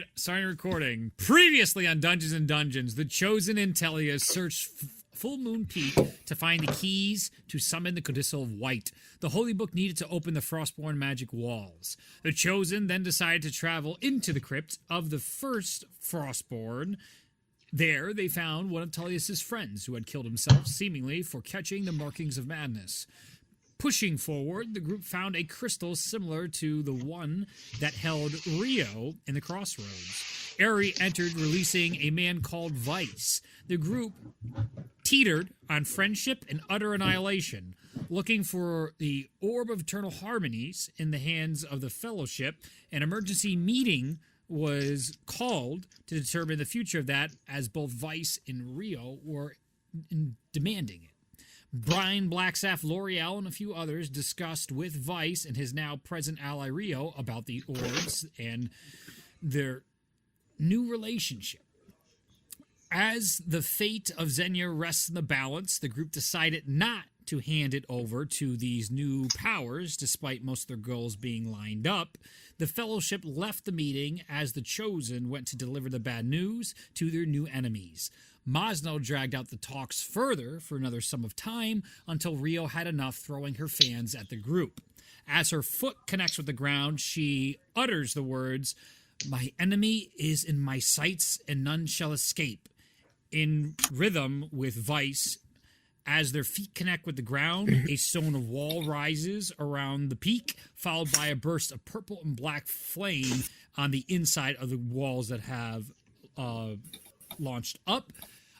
right, starting recording. Previously on Dungeons and Dungeons, the Chosen and Telia searched Full Moon Peak to find the keys to summon the Codicil of White. The Holy Book needed to open the Frostborn magic walls. The Chosen then decided to travel into the crypt of the first Frostborn. There, they found one of Tullius's friends who had killed himself, seemingly for catching the markings of madness. Pushing forward, the group found a crystal similar to the one that held Rio in the crossroads. Ari entered, releasing a man called Vice. The group teetered on friendship and utter annihilation, looking for the Orb of Eternal Harmonies in the hands of the Fellowship. An emergency meeting was called to determine the future of that, as both Vice and Rio were demanding it. Brian, Blackstaff, L'Oreal, and a few others discussed with Vice and his now present ally Rio about the orbs and their new relationship. As the fate of Zenya rests in the balance, the group decided not to hand it over to these new powers, despite most of their goals being lined up. The Fellowship left the meeting as the Chosen went to deliver the bad news to their new enemies. Mosno dragged out the talks further for another sum of time until Rio had enough, throwing her fans at the group. As her foot connects with the ground, she utters the words, "My enemy is in my sights and none shall escape." In rhythm with Vice, as their feet connect with the ground, a stone of wall rises around the peak, followed by a burst of purple and black flame on the inside of the walls that have launched up.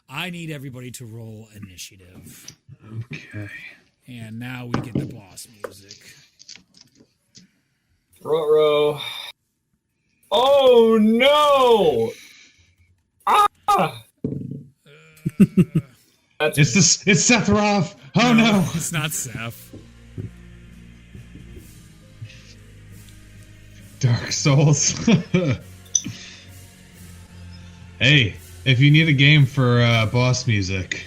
I need everybody to roll initiative. Okay. And now we get the boss music. Row. Oh no! Ah! It's Sephiroth. Oh no! It's not Seth. Dark Souls. Hey, if you need a game for boss music,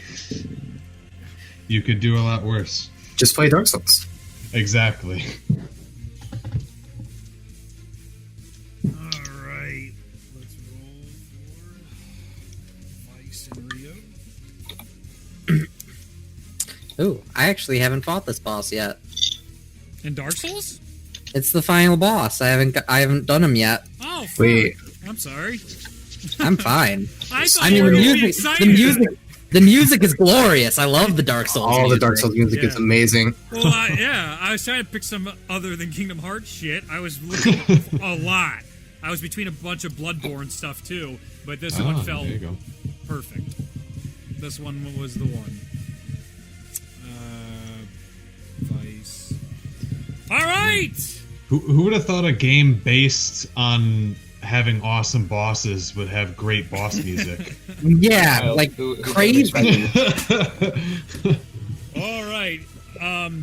you could do a lot worse. Just play Dark Souls. Exactly. Alright. Let's roll for Vice and Rio. Ooh, I actually haven't fought this boss yet. In Dark Souls? It's the final boss. I haven't done him yet. Oh, fuck. Wait. I'm sorry. I'm fine. I thought I you mean, were the really music, excited. the music is glorious. I love the Dark Souls. All the music. Dark Souls music is Yeah. amazing. Well, I was trying to pick some other than Kingdom Hearts shit. I was looking a lot. I was between a bunch of Bloodborne stuff too, but this one felt there you go. perfect. This one was the one. Vice. All right. Who would have thought a game based on having awesome bosses would have great boss music? Yeah, like Who crazy. All right.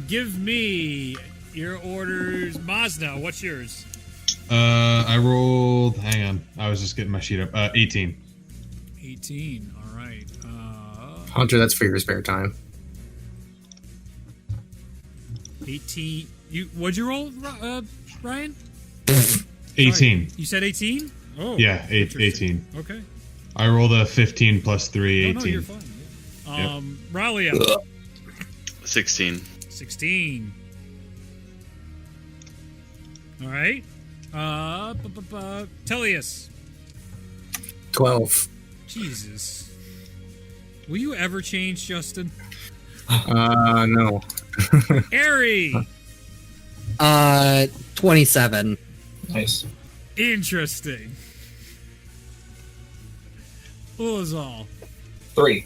Give me your orders. Mazda, what's yours? I rolled. Hang on, I was just getting my sheet up. 18. 18. All right. Hunter, that's for your spare time. 18. What'd you roll, Ryan? 18. Sorry, you said 18? Oh. Yeah, interesting. 18. Okay. I rolled a 15 plus 3, 18. No, you're fine. Ralia. 16. 16. All right. Tellius. 12. Jesus. Will you ever change, Justin? No. Ari. 27. Nice. Interesting. Ulazal. 3.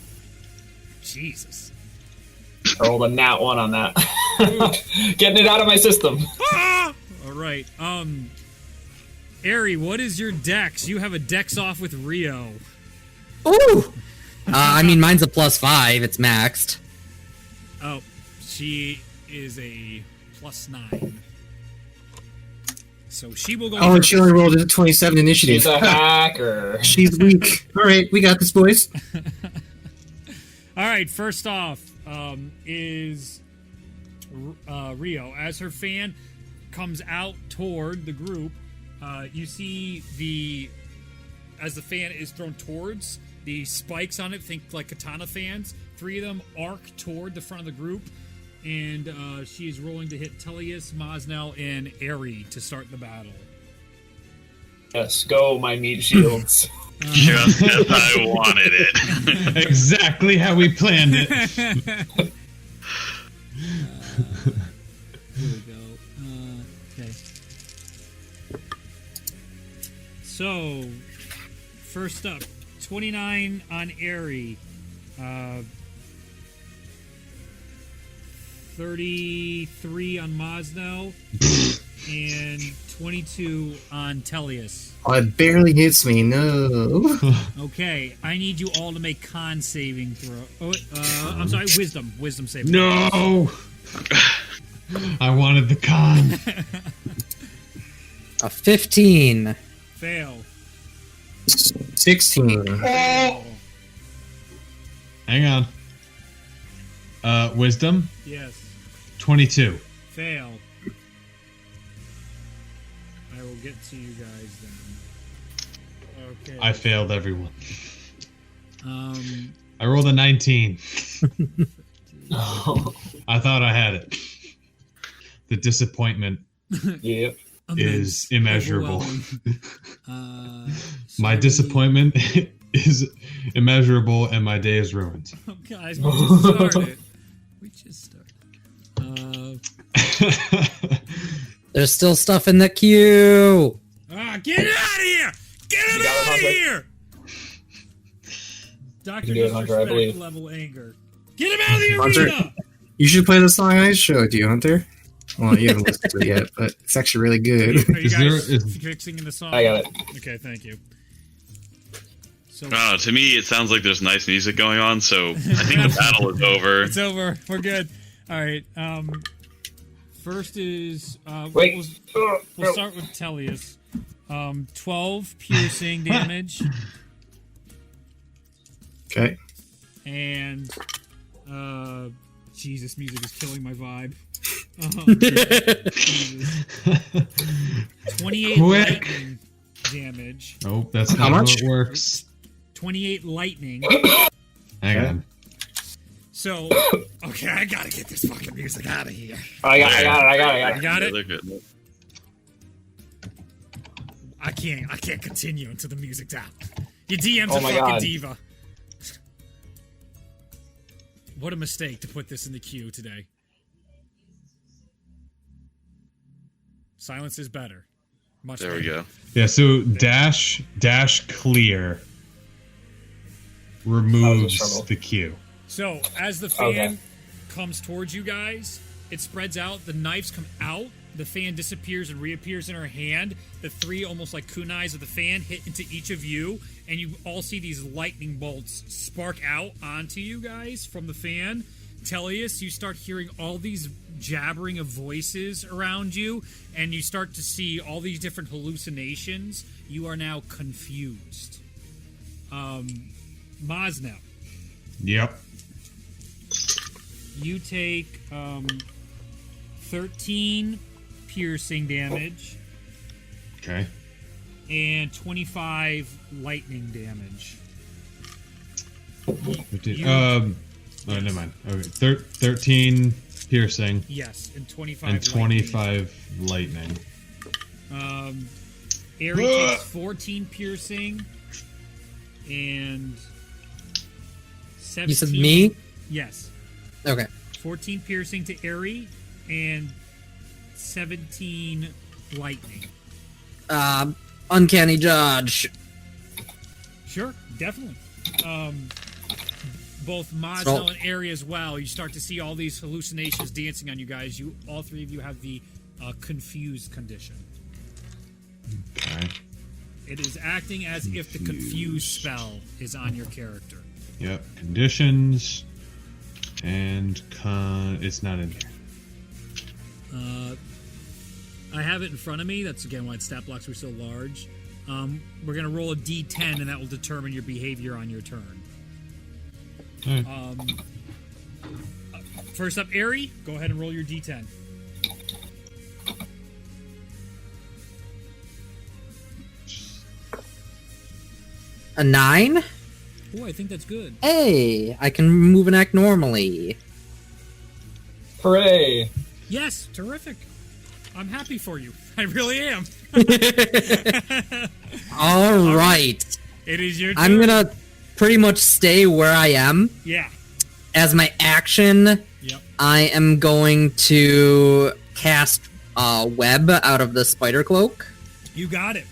Jesus. I rolled a nat 1 on that. Getting it out of my system. Ah! All right. Ari, what is your dex? You have a dex off with Rio. Ooh. I mean, mine's a +5. It's maxed. Oh, she is a +9. So she will go. Oh, and first. she only rolled a 27 initiative. She's a hacker. She's weak. All right, we got this, boys. All right. First off, is Rio. As her fan comes out toward the group, you see the as the fan is thrown towards the spikes on it, think like katana fans. 3 of them arc toward the front of the group, and she is rolling to hit Tellius, Mosnell, and Aerie to start the battle. Yes, go, my meat shields. Just as I wanted it. Exactly how we planned it. Here we go. Okay. So, first up, 29 on Aerie. 33 on Mosnell. And 22 on Tellius. Oh, it barely hits me. No. Okay, I need you all to make con saving throw. Oh, I'm sorry, wisdom. Wisdom saving. No! I wanted the con. A 15. Fail. 16. Hang on. Wisdom? Yes. 22. Fail. I will get to you guys then. Okay. I failed everyone. Um. I rolled a 19. I thought I had it. The disappointment Yep. is immeasurable. My so disappointment is immeasurable, and my day is ruined. Oh, guys, we just started. We just started. There's still stuff in the queue. Get it out of here! Get You it got it, out of Hunter? here! Doctor You can do it, Hunter, I Disrespect believe. level anger. Get him out of the Hunter. arena! You should play the song I showed you, Hunter. Well, you haven't listened to it yet, but it's actually really good. Are you Is guys there- fixing the song? I got it. Okay, thank you. So To me, it sounds like there's nice music going on, so I think the battle is over. it's over. We're good. All right. First is Wait. We'll start with Tellius. 12 piercing damage, Okay. and Jesus, music is killing my vibe. Jesus. 28 Quick. lightning damage. Nope, that's How not much? how it works. 28 lightning. Hang Okay. on. So, okay, I gotta get this fucking music out of here. I got it. You got Yeah, it? they're good. I can't continue until the music's out. Your DM's Oh a my fucking God. diva. What a mistake to put this in the queue today. Silence is better. Much There we better. go. Yeah, so dash clear removes struggle. the queue. So, as the fan comes towards you guys, it spreads out, the knives come out, the fan disappears and reappears in her hand. The 3 almost like kunais of the fan hit into each of you, and you all see these lightning bolts spark out onto you guys from the fan. Tellius, you start hearing all these jabbering of voices around you, and you start to see all these different hallucinations. You are now confused. Mosnell, Yep. you take 13 piercing damage Okay. and 25 lightning damage. You- Oh, never mind. Okay. 13 piercing Yes, and 25 and 25 lightning. lightning. Aerie takes 14 piercing and 17. You said me? Yes. Okay. 14 piercing to Aerie and 17 lightning. Uncanny Dodge. Sure, definitely. Both Mosnell So- and Aerie as well. You start to see all these hallucinations dancing on you guys. All 3 of you have the confused condition. Okay. It is acting as if the confused spell is on your character. Yep. Conditions and it's not in here. I have it in front of me. That's again why stat blocks were so large. We're gonna roll a D10, and that will determine your behavior on your turn. Alright. First up, Aerie, go ahead and roll your D10. A 9? Oh, I think that's good. Hey, I can move and act normally. Hooray! Yes, terrific. I'm happy for you. I really am. All right. It is your turn. I'm gonna pretty much stay where I am. Yeah. As my action, Yep. I am going to cast web out of the spider cloak. You got it.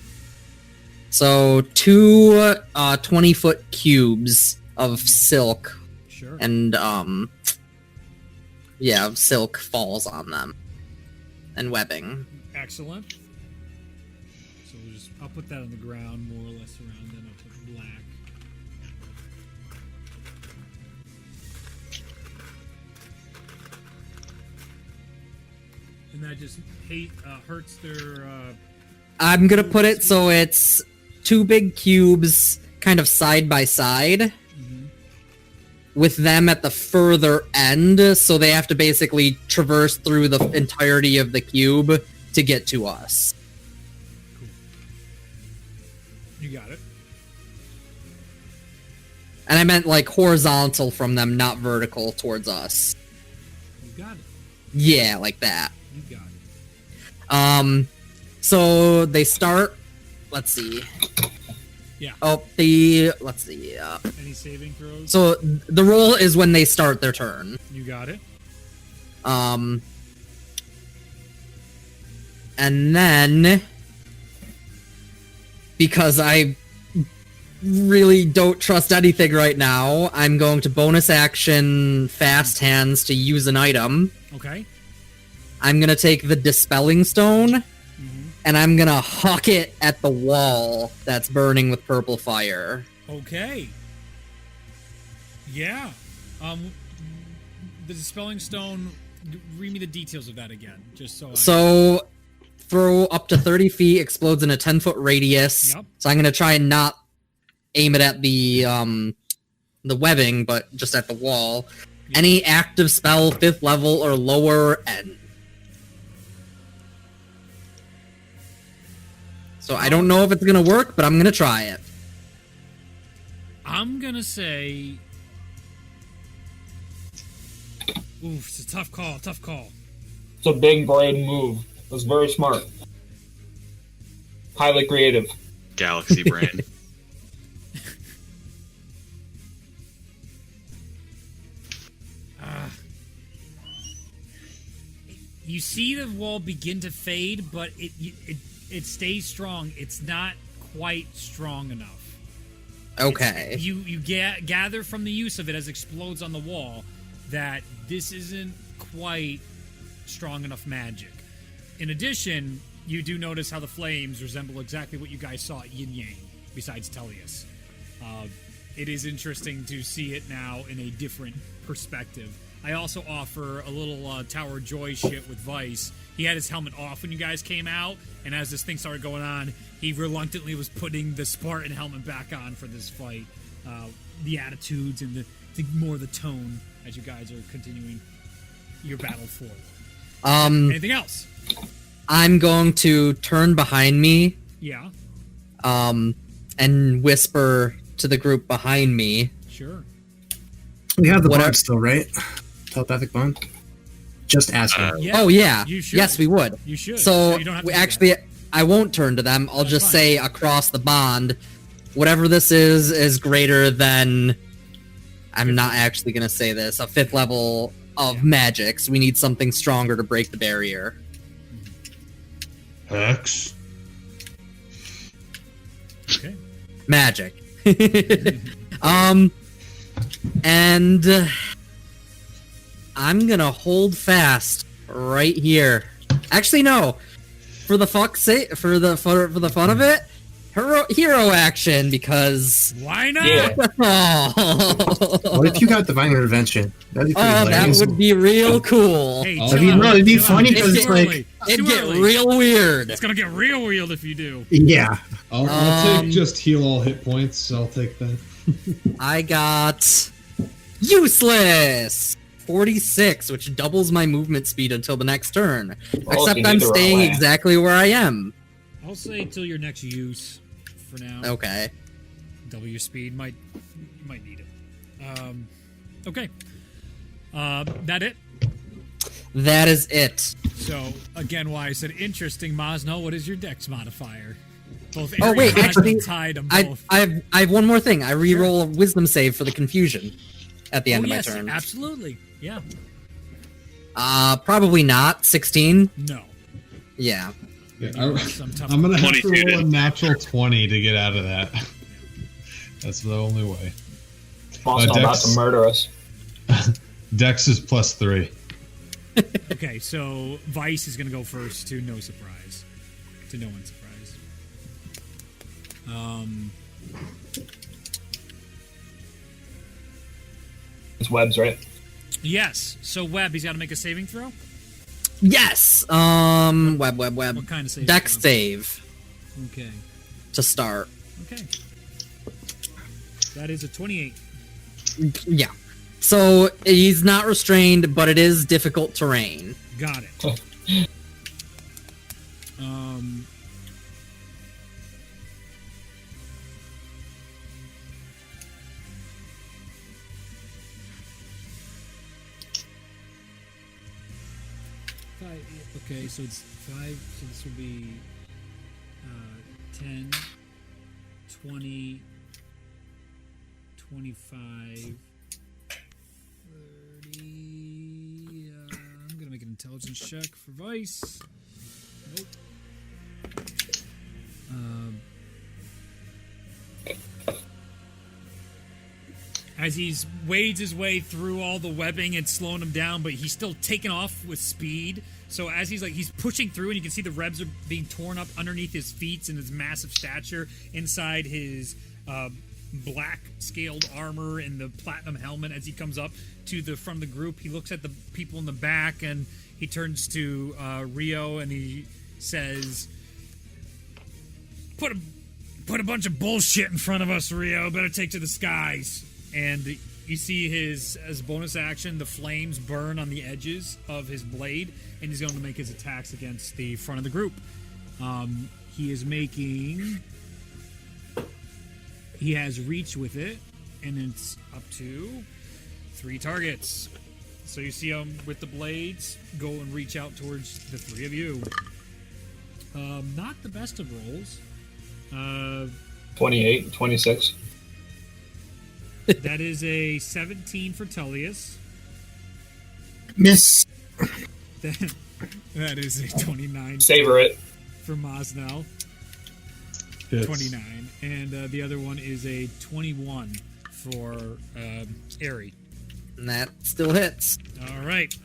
So 2 20-foot cubes of silk Sure. and silk falls on them and webbing. Excellent. So I'll put that on the ground more or less around. Then I'll put black. And that just hurts their. I'm gonna put it so it's 2 big cubes kind of side by side with them at the further end, so they have to basically traverse through the entirety of the cube to get to us. Cool. You got it. And I meant like horizontal from them, not vertical towards us. You got it. Yeah, like that. You got it. So they start. Let's see. Yeah. Oh, let's see. Any saving throws? So the roll is when they start their turn. You got it. And then because I really don't trust anything right now, I'm going to bonus action fast hands to use an item. Okay. I'm gonna take the dispelling stone. And I'm gonna huck it at the wall that's burning with purple fire. Okay. Yeah. The dispelling stone. Read me the details of that again, just so. So, throw up to 30 feet, explodes in a 10-foot radius. Yep. So I'm gonna try and not aim it at the webbing, but just at the wall. Yep. Any active spell, 5th level or lower, end. So I don't know if it's gonna work, but I'm gonna try it. I'm gonna say. Oof, it's a tough call. Tough call. It's a big brain move. It was very smart. Highly creative. Galaxy brain. You see the wall begin to fade, but it stays strong. It's not quite strong enough. Okay. You gather from the use of it as it explodes on the wall that this isn't quite strong enough magic. In addition, you do notice how the flames resemble exactly what you guys saw at Yin Yang, besides Tellius. It is interesting to see it now in a different perspective. I also offer a little Tower of Joy shit with Vice. He had his helmet off when you guys came out, and as this thing started going on, he reluctantly was putting the Spartan helmet back on for this fight. The attitudes and more the tone as you guys are continuing your battle forward. Anything else? I'm going to turn behind me. Yeah. And whisper to the group behind me. Sure. We have the Whatever. bond still, right? Telepathic bond. Just ask her. Yeah, Oh yeah. You should. Yes, we would. You should. So you don't have to we do that. actually, I won't turn to them. I'll That's just fine. say across the bond, whatever this is greater than. I'm not actually gonna say this. A 5th level of magics. We need something stronger to break the barrier. Hex. Okay. Magic. And I'm gonna hold fast right here. Actually, no. For the fuck's sake, for the fun of it, hero action because. Why not? Yeah. What if you got divine intervention? That'd be pretty Oh, that hilarious. would be real cool. Hey, Oh, chill it'd be- out. no, it'd be Chill funny out. 'cause It's it's too like- early. It's It'd too get early. real weird. It's gonna get real weird if you do. Yeah. I'll take just heal all hit points. I'll take that. I got useless 46, which doubles my movement speed until the next turn. Well, Except you I'm need to staying relax. exactly where I am. I'll say till your next use for now. Okay. double your speed. You might need it. Okay. That it? That is it. So, again, why I said interesting, Mosno, what is your dex modifier? Both Oh, Ari wait, and actually, Mosno tied them I both. I have one more thing. I re-roll a wisdom save for the confusion at the end of yes, my turn. absolutely. Yeah. Probably not. 16. No. Yeah. Some tough I'm gonna have to 22 roll a did. natural 20 to get out of that. That's the only way. Also about Dex- to murder us. Dex is +3. Okay, so Vice is going to go first to no surprise. To no one's surprise. It's webs, right? Yes. So Webb, he's got to make a saving throw. Yes. Web. What kind of saving Dex throw? save Okay. to start. Okay. That is a 28. Yeah. So he's not restrained, but it is difficult terrain. Got it. Okay, so it's 5, so this will be 10, 20, 25, 30. I'm going to make an intelligence check for Vice. Nope. As he's wades his way through all the webbing, it's slowing him down, but he's still taking off with speed. So as he's pushing through, and you can see the webs are being torn up underneath his feet and his massive stature inside his black scaled armor and the platinum helmet. As he comes up to the front of the group, he looks at the people in the back and he turns to Rio and he says, "Put a bunch of bullshit in front of us, Rio. Better take to the skies." And you see his, as bonus action, the flames burn on the edges of his blade, and he's going to make his attacks against the front of the group. He is making... He has reach with it, and it's up to 3 targets. So you see him with the blades go and reach out towards the 3 of you. Not the best of rolls. 28, 26. That is a 17 for Tullius. Miss. That is a 29 Savor it. for Mosnell. Hits. 29. And the other one is a 21 for Airy. And that still hits. All right.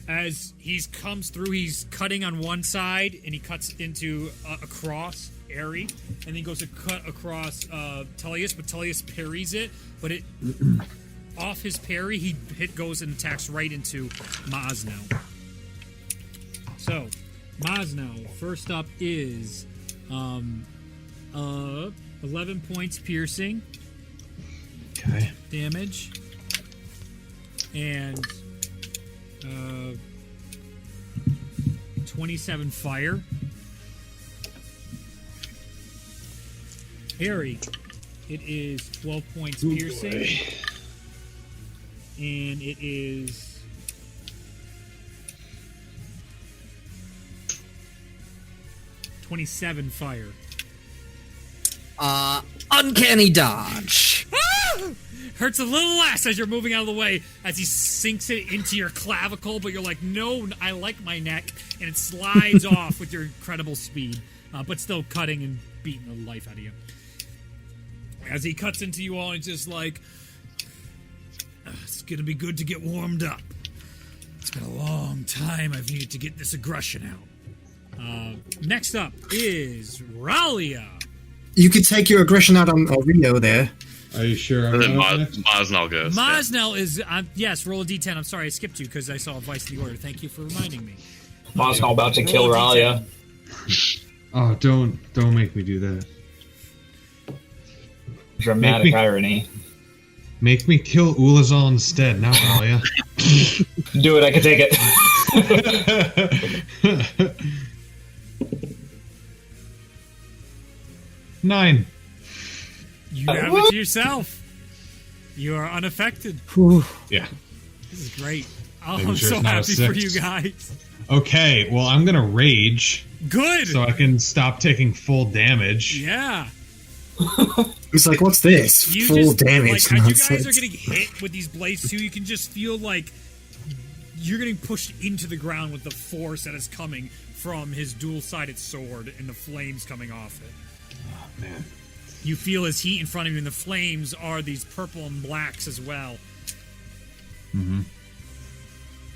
As he comes through, he's cutting on one side, and he cuts into across Airy, and then he goes to cut across Tullius, but Tullius parries it, but it off his parry, he goes and attacks right into Mosnell. So, Mosnell, first up is 11 points piercing Okay. damage, and 27 fire. Harry, it is 12 points piercing, and it is 27 fire. Uncanny dodge. Hurts a little less as you're moving out of the way as he sinks it into your clavicle, but you're like, no, I like my neck, and it slides off with your incredible speed, but still cutting and beating the life out of you. As he cuts into you all, he's just like, it's gonna be good to get warmed up. It's been a long time I've needed to get this aggression out. Next up is Ralia. You could take your aggression out on Rio there. Are you sure? And then I'm next? Mosnell goes. Mosnell is, yes, roll a d10. I'm sorry, I skipped you because I saw a Vice in the order. Thank you for reminding me. Mosnell about to kill Roll a Ralia. D10. Oh, don't make me do that. Dramatic Make me- irony. Make me kill Ulazal instead, not Alia. Do it, I can take it. 9. You have it to yourself. You are unaffected. Whew. Yeah. This is great. Oh, Making I'm sure so it's not a happy for 6. you guys. Okay, well, I'm gonna rage Good. so I can stop taking full damage. Yeah. He's like, what's this? You Full just, damage like, as you nonsense. guys are getting hit with these blades too, you can just feel like you're getting pushed into the ground with the force that is coming from his dual-sided sword and the flames coming off it. Oh, man. You feel his heat in front of you, and the flames are these purple and blacks as well. Mm-hmm.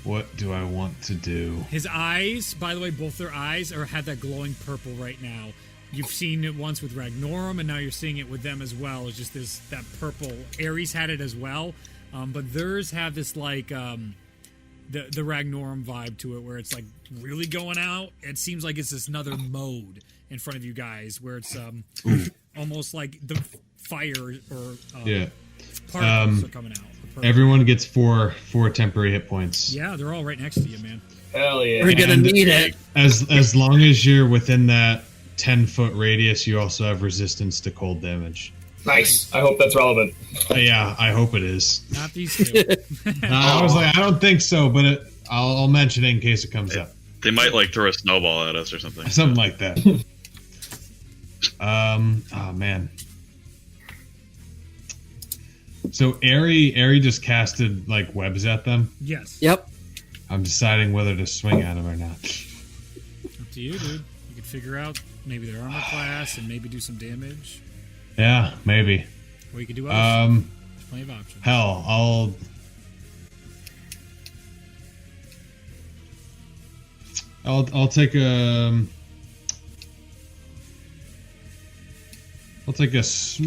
What do I want to do? His eyes, by the way, both their eyes have that glowing purple right now. You've seen it once with Ragnorum, and now you're seeing it with them as well. It's just that purple. Ares had it as well, but theirs have this like the Ragnorum vibe to it, where it's like really going out. It seems like it's this another mode in front of you guys, where it's almost like the fire or particles are coming out. Everyone gets four temporary hit points. Yeah, they're all right next to you, man. Hell yeah. We're gonna And need it. As long as you're within that 10-foot radius, you also have resistance to cold damage. Nice. I hope that's relevant. Yeah, I hope it is. Not these two. I was like, I don't think so, but I'll mention it in case it comes up. They might like throw a snowball at us or something. Something like that. Oh man. So Ari just casted like webs at them. Yes. Yep. I'm deciding whether to swing at them or not. Up to you, dude. You could figure out maybe their armor class and maybe do some damage. Yeah, maybe. Or you could do other stuff. There's plenty of options. Hell, I'll take a.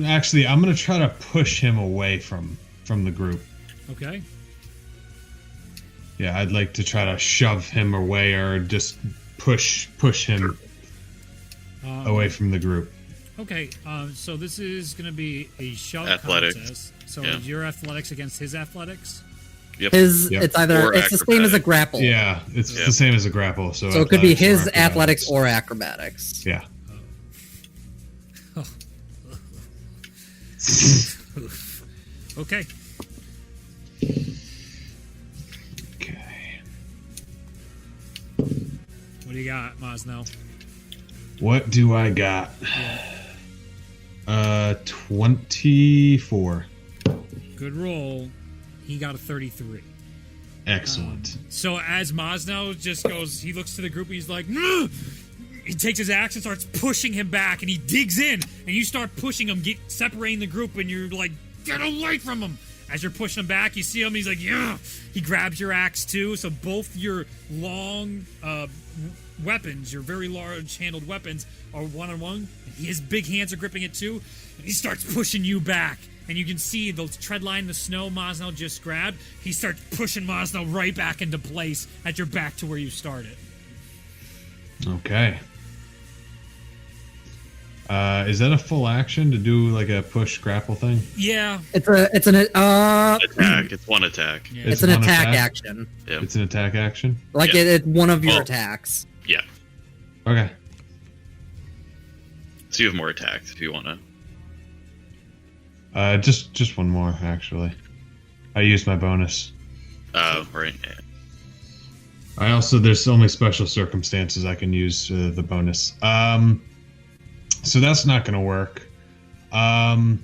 Actually, I'm gonna try to push him away from the group. Okay. Yeah, I'd like to try to shove him away or just push him away from the group. Okay, so this is going to be a shove Athletics. contest. So Yeah. your athletics against his athletics? Yep. Yep. It's either Or it's the same as a acrobatic. grapple. Yeah, it's Yeah. the same as a grapple. So So it could be athletics his athletics or acrobatics. Yeah. Okay. Okay. What do you got, Mosno? What do I got? 24. Good roll. He got a 33. Excellent. So as Mosno just goes, he looks to the group and he's like, "Nah!" He takes his axe and starts pushing him back, and he digs in, and you start pushing him, separating the group, and you're like, get away from him. As you're pushing him back, you see him, he's like, yeah. He grabs your axe too, so both your long weapons, your very large-handled weapons, are one-on-one. His big hands are gripping it too, and he starts pushing you back. And you can see the tread line in the snow Mosno just grabbed. He starts pushing Mosno right back into place as you're back to where you started. Okay. Is that a full action to do like a push grapple thing? Yeah. It's an Attack. It's one attack. Yeah. it's an one attack action. Yeah. It's an attack action? Like Yeah. it's one of your Oh. attacks. Yeah. Okay. So you have more attacks if you want to. Just one more, actually. I used my bonus. Oh, right. Yeah. I also, there's only special circumstances I can use the bonus. So that's not going to work. I'm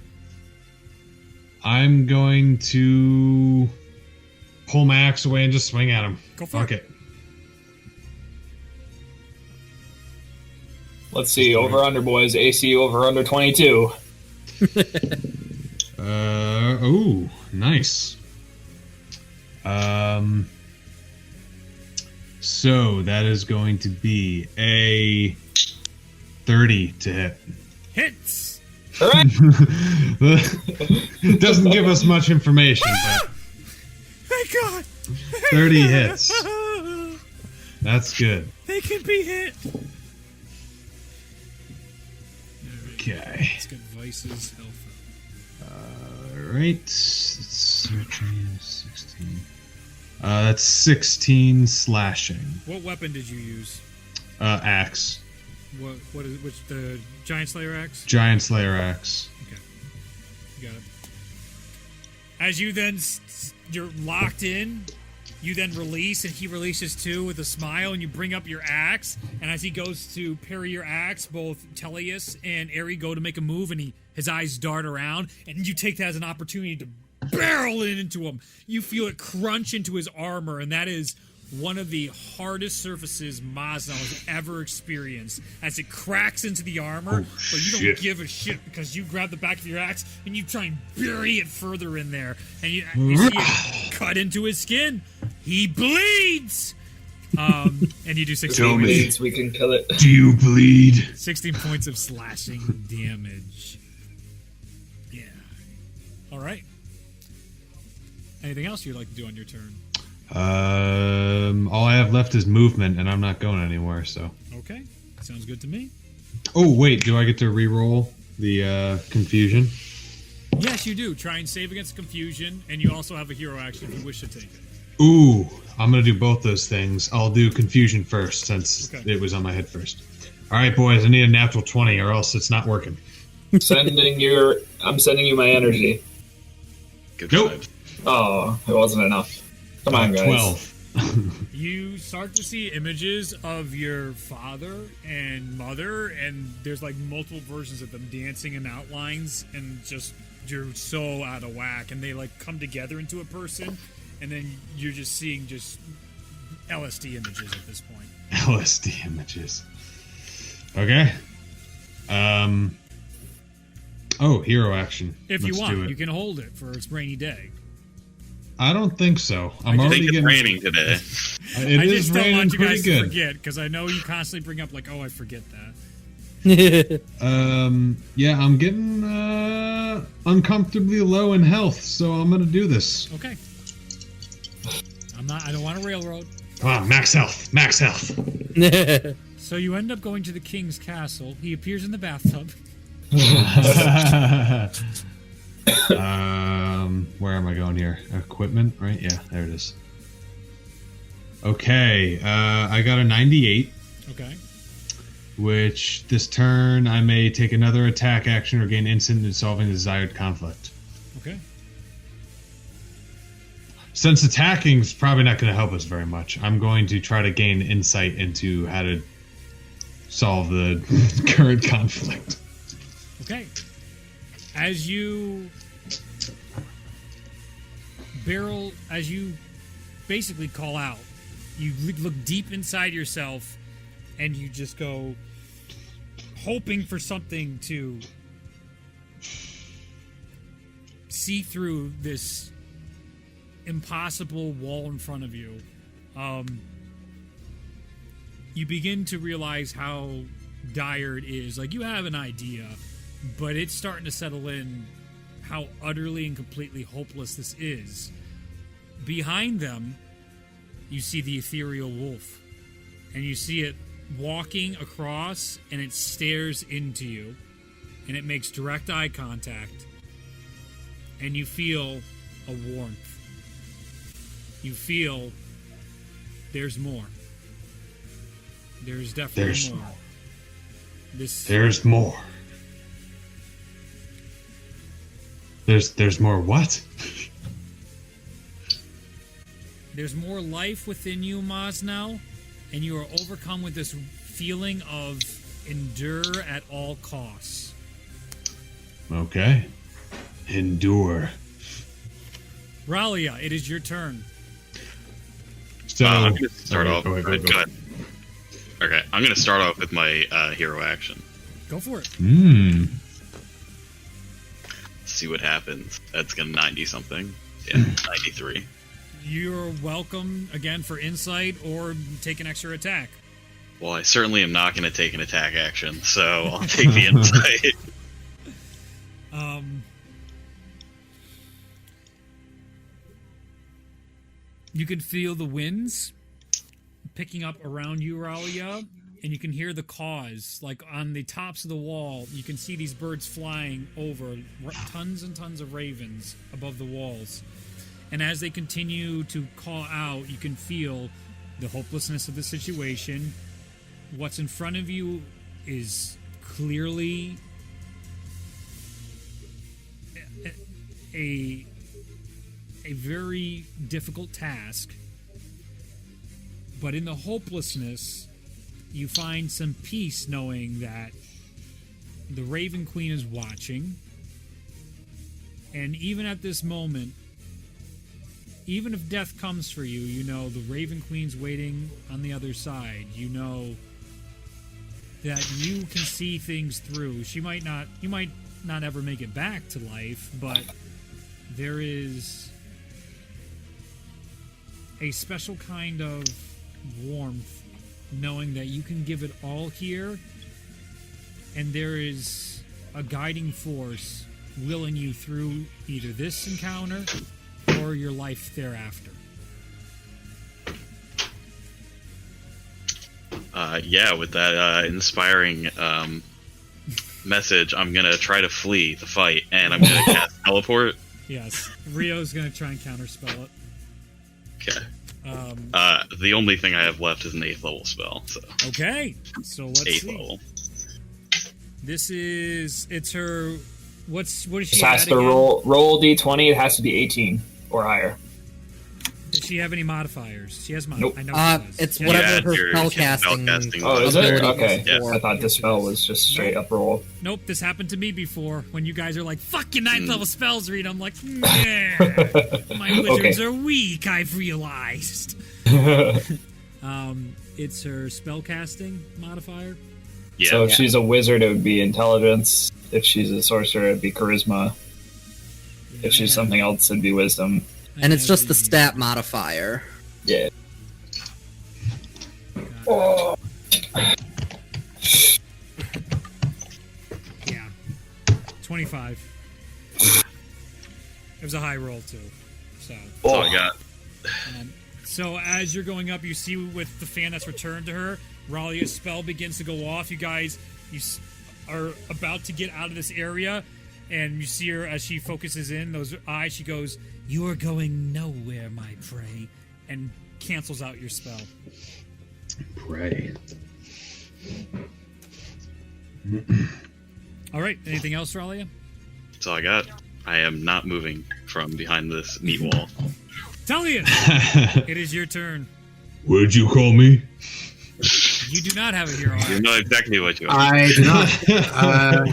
going to pull my axe away and just swing at him. Go for Fuck it. it. Let's see. Over under, boys. AC over under 22. Oh, nice. So that is going to be a 30 to hit. Hits. All right. Doesn't give us much information, but Thank God. 30 hits. That's good. They can be hit. Okay. Let's get Vice's health Alright. It's 13, 16. That's 16 slashing. up. What weapon did you use? Axe. Which the Giant Slayer axe? Giant Slayer axe. Okay. You got it. As you then, you're locked in, you then release, and he releases too with a smile, and you bring up your axe, and as he goes to parry your axe, both Teleus and Eri go to make a move, and his eyes dart around, and you take that as an opportunity to barrel it into him. You feel it crunch into his armor, and that is one of the hardest surfaces Mazno has ever experienced, as it cracks into the armor, but you don't give a shit because you grab the back of your axe and you try and bury it further in there, and you see it cut into his skin. He bleeds! And you do 16 Bleeds, we can kill it. Do you bleed? 16 points of slashing damage. Yeah. All right. Anything else you'd like to do on your turn? All I have left is movement, and I'm not going anywhere. So. Okay, sounds good to me. Oh wait, do I get to re-roll the confusion? Yes, you do. Try and save against confusion, and you also have a hero action if you wish to take it. Ooh, I'm gonna do both those things. I'll do confusion first, since Okay. it was on my head first. All right, boys, I need a natural 20, or else it's not working. I'm sending you my energy. Good Nope. vibes. Oh, it wasn't enough. Come on, guys. 12. You start to see images of your father and mother, and there's like multiple versions of them dancing in outlines, and just you're so out of whack, and they like come together into a person, and then you're just seeing just LSD images at this point. LSD images. Okay. Oh, hero action. If you Let's do want, it. you can hold it for its rainy day. I don't think so. I'm I already think it's getting. raining today. It I is just don't raining want you pretty guys good. to forget, because I know you constantly bring up like, oh, I forget that. Yeah, I'm getting uncomfortably low in health, so I'm gonna do this. Okay. I don't want to railroad. Come on, max health, max health. So you end up going to the king's castle. He appears in the bathtub. Where am I going here? Equipment, right? Yeah, there it is. Okay, I got a 98, Okay. which this turn I may take another attack action or gain instant in solving the desired conflict. Okay. Since attacking is probably not going to help us very much, I'm going to try to gain insight into how to solve the current conflict. Okay. As you basically call out, you look deep inside yourself and you just go hoping for something to see through this impossible wall in front of you. You begin to realize how dire it is. Like, you have an idea, but it's starting to settle in how utterly and completely hopeless this is. Behind them, you see the ethereal wolf, and you see it walking across, and it stares into you, and it makes direct eye contact, and you feel a warmth. You feel there's more. There's definitely There's more. more. This There's more. There's more what? There's more life within you, Maz, now, and you are overcome with this feeling of endure at all costs. Okay. Endure. Ralia, it is your turn. So I'm going to start off. Go ahead. Go ahead. Okay, I'm going to start off with my hero action. Go for it. See what happens. That's going to 90 something. Yeah, 93. You're welcome again for insight or take an extra attack. Well, I certainly am not going to take an attack action, so I'll take the insight. You can feel the winds picking up around you, Ralia, and you can hear the caws. Like on the tops of the wall, you can see these birds flying over, tons and tons of ravens above the walls. And as they continue to call out, you can feel the hopelessness of the situation. What's in front of you is clearly a very difficult task, but in the hopelessness, you find some peace knowing that the Raven Queen is watching, and even at this moment, even if death comes for you, you know the Raven Queen's waiting on the other side. You know that you can see things through. You might not ever make it back to life, but there is a special kind of warmth knowing that you can give it all here, and there is a guiding force willing you through either this encounter or your life thereafter. With that inspiring message, I'm gonna try to flee the fight, and I'm gonna cast teleport. Yes, Rio's gonna try and counterspell it. Okay. The only thing I have left is an 8th level spell. So Okay, so let's 8th see. level. It's her. What is she? Just has at to again? roll D20. It has to be 18 or higher. Does she have any modifiers? She has Nope. I know she does. It's Yeah. whatever your her spellcasting. spellcasting Oh, is it? ability Okay. Yeah. I thought the spell was just straight up roll. Nope, this happened to me before when you guys are like, fuck your 9th level spells read. I'm like, yeah, my wizards are weak, I've realized. It's her spellcasting modifier. Yeah. So if she's a wizard, it would be intelligence. If she's a sorcerer, it'd be charisma. If she's something else, it'd be wisdom. And it's just the stat modifier. Yeah. Yeah. 25. It was a high roll, too. So, That's all I got. so as you're going up, you see with the fan that's returned to her, Ralia's spell begins to go off. You guys are about to get out of this area, and you see her as she focuses in those eyes. She goes, "You are going nowhere, my prey," and cancels out your spell. Pray. All right. Anything else, Ralia? That's all I got. I am not moving from behind this meat wall. Talia, it is your turn. What'd you call me? You do not have a hero. You know exactly what you are. I do not.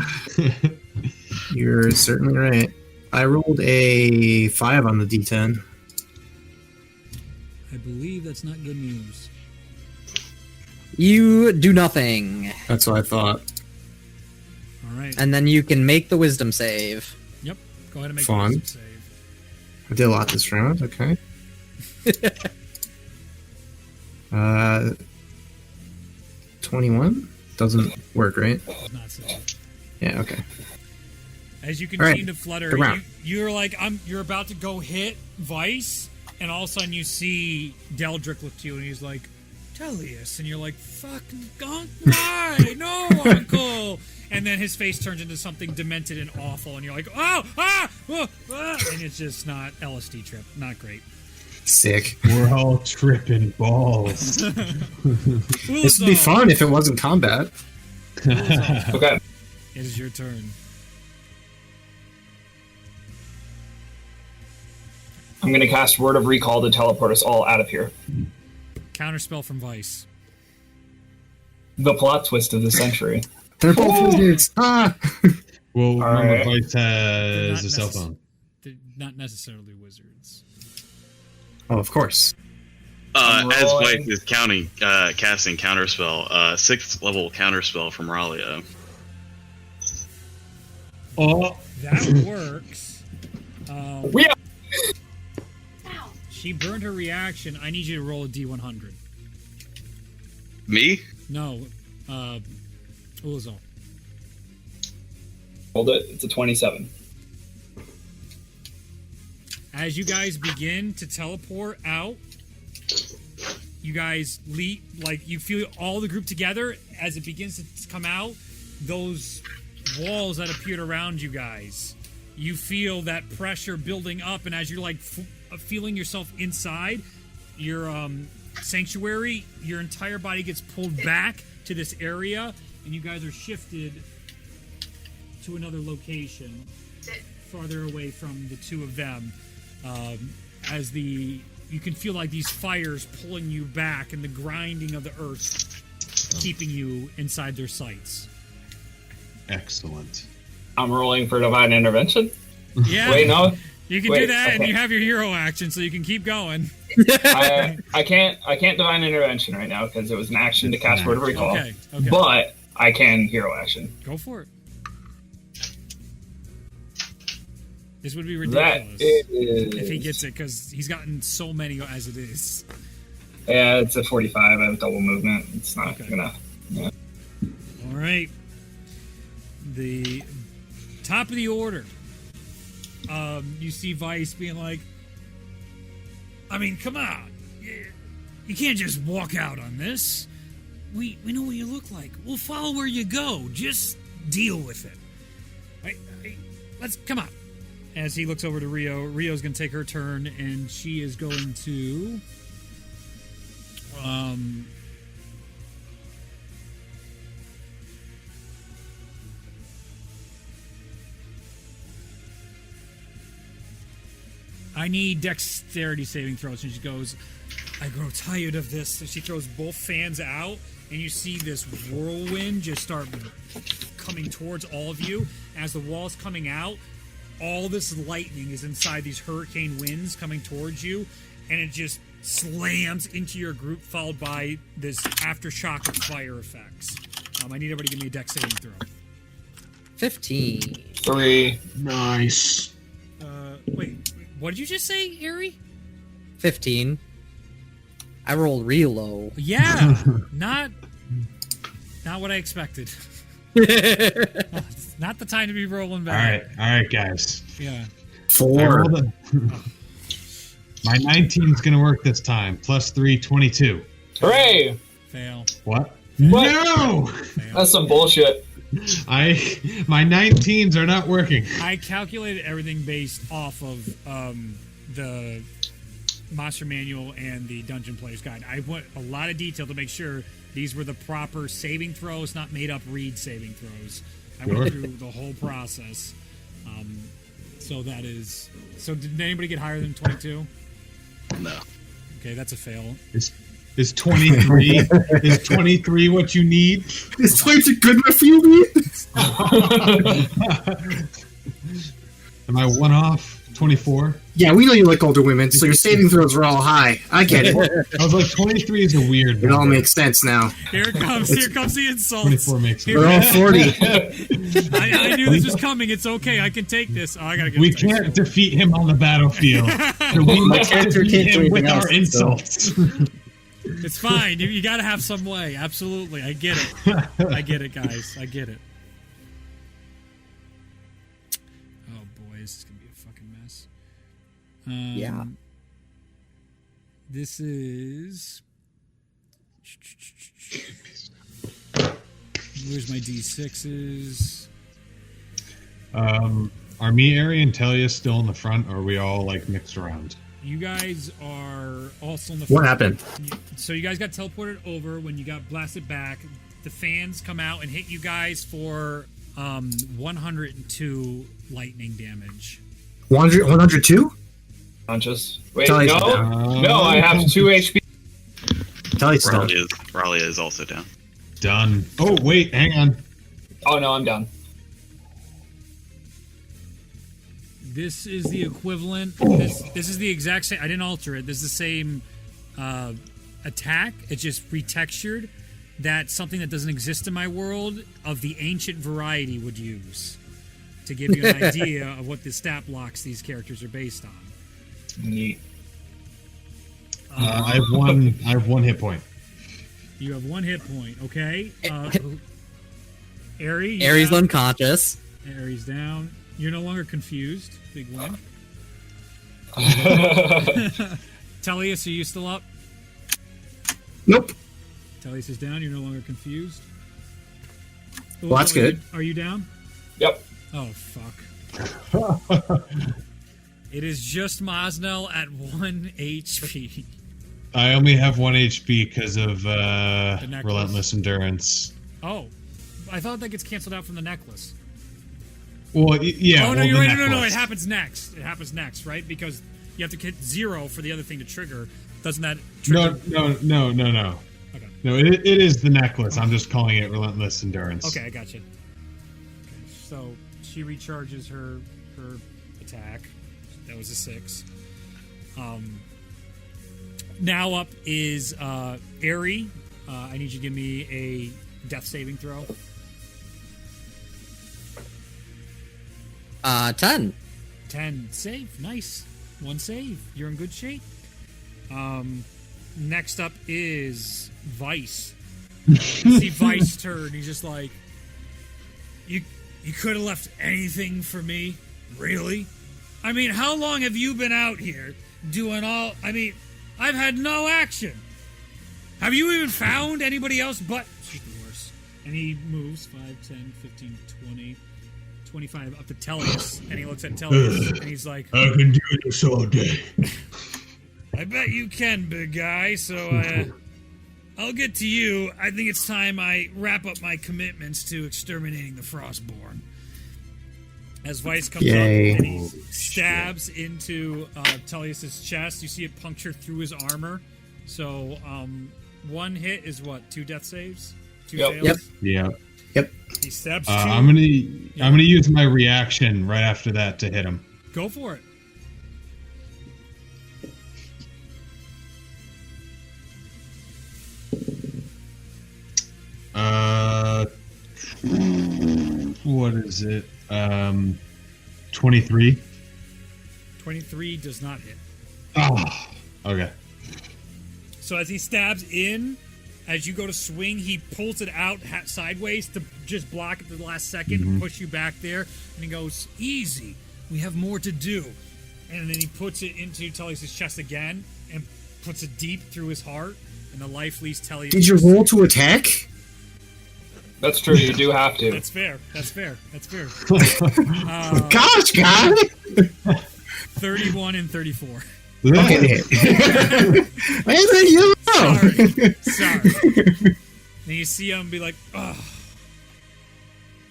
You're certainly right. I rolled a 5 on the D10. I believe that's not good news. You do nothing, That's what I thought. All right. and then you can make the wisdom save. Yep. Go ahead and make Fun. a wisdom save. I did a lot this round. Okay. 21 doesn't work, right? Does not save. Yeah. Okay. As you All continue right, to flutter, good round. you're like, you're about to go hit Vice, and all of a sudden you see Deldrick look to you, and he's like, Tellius, and you're like, fuck, why? No, Uncle! And then his face turns into something demented and awful, and you're like, and it's just not LSD trip. Not great. Sick. We're all tripping balls. This would be fun if it wasn't combat. Okay. It is your turn. I'm going to cast Word of Recall to teleport us all out of here. Counterspell from Vice. The plot twist of the century. They're both wizards. Ah! Well, All remember, right. Vice They're has not a cell necess- phone. They're not necessarily wizards. Oh, of course. I'm As rolling. Vice is casting counterspell, 6th level counterspell from Ralia. Oh, That works. We are- She burned her reaction. I need you to roll a D100. Me? No, Ulazar. Hold it. It's a 27. As you guys begin to teleport out, you guys you feel all the group together as it begins to come out. Those walls that appeared around you guys, you feel that pressure building up, and as you're like feeling yourself inside your sanctuary, your entire body gets pulled back to this area, and you guys are shifted to another location farther away from the two of them, as you can feel like these fires pulling you back and the grinding of the earth keeping you inside their sights. Excellent. I'm rolling for divine intervention. Yeah. Wait, no. You can do that, and you have your hero action, so you can keep going. I can't divine intervention right now because it was an action to cast Word of Recall. Okay. But I can hero action. Go for it. This would be That ridiculous is... if he gets it, because he's gotten so many as it is. Yeah, it's a 45. I have double movement. It's not gonna... Yeah. All right. The top of the order. You see Vice being like, I mean, come on. You can't just walk out on this. We know what you look like. We'll follow where you go. Just deal with it. Let's come on. As he looks over to Rio, Rio's going to take her turn, and she is going to... I need dexterity saving throws. And she goes, I grow tired of this. And she throws both fans out, and you see this whirlwind just start coming towards all of you. As the wall's coming out, all this lightning is inside these hurricane winds coming towards you, and it just slams into your group, followed by this aftershock of fire effects. I need everybody to give me a dex saving throw. 15. 3. Nice. Wait, what did you just say, Ari? 15. I rolled real low. Yeah, not what I expected. It's not the time to be rolling back. All right, guys. Yeah. 4. My 19's gonna work this time. Plus 3, 22. Hooray! Fail. What? What? No! Fail. That's some bullshit. My 19s are not working. I calculated everything based off of the Monster Manual and the Dungeon Player's Guide. I went a lot of detail to make sure these were the proper saving throws, not made up read saving throws. I went through the whole process. So did anybody get higher than 22? No. Okay, that's a fail. Is 23 is 23 what you need? Is 22 good enough for you, Am I one off? 24? Yeah, we know you like older women, so your saving throws are all high. I get it. I was like, 23 is a weird It all number. makes sense now. Here it comes. Here comes the insults. 24 makes sense. We're all 40. I knew this was coming. It's okay. I can take this. Oh, I gotta get We a text. can't defeat him on the battlefield. So we must character defeat can't do him with anything our else, so. insults. It's fine. You gotta have some way. Absolutely. I get it. I get it, guys. I get it. Oh boy, this is gonna be a fucking mess. Yeah. This is. Where's my D6s? Are me, Ari, and Talia still in the front, or are we all like mixed around? You guys are also in the. What front. happened? So you guys got teleported over when you got blasted back. The fans come out and hit you guys for 102 lightning damage. 102? Conscious. Wait, Tell you no. something. No, I have 2 HP. Tell you stuff. Ralia is also down. Done. Oh, wait, hang on. Oh, no, I'm done. This is the equivalent. This is the exact same. I didn't alter it. This is the same attack. It's just retextured. That's something that doesn't exist in my world of the ancient variety would use to give you an idea of what the stat blocks these characters are based on. Neat. I have one hit point. You have 1 hit point. Okay. Ari. Aries unconscious. Ari's down. You're no longer confused. Big win. Tellius, are you still up? Nope. Tellius is down. You're no longer confused. Well, that's good. Are you down? Yep. Oh, fuck. It is just Mosnell at 1 HP. I only have 1 HP because of necklace. Relentless Endurance. Oh. I thought that gets canceled out from the necklace. Well, yeah. Oh no, well, you're the right. No, necklace. it happens next. It happens next, right? Because you have to hit 0 for the other thing to trigger. Doesn't that trigger? No. Okay. No, it is the necklace. I'm just calling it relentless endurance. Okay, I gotcha. Okay, so she recharges her attack. That was a 6. Now up is Aerie. I need you to give me a death saving throw. 10. 10 save. Nice. 1 save. You're in good shape. Next up is Vice. You see Vice turn. He's just like, you could have left anything for me, really? I mean, how long have you been out here doing all? I mean, I've had no action. Have you even found anybody else but? She's the worst. And he moves 5, 10, 15, 20, 25 up to Tellius, and he looks at Tellius, and he's like, I can do this all day. I bet you can, big guy, so I'll get to you. I think it's time I wrap up my commitments to exterminating the Frostborn. As Vice comes Yay. up and he stabs into Tellius' chest, you see it puncture through his armor. So 1 hit is what? 2 death saves? 2 Yep. fails? Yeah. He stabs 2. I'm gonna use my reaction right after that to hit him. Go for it. What is it? 23. 23 does not hit. Oh, okay. So as he stabs in, as you go to swing, he pulls it out sideways to just block it at the last second and push you back there. And he goes, easy. We have more to do. And then he puts it into Tellius' chest again and puts it deep through his heart. And the life leaves Tellius. Did you roll to attack? That's true. You do have to. That's fair. That's fair. That's fair. Gosh, God! 31 and 34. Okay. I let you know. Sorry. And you see him be like, oh.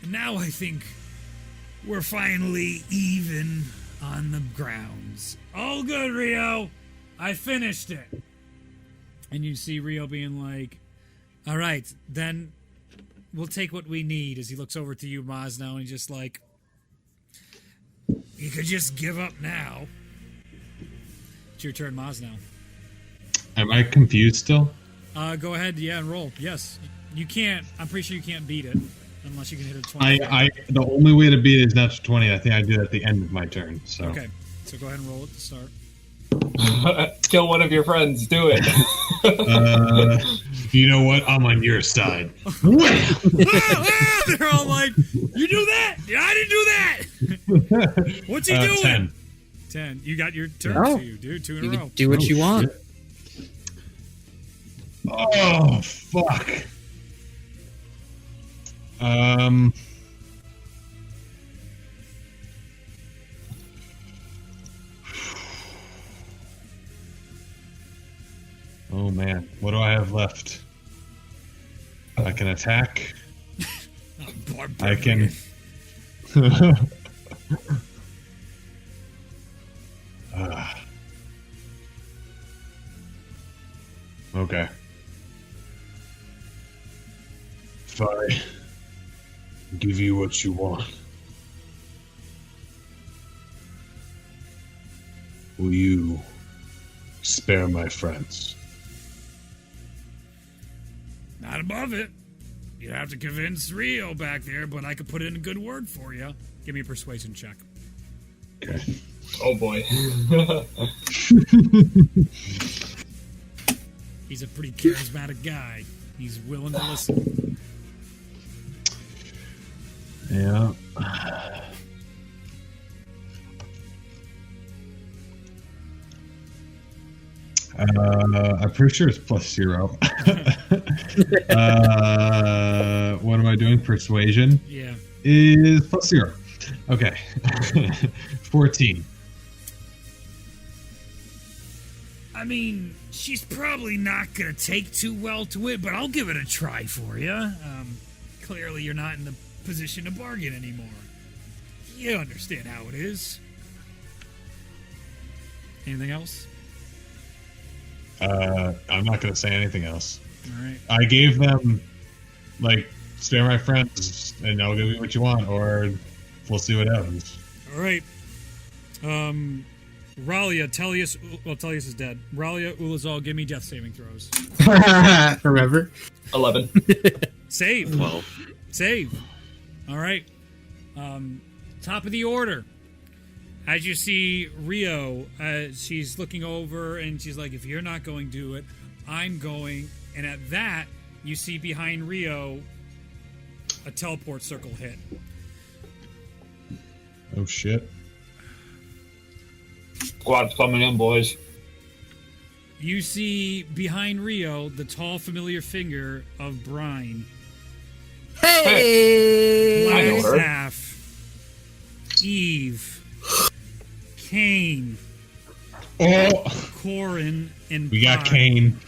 Now I think we're finally even on the grounds. All good, Rio. I finished it. And you see Rio being like, all right, then we'll take what we need. As he looks over to you, Maz, now, and he's just like, you could just give up now. It's your turn, Maz, now. Am I confused still? Go ahead, and roll. Yes. You can't, I'm pretty sure you can't beat it. Unless you can hit a 20. The only way to beat it is not to 20. I think I do it at the end of my turn. So Okay. So go ahead and roll at the start. Kill one of your friends. Do it. You know what? I'm on your side. They're all like, you do that? I didn't do that. What's he doing? 10. 10. You got your turn, Oh. so you do 2 in You a row. can do what you want. Shit. Oh, fuck. Oh man, what do I have left? I can attack. I can. Okay. If I give you what you want, will you spare my friends? Not above it. You have to convince Rio back there, but I could put in a good word for you. Give me a persuasion check. Okay. Oh boy. He's a pretty charismatic guy. He's willing to listen. Yeah. I'm pretty sure it's +0. What am I doing? Persuasion Yeah. is +0. Okay. 14. I mean, she's probably not going to take too well to it, but I'll give it a try for you. Clearly, you're not in the position to bargain anymore. You understand how it is. Anything else? I'm not going to say anything else. All right. I gave them, like, spare my friends, and I'll give you what you want, or we'll see what happens. All right. Ralia, Tellius. Well, Tellius is dead. Ralia, Ulazal, give me death saving throws. Remember? 11. Save. 12. Save. All right. Top of the order. As you see Rio, she's looking over and she's like, if you're not going to do it, I'm going. And at that, you see behind Rio a teleport circle hit. Oh, shit. Squad's coming in, boys. You see behind Rio the tall, familiar figure of Brine. Hey! I know her. Flagstaff, Eve, Kane, Oh! Corin, and We got Pi. Kane.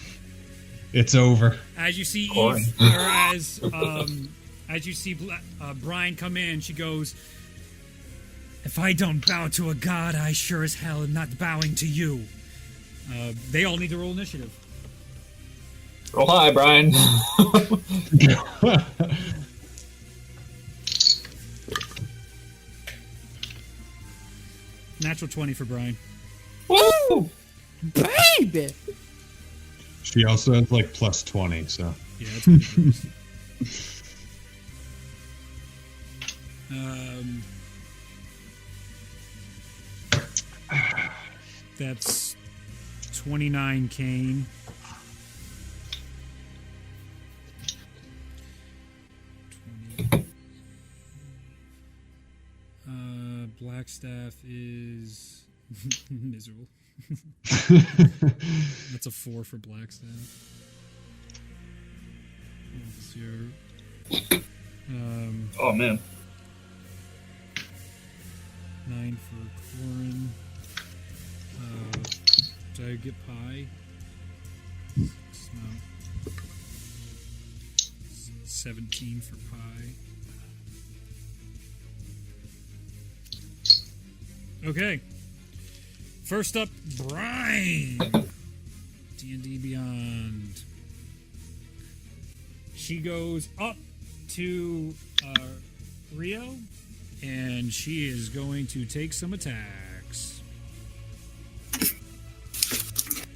It's over. As you see Corin. Eve, or as you see Brian come in, she goes, "If I don't bow to a god, I sure as hell am not bowing to you." They all need to roll initiative. Roll high, Brian. Natural 20 for Brian. Woo! Baby! She also has, like, plus 20, so. Yeah, that's pretty close. That's 29 Kane. 20. Blackstaff is miserable. That's a 4 for Blackstaff. What's your Oh, man. 9 for Corin. Did I get Pi? No. 17 for Pi. Okay. First up, Brine. D&D Beyond. She goes up to Rio, and she is going to take some attacks.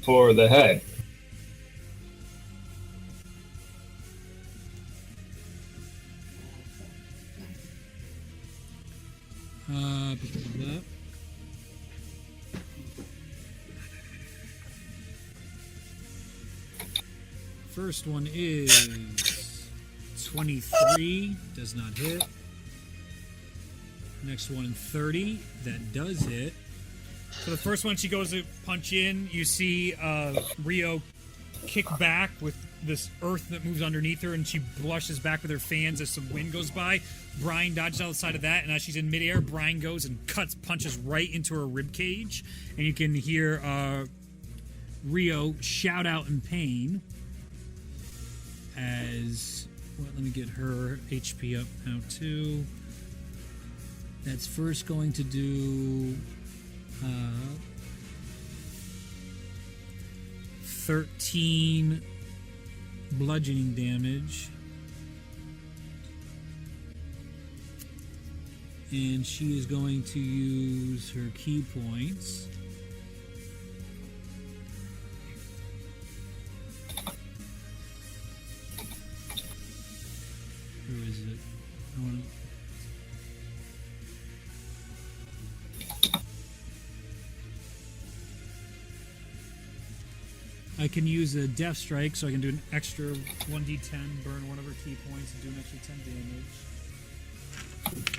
For the head. Blah, blah, blah. First one is 23, does not hit. Next one, 30, that does hit. So the first one, she goes to punch in. You see Rio kick back with this earth that moves underneath her, and she blushes back with her fans as some wind goes by. Brian dodges out the side of that, and as she's in midair, Brian goes and punches right into her rib cage, and you can hear Rio shout out in pain. As well, let me get her HP up now too. That's first going to do 13 bludgeoning damage, and she is going to use her key points. Who is it? I want I can use a death strike, so I can do an extra 1d10, burn one of her key points, and do an extra 10 damage.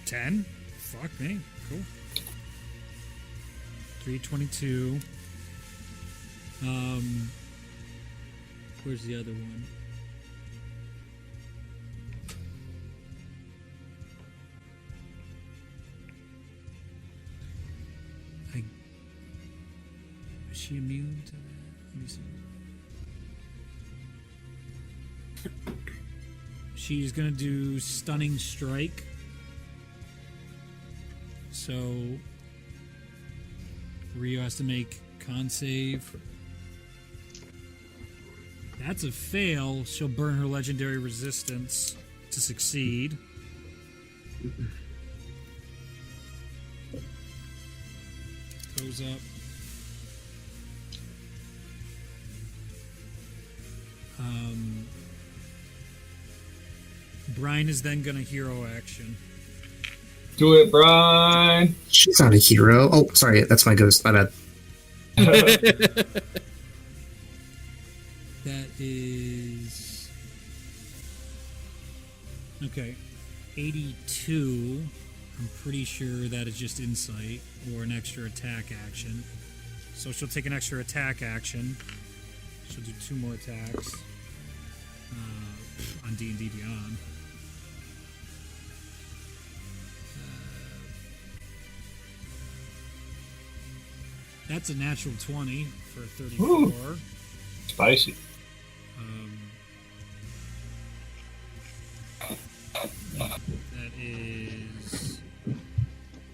10? Fuck me. Cool. 322. Where's the other one? Is she immune to that? Let me see. She's gonna do stunning strike. So Rio has to make con save. That's a fail. She'll burn her legendary resistance to succeed. Goes up. Brian is then going to hero action. Do it, Brian. She's not a hero. Oh, sorry, that's my ghost. My bad. That is... Okay. 82. I'm pretty sure that is just insight or an extra attack action. So she'll take an extra attack action. She'll do 2 more attacks on D&D Beyond. That's a natural 20 for a 34. Ooh. Spicy. That is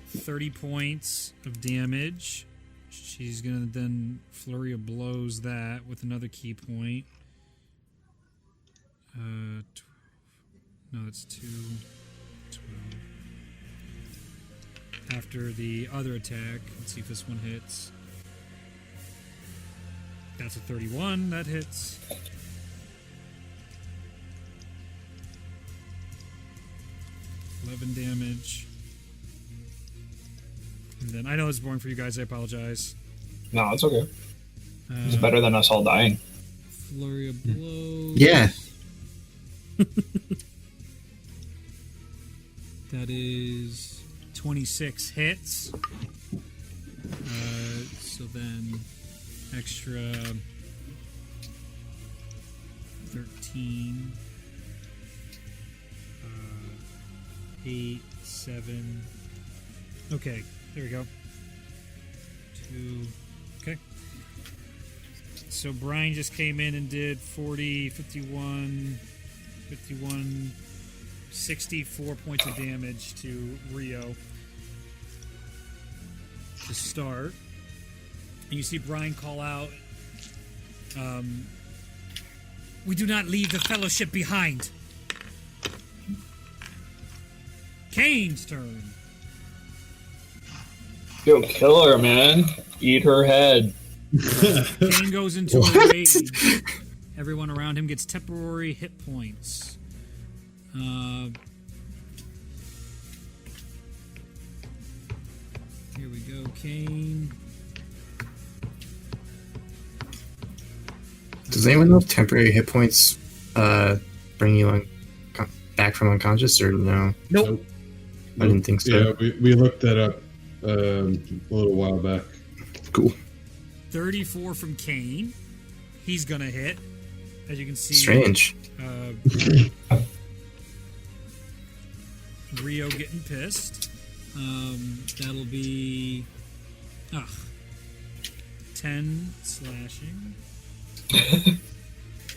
30 points of damage. She's going to then Flurry of Blows that with another key point. No, it's 2. 12. After the other attack, let's see if this one hits. That's a 31. That hits. Damage. And then I know it's boring for you guys. I apologize. No, it's okay. It's better than us all dying. Flurry of blows. Yeah. That is 26 hits. So then extra 13. 8, 7. Okay, there we go. 2. Okay. So Brian just came in and did 40, 51, 64 points of damage to Rio to start. And you see Brian call out, "We do not leave the fellowship behind." Kane's turn. Yo, kill her, man. Eat her head. Kane goes into a rage. Everyone around him gets temporary hit points. Here we go, Kane. Does anyone know if temporary hit points bring you back from unconscious or no? Nope. I didn't think so. Yeah, we looked that up a little while back. Cool. 34 from Kane. He's gonna hit. As you can see. Strange. Rio getting pissed. That'll be 10 slashing.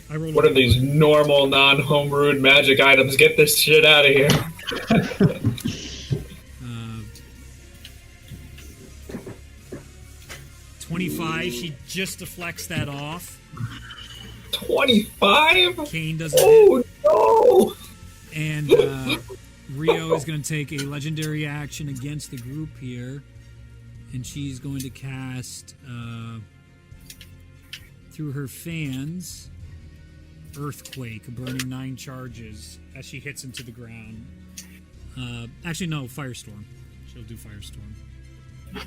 I rolled What are these normal, non-homebrewed magic items? Get this shit out of here. 25. She just deflects that off. 25? Kane doesn't Oh, no! And Rio is going to take a legendary action against the group here. And she's going to cast, through her fans, Earthquake, burning 9 charges as she hits into the ground. Actually, no, Firestorm. She'll do Firestorm. I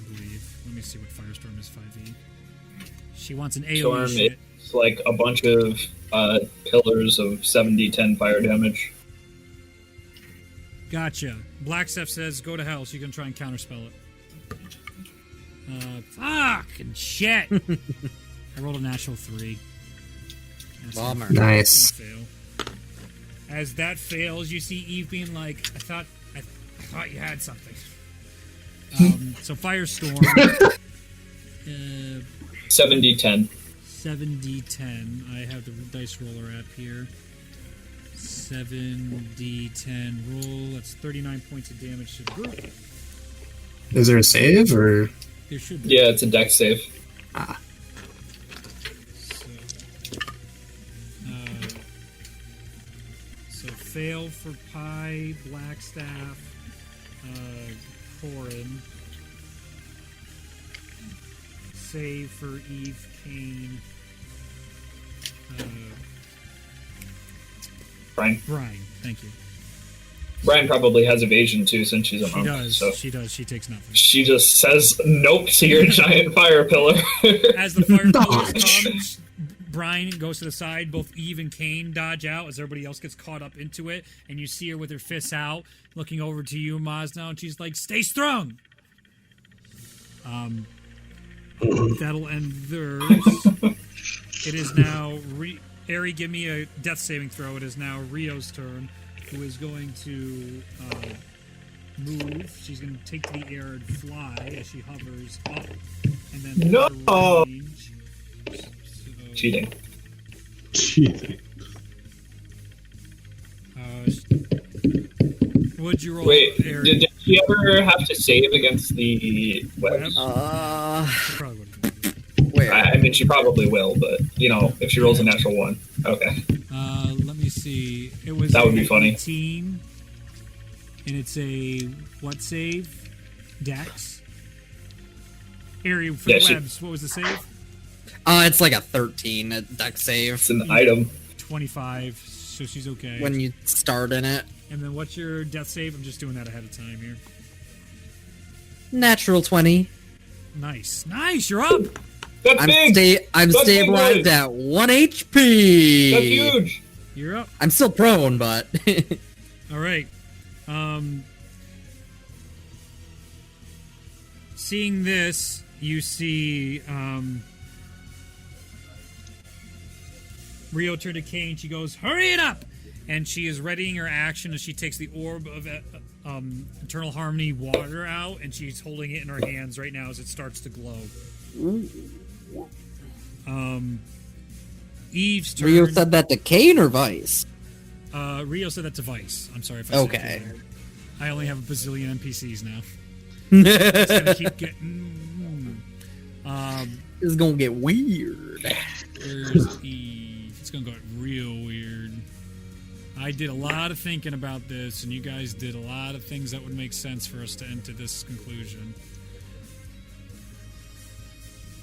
believe. Let me see what Firestorm is 5e. She wants an AoE Storm shit. is like a bunch of pillars of 70-10 fire damage. Gotcha. Black Steph says, go to hell. She's going to try and counterspell it. Fucking shit. I rolled a natural 3. Bummer. Nice. Fail. As that fails, you see Eve being like, I thought you had something. So Firestorm. 70-10. 7d10. I have the dice roller app here. 7d10 roll. That's 39 points of damage to the group. Is there a save or? There should be. Yeah, it's a dex save. Ah, So fail for Pi, Blackstaff, Corin. Save for Eve, Kane, Brian. Brian. Thank you. Brian probably has evasion too, since she's a She monk. does. So She does. She takes nothing. she just says nope to your giant fire pillar. As the fire pillars Dodge. comes, Brian goes to the side. Both Eve and Kane dodge out as everybody else gets caught up into it. And you see her with her fists out, looking over to you, Mazno, and she's like, "Stay strong." That'll end theirs. It is now Ari, give me a death saving throw. It is now Rio's turn, who is going to move. She's going to take to the air and fly as she hovers up, and then No! range. So, Cheating. Cheating. What'd you roll? Wait, Ari? did she ever have to save against the webs? Probably wouldn't. Where? I mean, she probably will, but if she rolls a natural one, okay. Let me see. It was That would be funny. 18, and it's a what save? Dex. Ari, for Yeah, the she- webs, what was the save? It's like a 13 at deck save It's an item. 25, so she's okay. when you start in it. And then what's your death save? I'm just doing that ahead of time here. Natural 20. Nice. Nice, you're up! That's I'm big. I'm That's big, stabilized boys. at 1 HP. That's huge. You're up. I'm still prone, but All right. Seeing this, you see Rio turn to Kane. She goes, "Hurry it up!" And she is readying her action as she takes the orb of Eternal Harmony water out, and she's holding it in her hands right now as it starts to glow. Eve's turn. Rio said that to Kane or Vice. Rio said that to Vice. I'm sorry if I said Okay. Kane. I only have a bazillion NPCs now. It's gonna keep getting. This is gonna get weird. Where's Eve? It's gonna go real weird. I did a lot of thinking about this, and you guys did a lot of things that would make sense for us to enter this conclusion.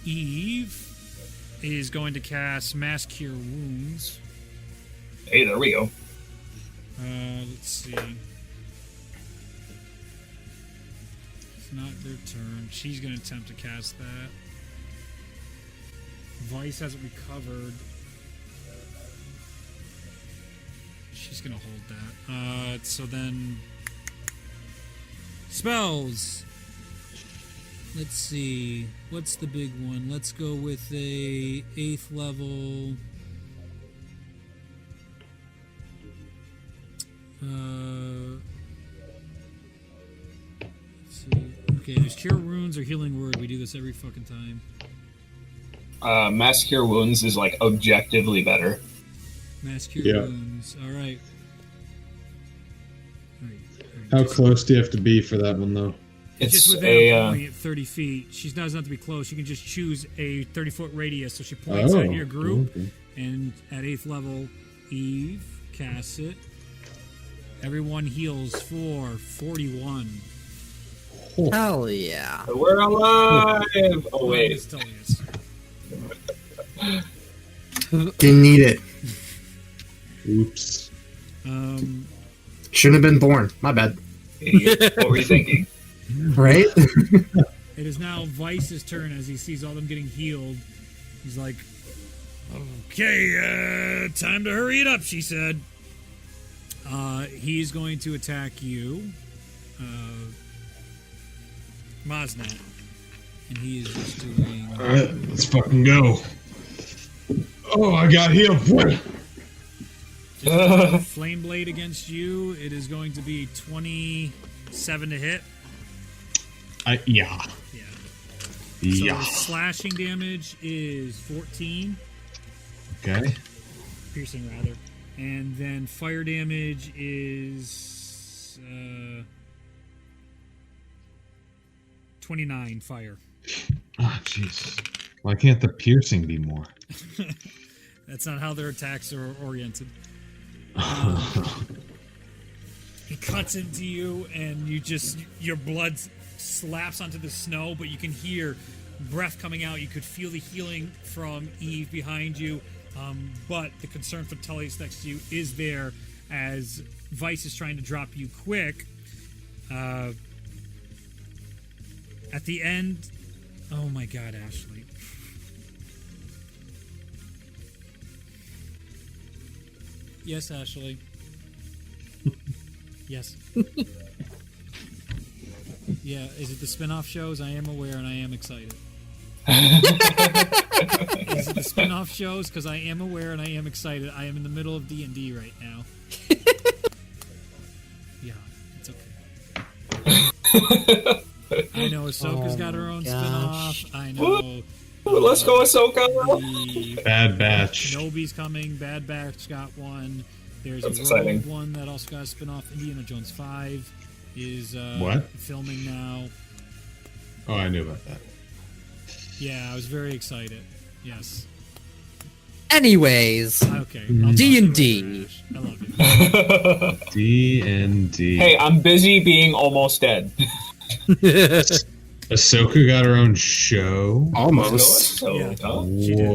Eve is going to cast Mass Cure Wounds. Hey, there we go. Let's see. It's not their turn. She's going to attempt to cast that. Vice hasn't recovered. She's going to hold that. So then... Spells! Let's see. What's the big one? Let's go with a 8th level... let's see. Okay, there's Cure Wounds or Healing Word. We do this every fucking time. Mass Cure Wounds is like objectively better. Mass Cure Yeah. Wounds. All right. How close do you have to be for that one, though? It's just It's within a a point at 30 feet. She doesn't have to be close. She can just choose a 30-foot radius. So she points at your group, okay. and at 8th level, Eve casts it. Everyone heals for 41. Hell yeah. we're alive. Oh wait, Let's tell you this. didn't need it. Oops. Shouldn't have been born. My bad. idiot. What were you thinking? Right? It is now Vice's turn as he sees all them getting healed. He's like, "Okay, time to hurry it up," she said. He's going to attack you, Mazna. And he is just doing... Alright, let's fucking go. Oh, I got healed. Flame Blade against you. It is going to be 27 to hit. Yeah. Yeah. Yeah. So slashing damage is 14. Okay. Piercing, rather. And then fire damage is 29 fire. Oh, jeez. Why can't the piercing be more? That's not how their attacks are oriented. He cuts into you, and your blood slaps onto the snow, but you can hear breath coming out. You could feel the healing from Eve behind you, but the concern for Tullius next to you is there as Vice is trying to drop you quick. At the end, oh my God, Ashley. Yes, Ashley. Yes. Yeah, is it the spin-off shows? I am aware and I am excited. Is it the spin-off shows? Because I am aware and I am excited. I am in the middle of D&D right now. Yeah, it's okay. I know Ahsoka's got her own spin-off. I know. Let's go, Ahsoka. Bad Batch. Kenobi's coming. Bad Batch got one. There's That's a exciting. Rogue one that also got a spin-off. Indiana Jones 5 is What? filming now. Oh, I knew about that. Yeah, I was very excited. Yes. Anyways, Okay. I'll D&D. talk to you later, Ash. I love you. D&D. Hey, I'm busy being almost dead. Ahsoka got her own show. Almost. Yeah. Ahsoka. She did.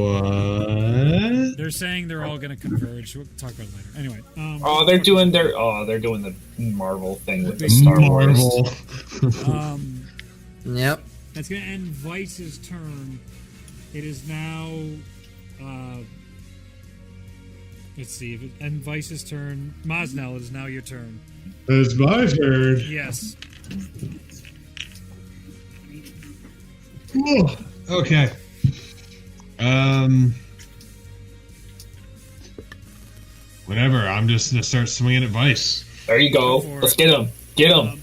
What? They're saying they're all going to converge. We'll talk about it later. Anyway. They're doing the Marvel thing with the Star Wars. Marvel. Yep. That's going to end Vice's turn. It is now. Let's see. If it end Vice's turn. Mosnell, it is now your turn. It's my turn. Yes. Ooh, okay. Whatever. I'm just gonna start swinging at Vice. There you go. Go for Let's it. get him. Get him.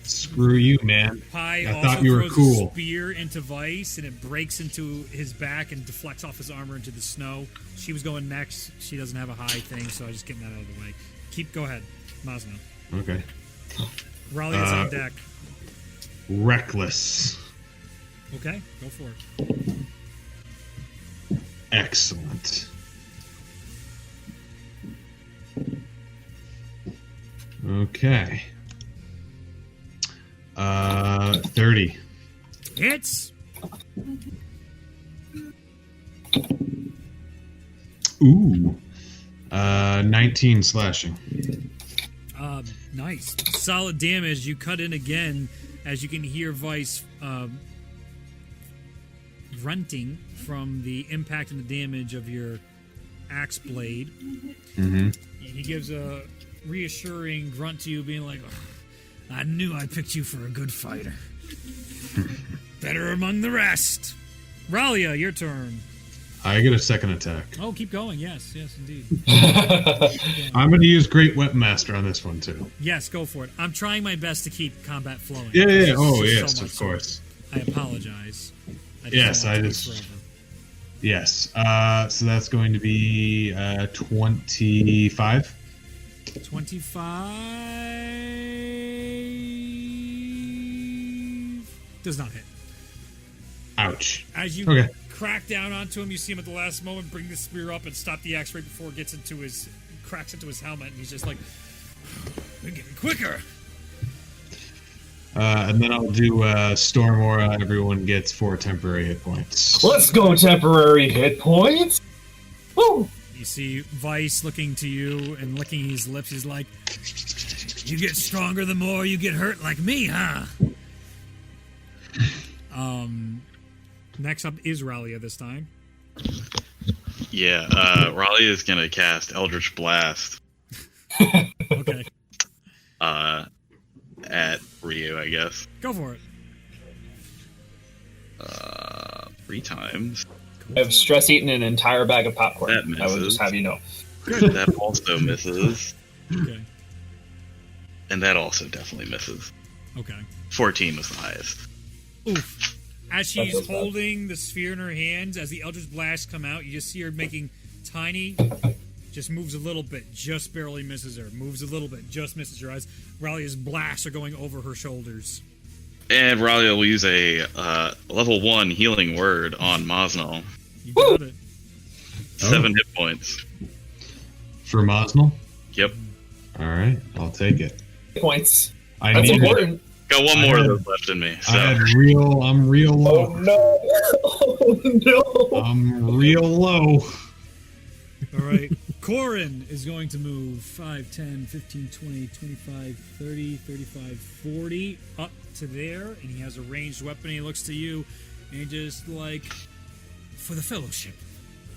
Screw you, man. Pi I also thought you were throws cool. a spear into Vice, and it breaks into his back and deflects off his armor into the snow. She was going next. She doesn't have a high thing, so I just getting that out of the way. Go ahead, Mosno. Okay. Raleigh is on deck. Reckless. Okay, go for it. Excellent. Okay. 30. Hits. Ooh. 19 slashing. Nice. Solid damage. You cut in again as you can hear Vice grunting from the impact and the damage of your axe blade. Mm-hmm. He gives a reassuring grunt to you, being like, "Oh, I knew I picked you for a good fighter. Better among the rest." Ralia, your turn. I get a second attack. Oh, keep going. Yes, indeed. I'm going to use Great Weapon Master on this one, too. Yes, go for it. I'm trying my best to keep combat flowing. Yeah. It's Oh, just yes, so of much course. I apologize. Yes, don't want I it to be just- forever. Yes. So that's going to be 25. 25 does not hit. Ouch. As you Okay. crack down onto him, you see him at the last moment bring the spear up and stop the axe right before it gets into his cracks into his helmet, and he's just like, "We're getting quicker." And then I'll do Storm Aura. Everyone gets 4 temporary hit points. Let's go, temporary hit points. Woo! You see Vice looking to you and licking his lips. He's like, "You get stronger the more you get hurt, like me, huh?" Next up is Ralia this time. Yeah, Raleigh is gonna cast Eldritch Blast Okay, at Ryu, I guess. go for it. 3 times. I've stress eaten an entire bag of popcorn. That I will misses. just have you know. That also misses. Okay, And that also definitely misses. okay. 14 was the highest. Oof. As That she's feels bad. holding the sphere in her hands, as the Eldritch Blasts come out, you just see her making tiny Just moves a little bit, just barely misses her. Moves a little bit, just misses her as Ralia's blasts are going over her shoulders. And Ralia will use a level 1 healing word on Mosnell. You got it. 7 hit points. For Mosnell? Yep. All right, I'll take it. Points. I That's need it. important. Got one more of those left in me. So. I'm real low. Oh no! Oh no! I'm real low. All right. Corin is going to move 5, 10, 15, 20, 25, 30, 35, 40 up to there. And he has a ranged weapon. He looks to you and he just like, for the fellowship.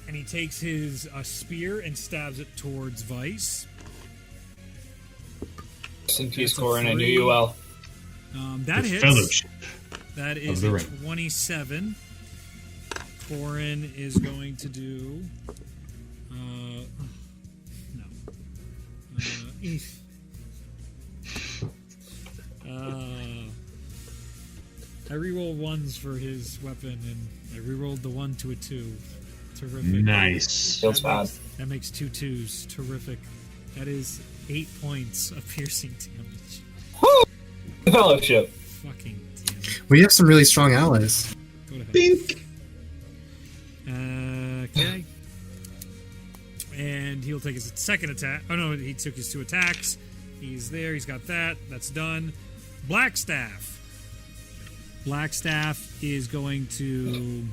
And he takes his spear and stabs it towards Vice. Rest in peace, That's a Corin. I knew 3. you well. That The hits. fellowship. That is the a ring. 27. Corin is going to do. No. Eef. I reroll 1s for his weapon, and I rerolled the 1 to a 2. Terrific. Nice. Feels bad. That makes 2 2s. Terrific. That is 8 points of piercing damage. The fellowship. Fucking damn it. We have some really strong allies. Go to hell. Bink. Okay. And he'll take his second attack. Oh no, he took his 2 attacks. He's there, he's got that. That's done. Blackstaff. Blackstaff is going to.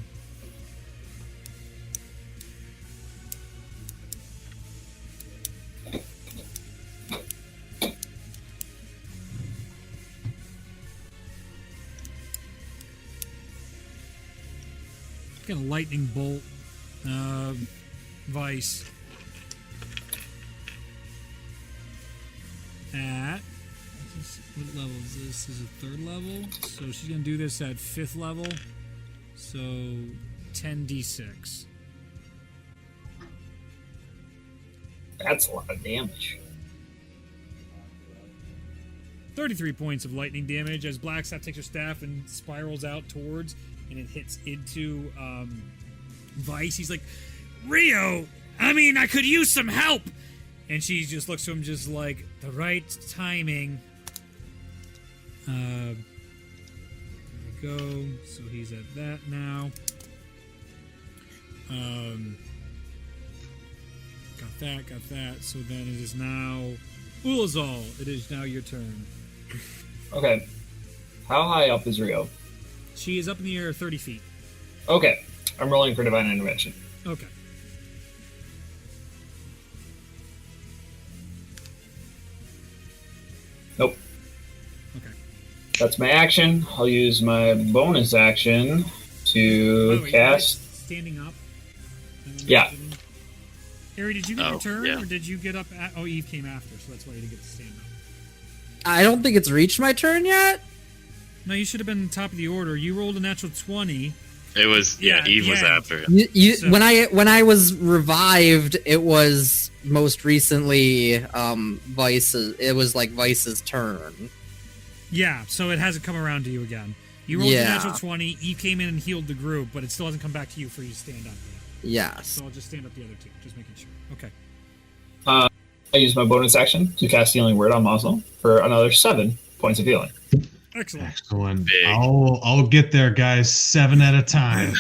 Get a lightning bolt. Vice. At what level is this? Is it 3rd level? So she's gonna do this at 5th level. So 10d6. That's a lot of damage. 33 points of lightning damage as Blackstaff takes her staff and spirals out towards, and it hits into Vice. He's like, Rio, I mean, I could use some help. And she just looks to him just like, the right timing. There we go. So he's at that now. Got that. So then it is now Ulazal. It is now your turn. Okay. How high up is Rio? She is up in the air 30 feet. Okay. I'm rolling for Divine Intervention. Okay. Nope. Okay. That's my action. I'll use my bonus action By to the way, cast. you guys standing up. Yeah. Harry, did you get your Oh, turn, yeah. or did you get up? Oh, Eve came after, so that's why you didn't get to stand up. I don't think it's reached my turn yet. No, you should have been top of the order. You rolled a natural 20. It was Yeah, Eve was yeah. after him. So- When I was revived, it was most recently Vice's. It was like Vice's turn. Yeah, so it hasn't come around to you again. You rolled a Yeah. natural 20. Eve came in and healed the group, but it still hasn't come back to you for you to stand up. Yes. So I'll just stand up the other two, just making sure. Okay. I use my bonus action to cast Healing Word on Mosnell for another 7 points of healing. Excellent. Excellent. Big. I'll get there, guys. 7 at a time.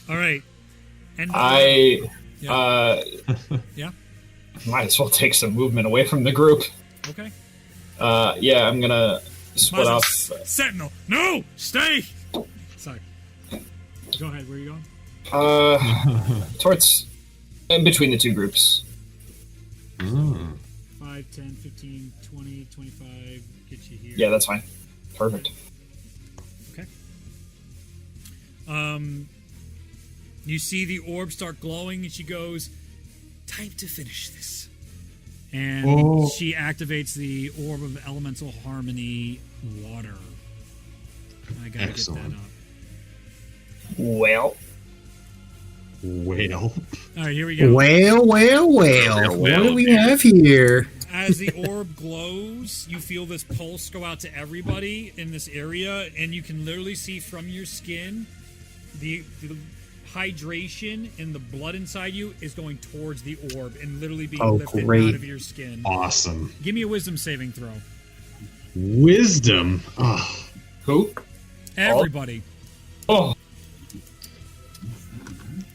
All right. And I yeah. might as well take some movement away from the group. Okay. Yeah, I'm gonna split Mazda, off. Sentinel. No, stay. Sorry. Go ahead. Where are you going? Towards in between the two groups. 5, 10, 15, 20, 25. Get you here. Yeah, that's fine. Perfect. Okay. You see the orb start glowing, and she goes, "Time to finish this." And Oh. she activates the orb of elemental harmony, water. I gotta Excellent. get that up. Well, Whale. All right, here we go. Well. Well, What do we dude. have here? As the orb glows, you feel this pulse go out to everybody in this area, and you can literally see from your skin the hydration and the blood inside you is going towards the orb and literally being Oh, lifted great. out of your skin. Awesome. Give me a wisdom saving throw. Wisdom. Oh, Who? Everybody. Oh,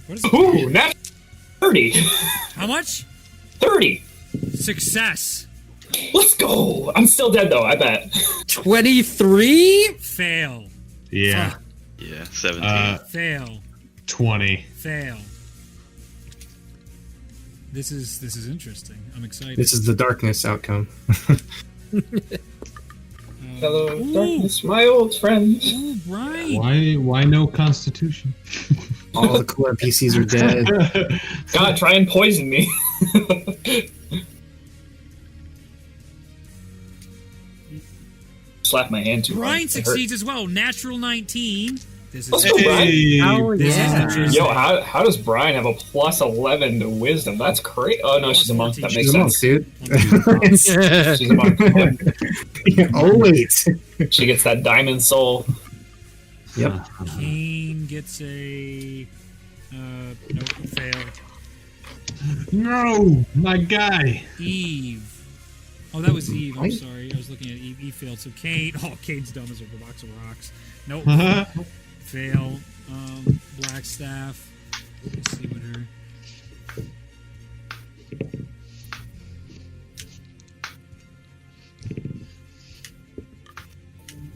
What is it? ooh, not 30. How much? 30. Success. Let's go. I'm still dead though. I bet. 23? Fail. yeah. Yeah, 17. Fail. 20. Fail. This is interesting. I'm excited. This is the darkness outcome. Hello, Ooh. darkness, my old friend. Ooh, Brian. Why no Constitution? All the cool NPCs are dead. God, try and poison me. Slap my hand too hard. Brian It hurt. succeeds as well. Natural 19. This is Let's go, Brian. Oh, This is yeah. interesting. Yo, how does Brian have a plus 11 to wisdom? That's great. Oh no, she's a monk. That makes She's a monk, sense. dude. She's a monk. Oh, wait. She gets that diamond soul. Yep. Kane gets a nope, fail. No, my guy. Eve. Oh, that was Eve. I'm Right. sorry. I was looking at Eve. Eve failed. So Kane. Oh, Kane's dumb as a box of rocks. Nope. Fail. Blackstaff. Let's see what her.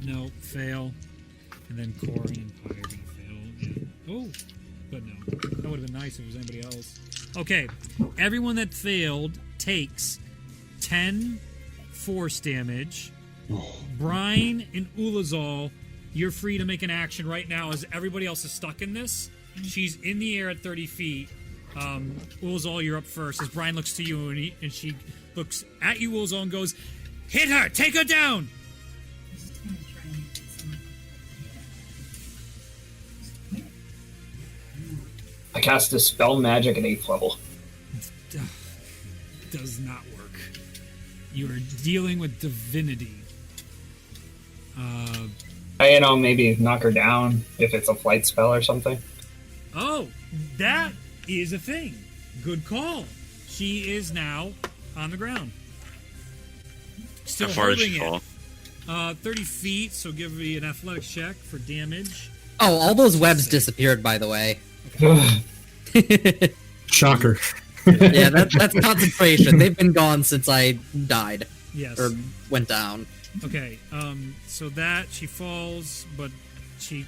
Nope. Fail. And then Corey and Pyre gonna fail. Yeah. Oh, but no. That would have been nice if it was anybody else. Okay. Everyone that failed takes 10 force damage. Brian and Ulazal, you're free to make an action right now as everybody else is stuck in this. She's in the air at 30 feet. Ulazal, you're up first as Brian looks to you and she looks at you, Ulazal, and goes, "Hit her! Take her down!" I cast Dispel Magic at 8th level. Does not work. You are dealing with divinity. Maybe knock her down if it's a flight spell or something. Oh, that is a thing. Good call. She is now on the ground. Still How far did holding she it. fall? 30 feet, so give me an athletics check for damage. Oh, all those webs disappeared, by the way. Shocker. Yeah, that's concentration. They've been gone since I died Yes. or went down. Okay, so that she falls, but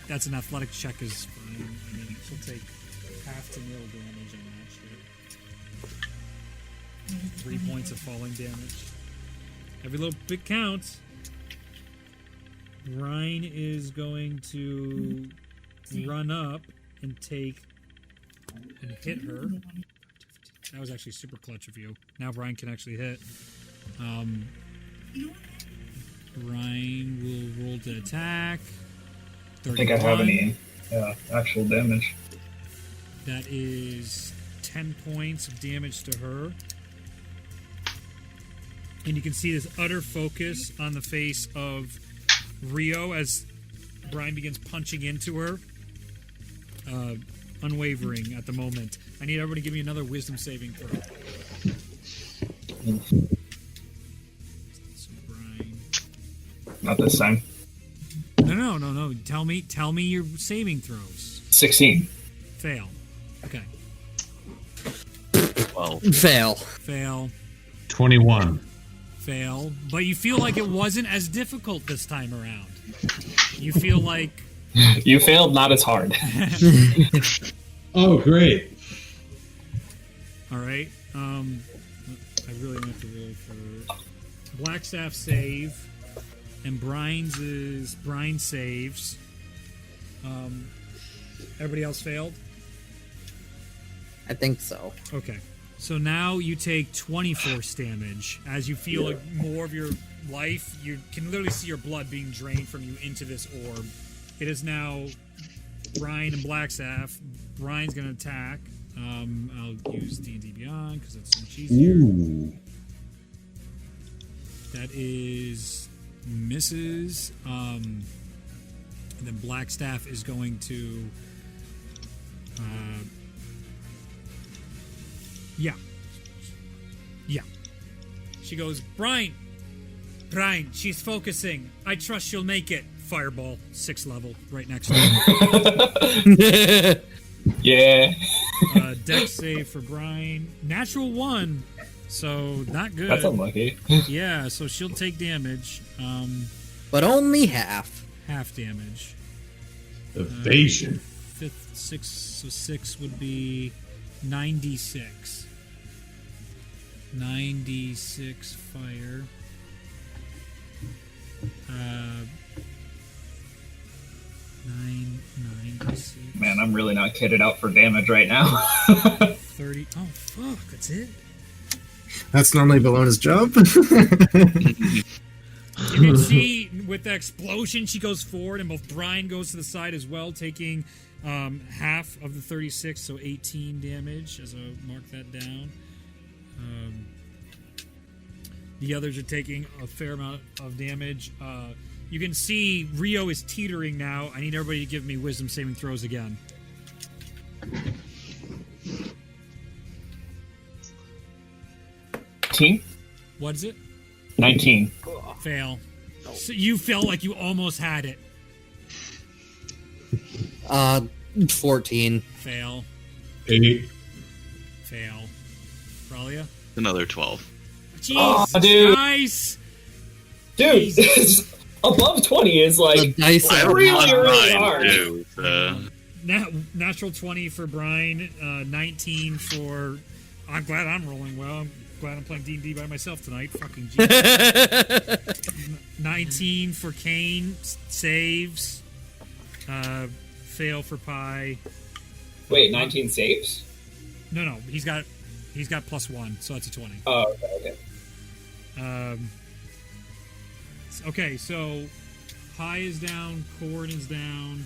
that's an athletics check is fine. I mean, she'll take half to nil damage on that shit. 3 points of falling damage. Every little bit counts. Ryan is going to run up and hit her. That was actually super clutch of you. Now Brian can actually hit. Ryan will roll to attack. I think I have any actual damage. That is 10 points of damage to her. And you can see this utter focus on the face of Rio as Brian begins punching into her. Unwavering at the moment. I need everybody to give me another wisdom saving throw. So Brian. Not this time. No. Tell me your saving throws. 16. Fail. Okay. 12. Fail. 21. Fail. But you feel like it wasn't as difficult this time around. You feel like You failed not as hard. Oh, great. all right. I really have to roll for Blackstaff save, and Brian saves. Everybody else failed. I think so. Okay. So now you take 20 force damage as you feel like more of your life. You can literally see your blood being drained from you into this orb. It is now Brian and Blackstaff. Brian's going to attack. I'll use D&D Beyond because that's so much easier. Ooh. That is misses. And then Blackstaff is going to Yeah. Yeah. She goes, Brian, she's focusing. I trust she'll make it. Fireball, 6th level, right next to her. Yeah. Dex save for Brian. Natural 1, so not good. That's unlucky. Yeah, so she'll take damage. But only half. Half damage. Evasion. 5th, 6, so 6 would be 96. 96 fire. 96. Man, I'm really not kitted out for damage right now. 30. Oh, fuck, that's it? That's normally Bellona's job. You can see with the explosion, she goes forward, and both Brian goes to the side as well, taking half of the 36, so 18 damage, as I mark that down. The others are taking a fair amount of damage. You can see Rio is teetering now. I need everybody to give me wisdom saving throws again. What is it? 19. Fail. So you felt like you almost had it. 14. Fail. 8. Fail. Ralia? Another 12. Jesus dude. Christ! Dude, above 20 is The like dice I are really, rolled really 9 hard. too. Natural 20 for Brian, 19 for... I'm glad I'm rolling well. I'm glad I'm playing D&D by myself tonight. Fucking Jesus. 19 for Kane, saves. Fail for Pi. Wait, 19 saves? No, he's got +1, so that's a 20. Oh, okay. Okay, so Pi is down, Corn is down.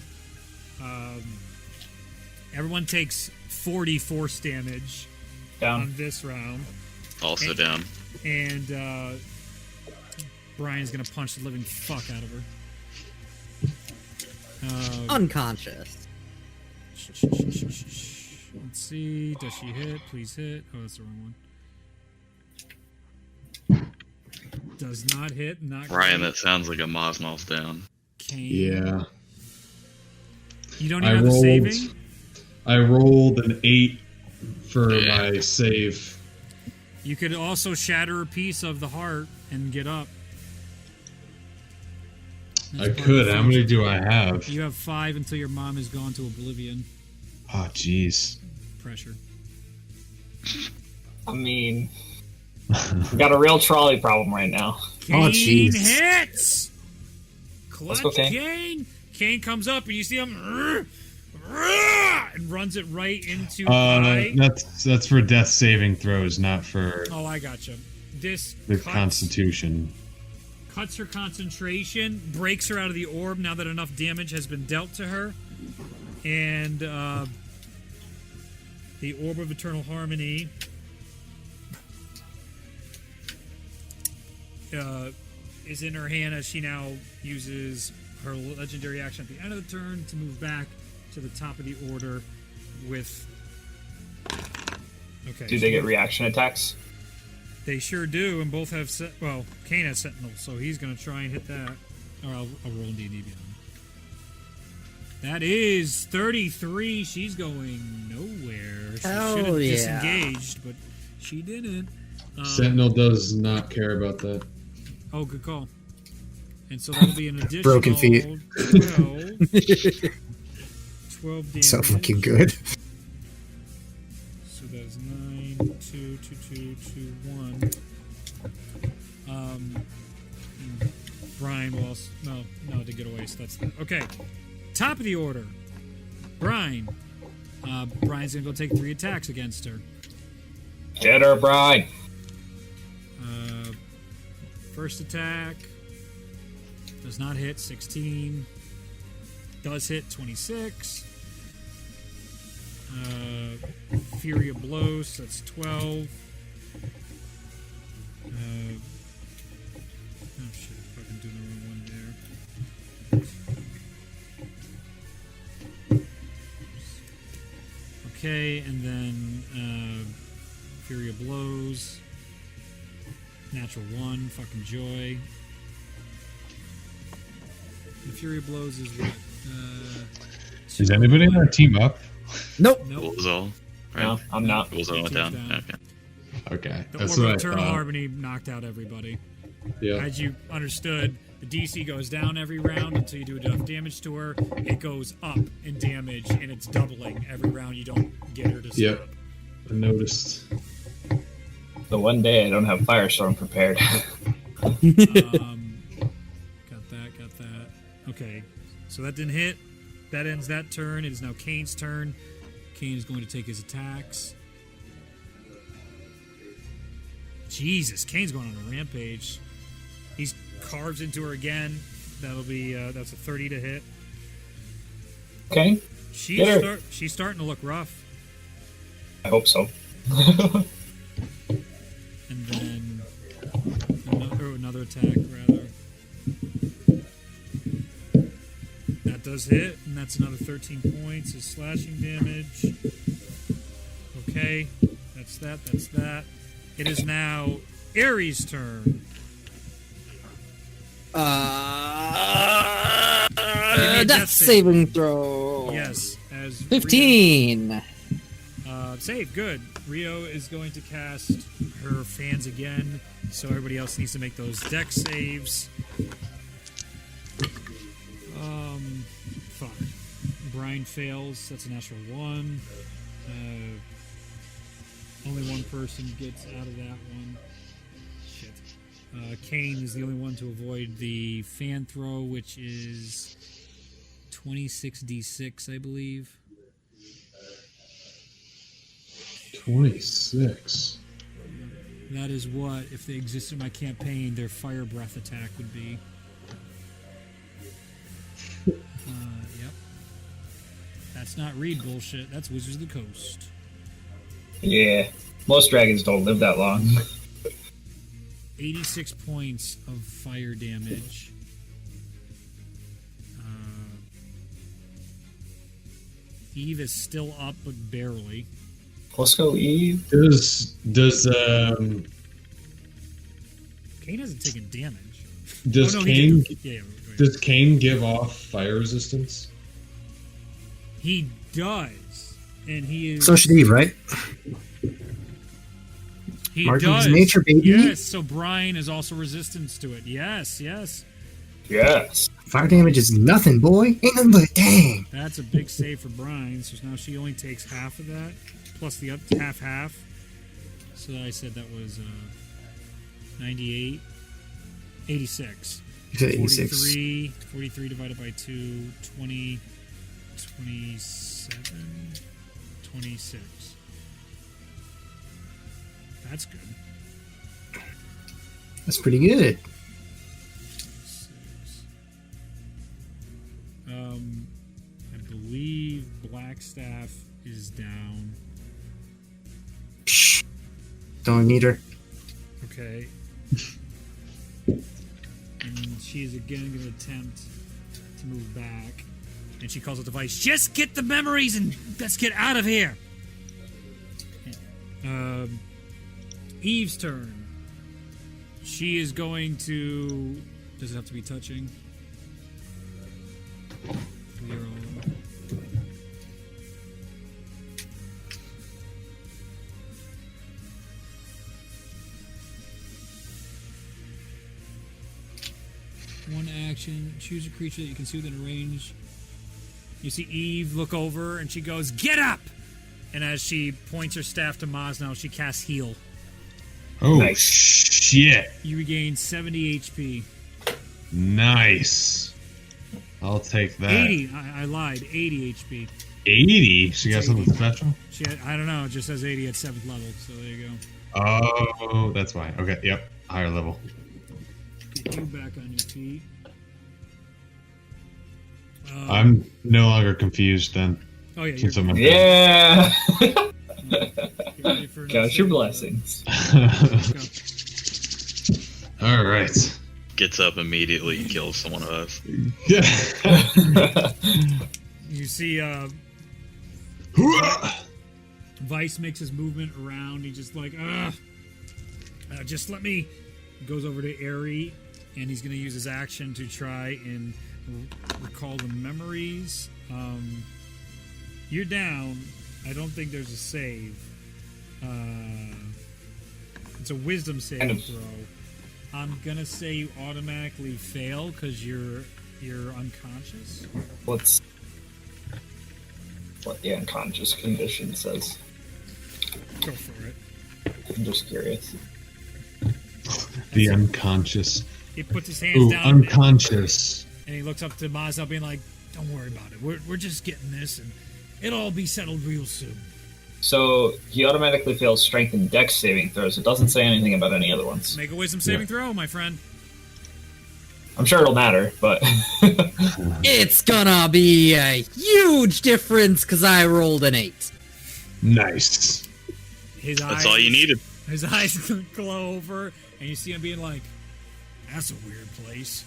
Everyone takes 40 force damage Down. on this round. Also down. And Brian's gonna punch the living fuck out of her. unconscious. Let's see. Does she hit? Please hit. Oh, that's the wrong one. Does not hit. Not Brian, great. that sounds like a Mosmos down. Kane. Yeah. You don't even have the saving? I rolled an 8 for Yeah. my save. You could also shatter a piece of the heart and get up. That's I part of could. the How many feature. do I have? You have 5 until your mom is gone to oblivion. Oh, jeez. Pressure. I mean, we got a real trolley problem right now. Kane jeez. hits! Clutch go, Kane. Kane! Kane comes up and you see him and runs it right into Pi. That's for death saving throws, not for Oh, I gotcha. This the cuts Constitution. her concentration, breaks her out of the orb now that enough damage has been dealt to her. And the Orb of Eternal Harmony is in her hand as she now uses her legendary action at the end of the turn to move back to the top of the order with... Okay. Do they get reaction attacks? They sure do, and both have... Well, Kane has Sentinel, so he's going to try and hit that. Or I'll roll D&D beyond. That is 33. She's going nowhere. She Hell should have yeah. disengaged, but she didn't. Sentinel does not care about that. Oh, good call. And so that'll be an additional Broken feet. 12 damage. So fucking good. So that's 9, 2, 2, 2, 2, 1. Brian will also, no, to get away, so that's that. Okay. Top of the order. Brian. Brian's gonna go take 3 attacks against her. Get her, Brian. First attack does not hit, 16. Does hit, 26. Fury of Blows, that's 12. Oh shit, fucking doing the wrong one there. Okay, and then Fury of Blows. Natural 1, fucking joy. The Fury of Blows is what? Is anybody in our team up? Nope. Nope. Bullseye. Right? No, I'm not. Bullseye went down. Down. Okay. Okay, The that's Orb what of I Eternal thought. Harmony knocked out everybody. Yeah. As you understood, the DC goes down every round until you do enough damage to her. It goes up in damage, and it's doubling every round you don't get her to stop. Yep. I noticed. The one day I don't have Firestorm prepared. Got that. Okay, so that didn't hit. That ends that turn. It is now Kane's turn. Kane is going to take his attacks. Jesus, Kane's going on a rampage. He carves into her again. That'll be that's a 30 to hit. Okay, Get her. She's starting to look rough. I hope so. And then another attack, rather. That does hit, and that's another 13 points of slashing damage. Okay, that's that. It is now Ares' turn. Death saving throw. Yes, as 15. Save, good. Rio is going to cast her fans again, so everybody else needs to make those dex saves. Fuck. Brian fails. That's a natural 1. Only one person gets out of that one. Shit. Kane is the only one to avoid the fan throw, which is 26d6, I believe. 26. That is what, if they existed in my campaign, their fire breath attack would be. Yep. That's not Reed bullshit. That's Wizards of the Coast. Yeah, most dragons don't live that long. 86 points of fire damage. Eve is still up, but barely. Let's go, Eve. Does Kane hasn't taken damage. does Oh, no, Kane he did. Yeah, right. does Kane give off fire resistance? He does, and he is. So should Eve, right? He Martin's does. nature, baby. Yes, so Brian is also resistance to it. Yes. Yes. Fire damage is nothing, boy. Ain't nothing but a dang. That's a big save for Brian. So now she only takes half of that, plus the up half. So I said that was 98, 86. You said 86. 43 divided by 2, 20, 27, 26. That's good. That's pretty good. 6. I believe Blackstaff is down. Shh. Don't need her. Okay. And she is again going to attempt to move back. And she calls out the device, just get the memories and let's get out of here. Eve's turn. She is going to... Does it have to be touching? 0. One action. Choose a creature that you can see within range. You see Eve look over and she goes, get up! And as she points her staff to Mosnell, she casts heal. Oh Nice. shit! You regain 70 HP. Nice. I'll take that. 80. I lied. 80 HP. 80. She got 80. something special. She had, I don't know. It just says 80 at 7th level. So there you go. Oh, that's why. Okay. Yep. Higher level. Get you back on your feet. I'm no longer confused then. Oh yeah. Since You're, I'm Yeah. get ready for Count your blessings. Let's go. All right. Gets up immediately and kills one of us. Yeah. You see Vice makes his movement around. He's just like, just let me. He goes over to Aerie, and he's going to use his action to try and recall the memories. You're down. I don't think there's a save. It's a wisdom saving throw. I'm going to say you automatically fail because you're unconscious. What's what the unconscious condition says? Go for it. I'm just curious. The unconscious. He puts his hands down. Unconscious. And he looks up to Mazda being like, don't worry about it. We're just getting this, and it'll all be settled real soon. So he automatically fails strength and dex saving throws. It doesn't say anything about any other ones. Make a wisdom saving throw, my friend. I'm sure it'll matter, but... It's gonna be a huge difference because I rolled an 8. Nice. That's all you needed. His eyes glow over, and you see him being like, that's a weird place.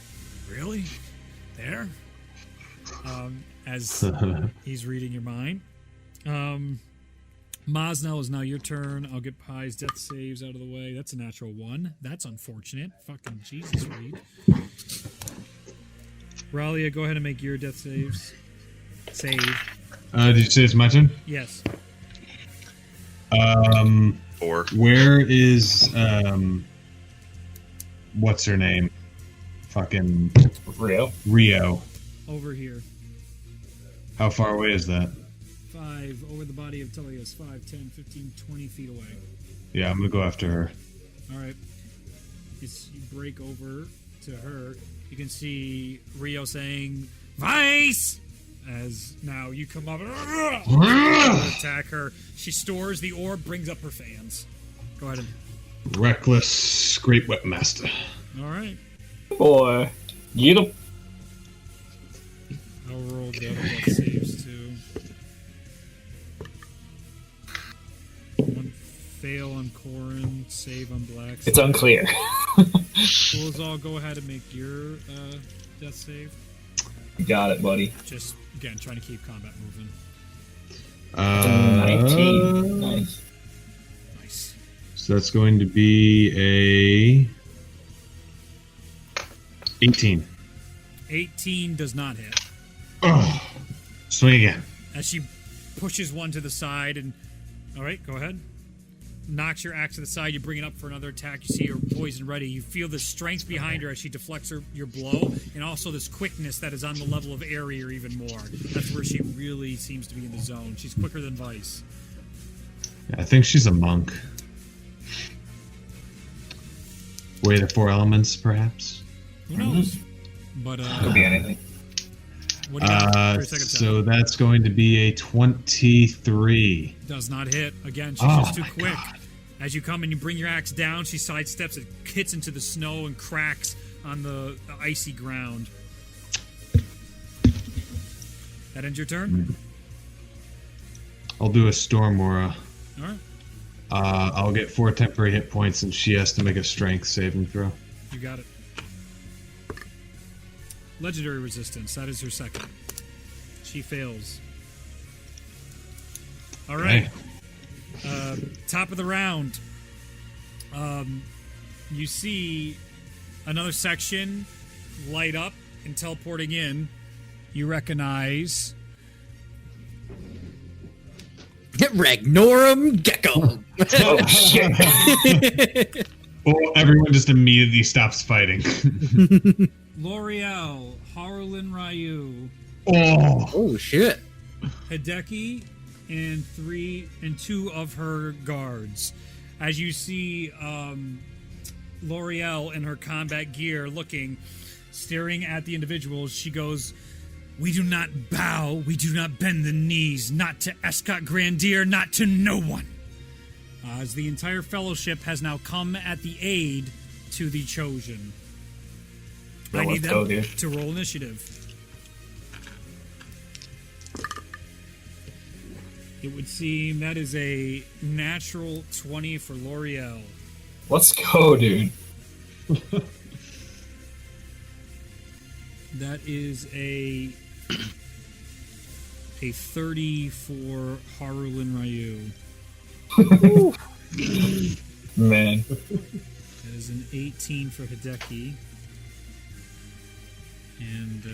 Really? There? As he's reading your mind. Mosnell, is now your turn. I'll get Pie's death saves out of the way. That's a natural 1. That's unfortunate. Fucking Jesus, Reed. Ralia, go ahead and make your death saves. Save. Did you say it's my turn? Yes. 4. Where is what's her name? Fucking Rio. Over here. How far away is that? 5 over the body of Telius. 5, 10, 15, 20 feet away. Yeah, I'm gonna go after her. Alright. As you break over to her, you can see Rio saying, Vice! As now you come up and attack her. She stores the orb, brings up her fans. Go ahead and... Reckless Great Whipmaster. Alright. Boy. Get him. I'll roll the other death saves too. 1 fail on Corin, save on Black. It's unclear. We'll all go ahead and make your death save. You got it, buddy. Just, again, trying to keep combat moving. 19. Nice. Nice. So that's going to be a 18. 18 does not hit. Oh, swing again. As she pushes one to the side and... Alright, go ahead. Knocks your axe to the side, you bring it up for another attack, you see her poison ready. You feel the strength behind her as she deflects your blow, and also this quickness that is on the level of Aerie or even more. That's where she really seems to be in the zone. She's quicker than Vice. I think she's a monk. Way of the 4 elements, perhaps? Who knows? But, Could be anything. what do you got for your second so that's going to be a 23. Does not hit. Again, she's just too quick. God. As you come and you bring your axe down, she sidesteps, it hits into the snow and cracks on the icy ground. That ends your turn? I'll do a Storm Aura. Alright. I'll get 4 temporary hit points, and she has to make a strength saving throw. You got it. Legendary resistance. That is her second. She fails. All right. Top of the round. You see another section light up and teleporting in. You recognize Ragnorum Gecko. Oh, shit. Oh, everyone just immediately stops fighting. L'Oreal, Harlan Ryu, Oh shit. Hideki, and 2 of her guards. As you see L'Oreal in her combat gear looking, staring at the individuals, she goes, "We do not bow, we do not bend the knees, not to Escott Grandier, not to no one." As the entire fellowship has now come at the aid to the Chosen. Well, I need let's them go, dude. to roll initiative. It would seem that is a natural 20 for L'Oreal. Let's go, dude. That is a 30 for Harlan Ryu. Man. That is an 18 for Hideki. And do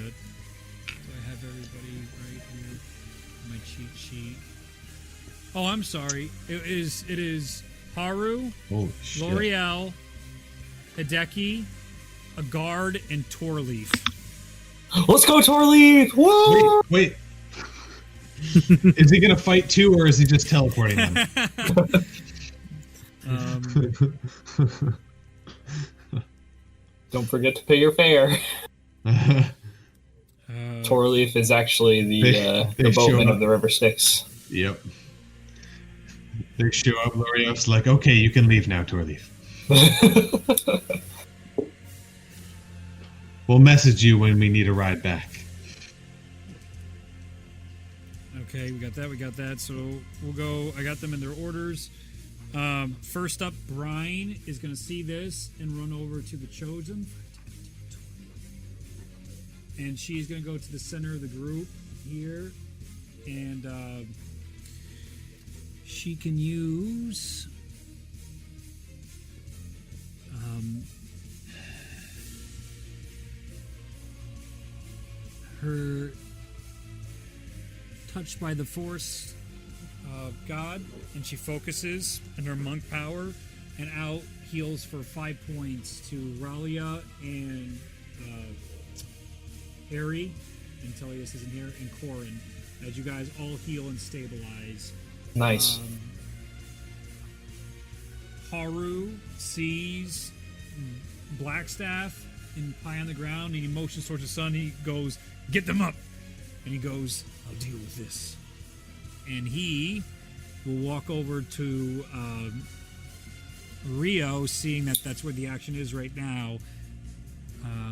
I have everybody right here? My cheat sheet. Oh, I'm sorry. It is Haru, Holy shit. L'Oreal, Hideki, a guard, and Torleaf. Let's go, Torleaf! Whoa! Wait. Is he gonna fight too, or is he just teleporting them? Don't forget to pay your fare. Torleaf is actually the they show boatman up. of the River Styx. Yep. They show up. Lorios like, okay, you can leave now, Torleaf. We'll message you when we need a ride back. Okay, we got that. So we'll go. I got them in their orders. First up, Brine is going to see this and run over to the Chosen. And she's going to go to the center of the group here. And she can use... her touched by the force of God, and she focuses in her monk power and out heals for 5 points to Ralia and Harry, and Telius isn't here, and Corin, as you guys all heal and stabilize. Nice. Haru sees Blackstaff in pie on the ground, and he motions towards the sun. He goes, "Get them up!" And he goes, "I'll deal with this." And he will walk over to Rio, seeing that that's where the action is right now.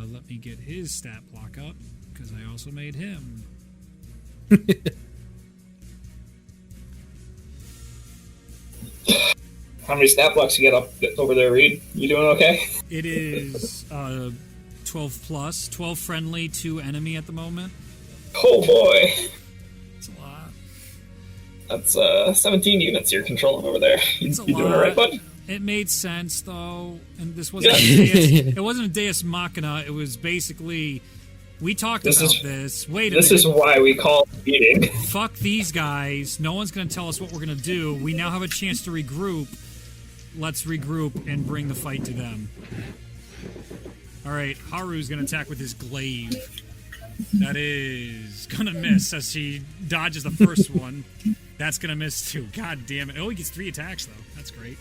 Let me get his stat block up, because I also made him. How many stat blocks you get up over there, Reed? You doing okay? It is 12 plus, 12 friendly, 2 enemy at the moment. Oh boy. It's a lot. That's 17 units you're controlling over there. You It's a doing lot. all right, bud? It made sense, though, and this wasn't it wasn't a Deus Machina. It was basically, we talked about this. Wait a minute. This is why we call it meeting. Fuck these guys. No one's going to tell us what we're going to do. We now have a chance to regroup. Let's regroup and bring the fight to them. Alright, Haru's going to attack with his glaive. That is going to miss as she dodges the first one. That's going to miss too. God damn it. Oh, he gets 3 attacks, though. That's great.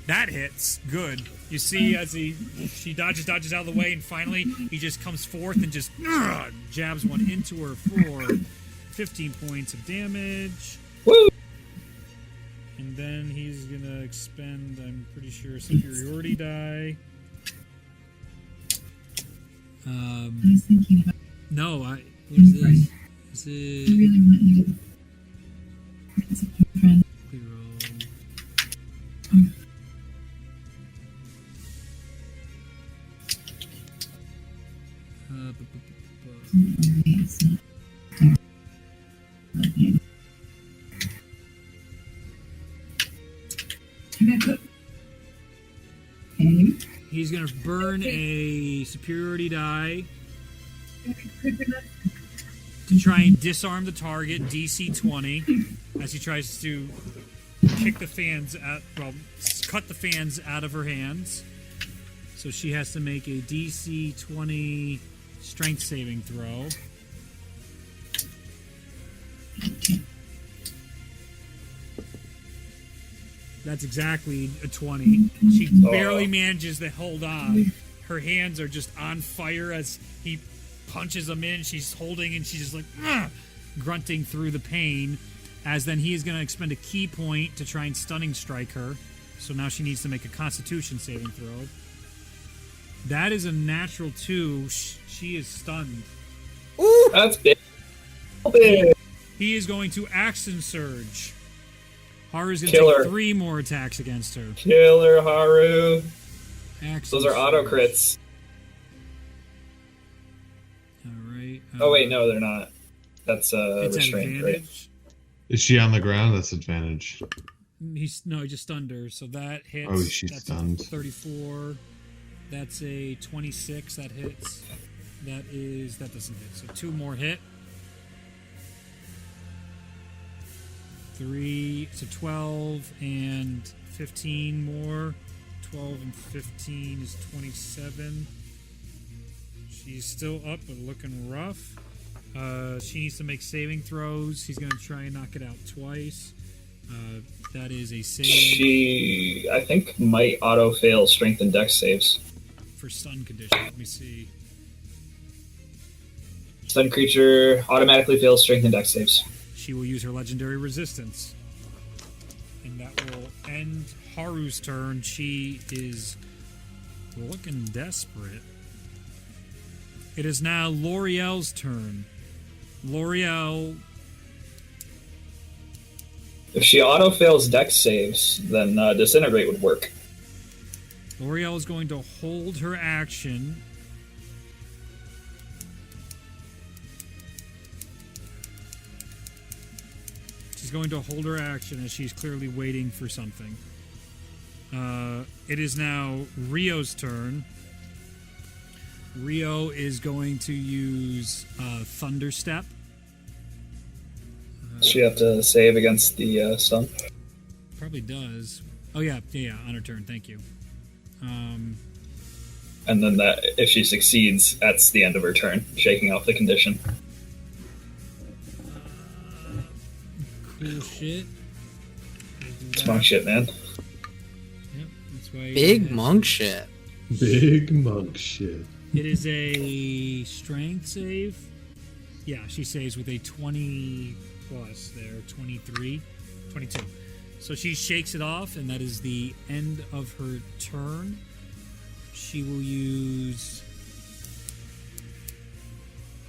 That hits. Good. You see as she dodges out of the way, and finally he just comes forth and just jabs one into her for 15 points of damage. Woo! And then he's going to expend, I'm pretty sure, superiority die. No, what is this? Is it... I really want you to practice with your friend. Reroll. It's not love you. Okay. He's going to burn a superiority die to try and disarm the target, DC 20, as he tries to kick the fans out, well, cut the fans out of her hands. So she has to make a DC 20 strength saving throw. That's exactly a 20. She barely manages to hold on. Her hands are just on fire as he punches them in. She's holding and she's just like, "Ugh," grunting through the pain. As then he is going to expend a key point to try and stunning strike her. So now she needs to make a Constitution saving throw. That is a natural 2. She is stunned. Ooh, that's big. Big. He is going to action surge. Haru's going Kill to her. take 3 more attacks against her. Killer Haru. Action Those are auto surge. crits. All right. Oh wait, no, they're not. That's It's restraint, right? advantage. Is she on the ground? That's advantage. He just stunned her, so that hits. Oh, she's That's stunned. 34. That's a 26. That hits. That doesn't hit. So 2 more hit. 3, so 12 and 15 more. 12 and 15 is 27. She's still up, but looking rough. She needs to make saving throws. He's going to try and knock it out twice. That is a save. She, I think, might auto fail strength and dex saves. For stun condition. Let me see. Stun creature automatically fails strength and dex saves. She will use her legendary resistance. And that will end Haru's turn. She is looking desperate. It is now L'Oreal's turn. L'Oreal. If she auto fails dex saves, then disintegrate would work. L'Oreal is going to hold her action. She's going to hold her action as she's clearly waiting for something. It is now Rio's turn. Rio is going to use Thunder Step. Does she have to save against the stun? Probably does. Oh yeah, on her turn. Thank you. And then that, if she succeeds, that's the end of her turn, shaking off the condition. Cool shit. It's monk shit, man. Yep, that's why. Big monk shit. Big monk shit. It is a strength save. Yeah, she saves with a 20 plus there, 23, 22. So she shakes it off, and that is the end of her turn. She will use...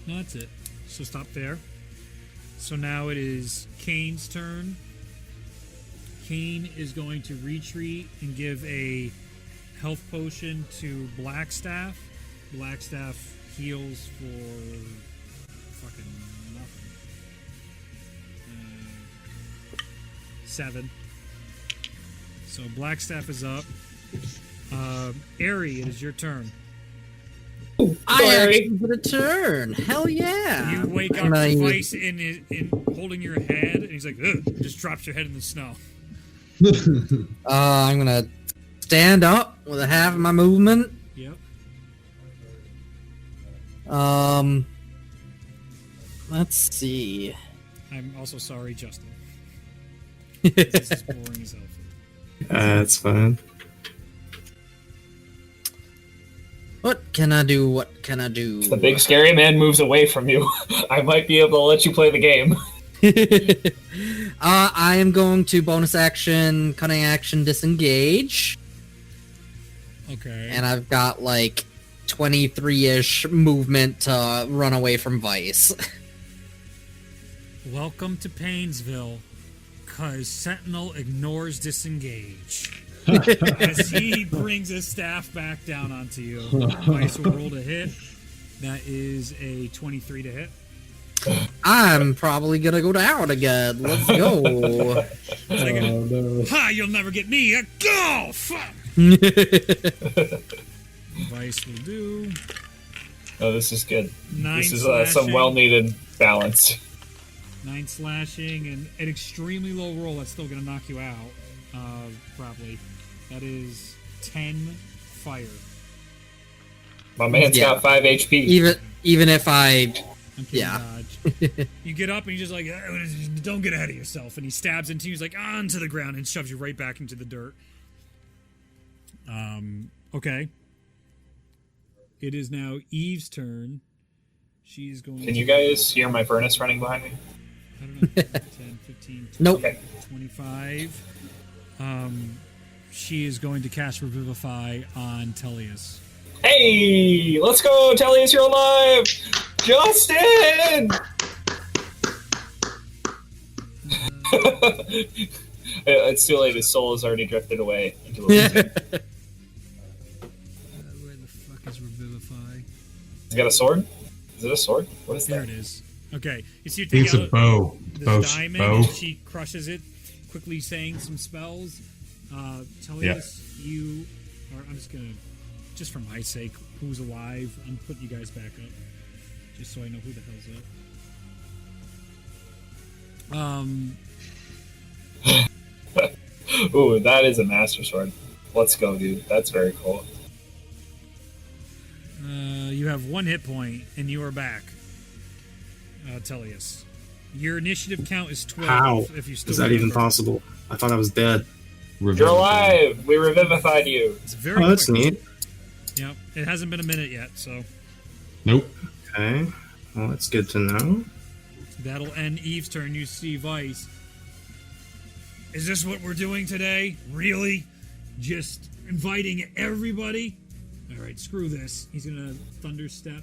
No, that's it. So stop there. So now it is Kane's turn. Kane is going to retreat and give a health potion to Blackstaff. Blackstaff heals for fucking nothing. 7. So Blackstaff is up. Aerie, it is your turn. I actually put a turn. Hell yeah! You wake up to Vice in holding your head, and he's like, ugh, and just drops your head in the snow. I'm gonna stand up with a half of my movement. Yep. Let's see. I'm also sorry, Justin. This is boring as hell. That's fine. What can I do? What can I do? The big scary man moves away from you. I might be able to let you play the game. I am going to bonus action, cunning action, disengage. Okay. And I've got like 23-ish movement to run away from Vice. Welcome to Painesville, cause Sentinel ignores disengage. As he brings his staff back down onto you. Vice will roll to hit. That is a 23 to hit. I'm probably gonna go down again. Let's go. No. Ha! You'll never get me. Go! Fuck! Vice will do Oh, this is good. 9 This is slashing. some well-needed balance. 9 slashing and an extremely low roll that's still gonna knock you out. Probably. That is 10 fire. My man's Yeah. got 5 HP. Even if I I'm kidding, Yeah. dodge. You get up and you're just like, don't get ahead of yourself. And he stabs into you. He's like, onto the ground and shoves you right back into the dirt. Okay. It is now Eve's turn. She's going Can you guys hear my furnace running behind me? I don't know, 10, 15, 20, Nope. Okay. 25. She is going to cast Revivify on Tellius. Hey, let's go, Tellius, you're alive! Justin! It's too late, his soul has already drifted away into Elysium. Where the fuck is Revivify? He's got a sword? Is it a sword? What is There that? it is. Okay. You see her I think take it's a out bow. this Bow. diamond, Bow. and she crushes it, quickly saying some spells. Tellius, you are. I'm just gonna, just for my sake, who's alive? I'm putting you guys back up, just so I know who the hell's up. Ooh, that is a Master Sword. Let's go, dude. That's very cool. You have 1 hit point, and you are back. Tellius. Your initiative count is 12. How If you still is that even remember. possible? I thought I was dead. You're alive! We revivified you! It's very Oh, that's quick. neat. Yep. It hasn't been a minute yet, so Nope. Okay. Well, that's good to know. that'll end Eve's turn. You see Vice. Is this what we're doing today? Really? Just inviting everybody? Alright, screw this. He's gonna thunder step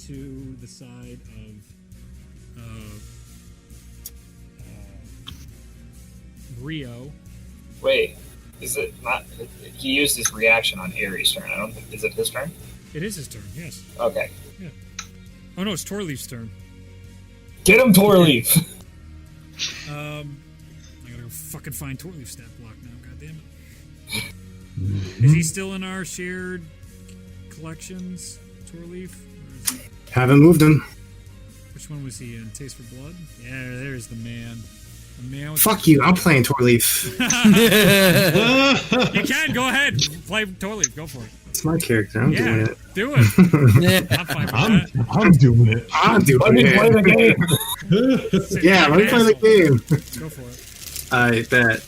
to the side of Rio. Wait, is it not? He used his reaction on Erie's turn. I don't think. Is it his turn? It is his turn, yes. Okay. Oh no, it's Torleaf's turn. Get him, Torleaf! I gotta go fucking find Torleaf's stat block now, goddammit. Is he still in our shared collections, Torleaf? Or is it- Haven't moved him. Which one was he in? Taste for Blood? Yeah, there's the man. The man with Fuck you. I'm playing Torleaf. You can, go ahead. Play Torleaf, go for it. It's my character. I'm doing Yeah, it. do it. I'm fine with that. I'm doing it. I'm doing Let me it. play the game! Sit Yeah, like let me an play the asshole. game. Go for it. I bet.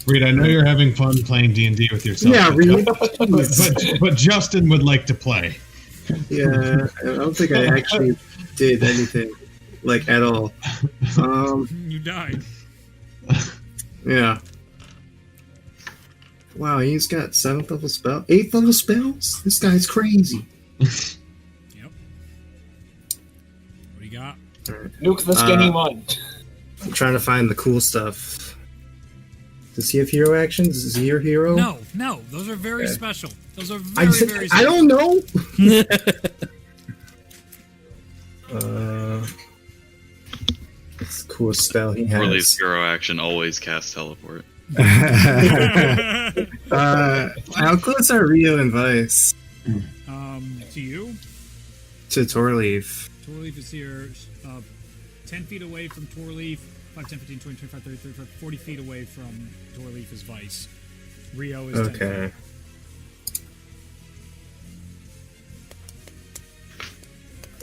Reed, I know you're having fun playing D&D with yourself. Yeah, but, Reed. but Justin would like to play. Yeah, I don't think I actually did anything like at all. You died. Yeah. Wow, he's got 7th level spell, 8th level spells. This guy's crazy. Yep. What do you got? Nuke the skinny one. I'm trying to find the cool stuff. Does he have hero actions? Is he your hero? No, those are very special. Those are I, very, very I special. don't know. That's the coolest spell he Orly's has. hero action always cast teleport. How close are Rio and Vice To you, to Torleaf? Torleaf is here, 10 feet away from Torleaf, 5, 10, 15, 20, 25, 30, 35, 40 feet away from Torleaf is Vice. Rio is 10 Okay.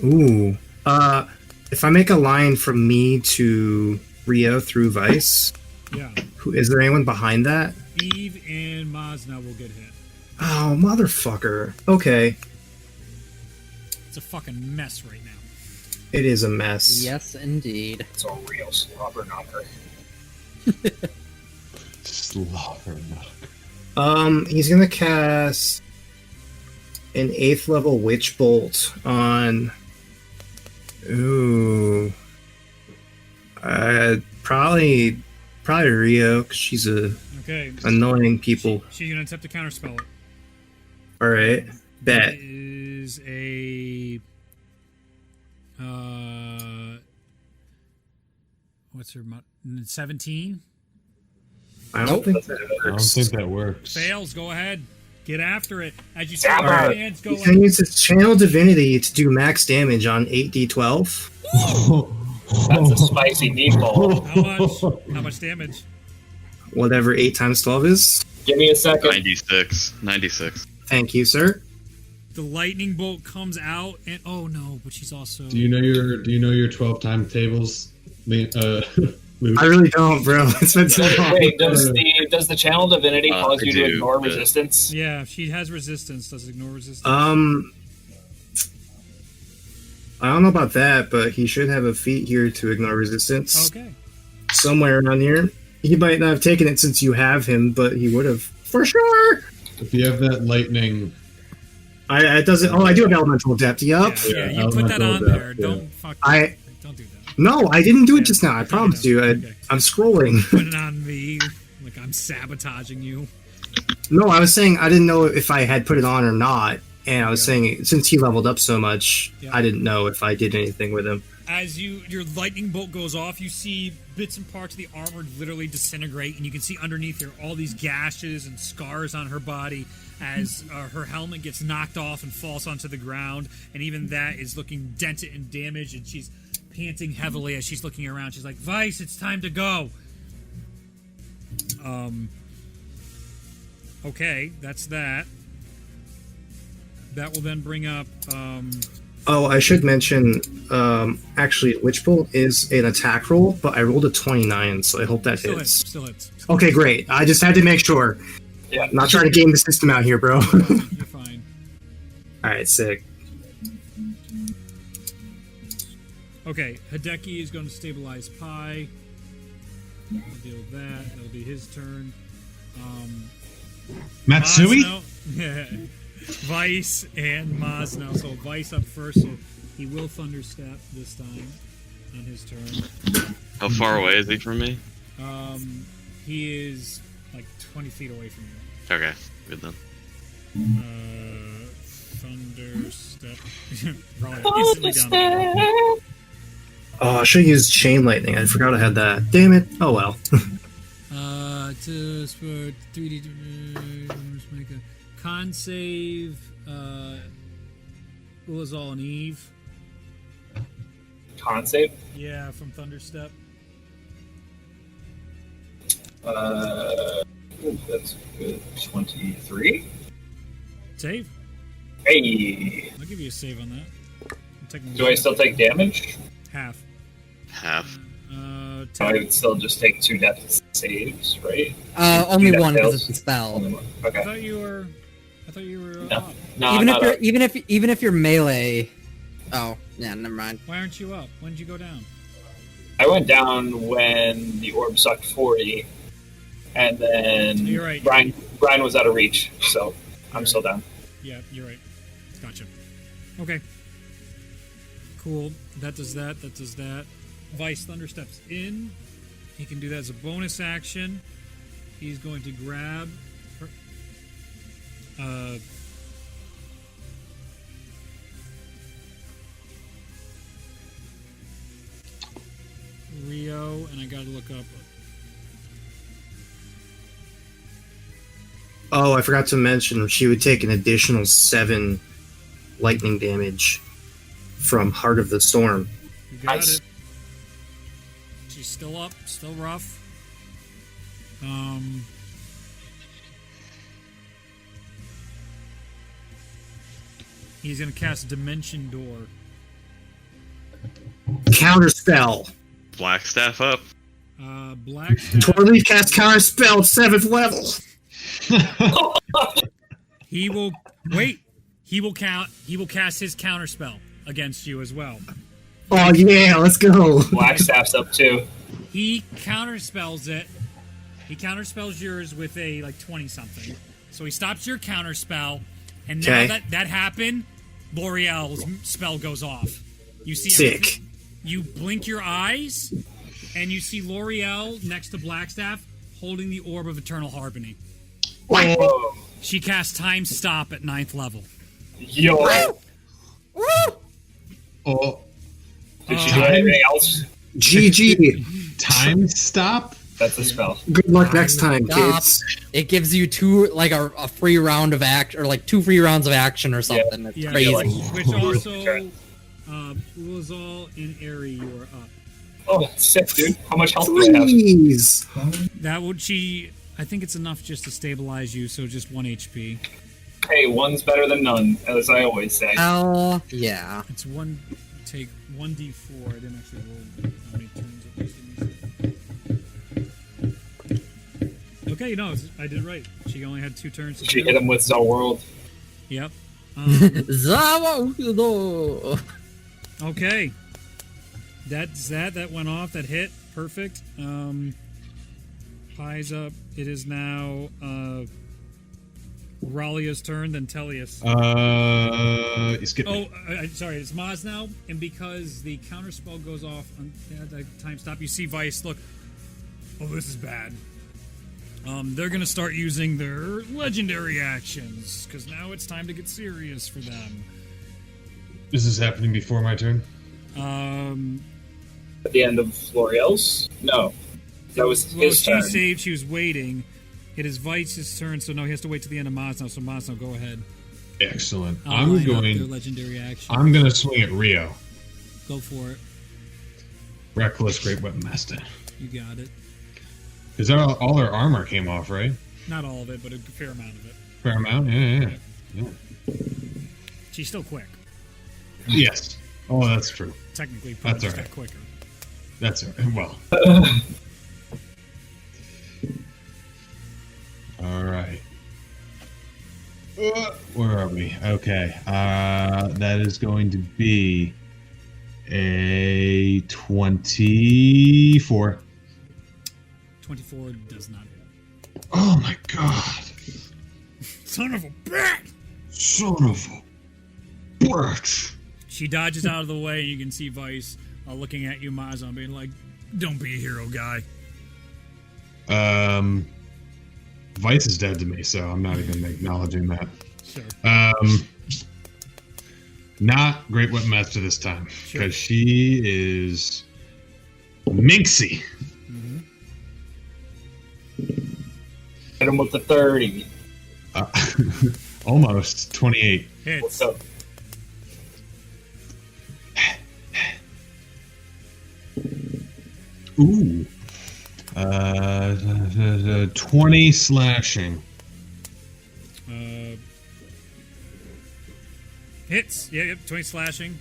Ooh. If I make a line from me to Rio through Vice, feet. Yeah. is there anyone behind that? Eve and Mazna will get hit. Oh, motherfucker. Okay. It's a fucking mess right now. It is a mess. Yes, indeed. It's a real slobber knocker. Slobber He's gonna cast an 8th level Witch Bolt on. Ooh. Probably Rio, because she's Okay. annoying people. She's gonna attempt to counterspell it. Alright. Bet. It is a what's her 17? I don't think that I don't works. think that works. Fails, go ahead. Get after it. As you see Dabber. your hands go He can use his Channel Divinity to do max damage on 8d12. That's a spicy meatball. How much damage? Whatever 8 times 12 is. Give me a second. 96. Thank you, sir. The lightning bolt comes out and oh no, but she's also Do you know your 12 time tables? Luke? I really don't, bro. It's been so long. Wait, does the channel divinity cause I you to do, ignore but- resistance? Yeah, she has resistance. Does ignore resistance. I don't know about that, but he should have a feat here to ignore resistance. Okay. Somewhere around here. He might not have taken it since you have him, but he would have for sure. If you have that lightning, It doesn't. Oh, I do have elemental depth. Yup. Yeah, Yeah, you put that elemental on depth, there. yeah. Don't fuck. Don't do that. No, I didn't do it Yeah. just now. I Okay, promised no. you. Okay. I'm scrolling. Put it on me. Like I'm sabotaging you. No, I was saying I didn't know if I had put it on or not, and I was saying since he leveled up so much, Yeah. I didn't know if I did anything with him. As your lightning bolt goes off, you see bits and parts of the armor literally disintegrate, and you can see underneath her all these gashes and scars on her body as her helmet gets knocked off and falls onto the ground, and even that is looking dented and damaged, and she's panting heavily as she's looking around. She's like, Vice, it's time to go. Okay, that's that. That will then bring up Oh, I should mention, actually, Witch Bolt is an attack roll, but I rolled a 29, so I hope that still hits. Still hits. Okay, great. I just had to make sure. Yeah. I'm not trying to game the system out here, bro. You're fine. Alright, sick. Okay, Hideki is going to stabilize Pi. I'll deal with that. That'll be his turn. Matsui? Mazno- Vice and Maz now. So Vice up first, so he will Thunderstep this time on his turn. How far away is he from me? He is like 20 feet away from you. Okay, good then. Thunderstep. Probably instantly down there. Oh, I should use Chain Lightning. I forgot I had that. Damn it. Oh well. To for 3D. Let's make a con save. Ulazal and Eve. Con save. Yeah, from Thunderstep. That's good. 23. Save. Hey. I'll give you a save on that. Do I still take damage? Half. Half. So I would still just take 2 death saves, right? Only That one because fails. it's a spell. Only one. I Okay. thought you were. No. Up. No, Even I'm if not you're up. even if you're melee. Oh, yeah, never mind. Why aren't you up? When did you go down? I went down when the orb sucked 40, and then You're right. Brian was out of reach, so I'm still down. Yeah, you're right. Gotcha. Okay. Cool. That does that. That does that. Vice Thundersteps in. He can do that as a bonus action. He's going to grab. Rio, and I gotta look up. Oh, I forgot to mention she would take an additional 7 lightning damage from Heart of the Storm. You got Nice. it. She's still up, still rough. He's gonna cast Dimension Door. Counterspell. Black staff up. Black Staff, Torleaf cast Counterspell at 7th level. he will wait. He will cast his counterspell against you as well. Oh yeah, let's go. Black staff's up too. He counterspells it. He counterspells yours with a like 20 something. So he stops your counterspell, and now Okay. that happened, L'Oreal's spell goes off. You see Sick. everything? You blink your eyes, and you see L'Oreal next to Blackstaff holding the Orb of Eternal Harmony. Whoa. She casts Time Stop at 9th level. Yo. Oh, Did she do anything else? GG. time stop? That's a spell. Good luck next time, Stop. kids. It gives you a free round of act or like 2 free rounds of action or something. It's Yeah, crazy. which also, Ulazal and Eri, you are up. Oh, sick, dude. How much health do I have? Please. That would I think it's enough just to stabilize you, so just 1 HP. Hey, one's better than none, as I always say. Hell yeah. It's take 1d4. I didn't actually roll how many turns it was. Okay, no, I did it right. She only had 2 turns to She do hit it. him with Zellworld. Yep. Zawo. Okay. That's that. That went off. That hit. Perfect. Pie's up. It is now Ralia's turn, then Tellius. You skipped me. Sorry, it's Maz now, and because the counterspell goes off on that time stop, you see Vice look. Oh, this is bad. They're gonna start using their legendary actions because now it's time to get serious for them. Is this happening before my turn? At the end of L'Oreal's? No. That was Well, his she turn. saved. She was waiting. It is Weiss's turn, so no, he has to wait till the end of Mazno. So Mazno, go ahead. Excellent. I'll line up their legendary action. I'm going to swing at Rio. Go for it. Reckless Great Weapon Master. You got it. Because all her armor came off, right? Not all of it, but a fair amount of it. Fair amount? Yeah. She's still quick. Yes. Oh, that's true. Technically, probably That's just all right. got quicker. That's all right. Well. All right. Where are we? Okay. That is going to be a 24. 24 does not hit. Oh my god. Son of a bitch! Son of a bitch. She dodges out of the way, and you can see Vice looking at you, Mazon, being like, "Don't be a hero, guy." Vice is dead to me, so I'm not even acknowledging that. Sure. Not Great Weapon Master this time, Sure. because she is minxy. Hit him with the 30. Almost 28. Hits. What's up? Ooh. 20 slashing. Hits. Yep, 20 slashing.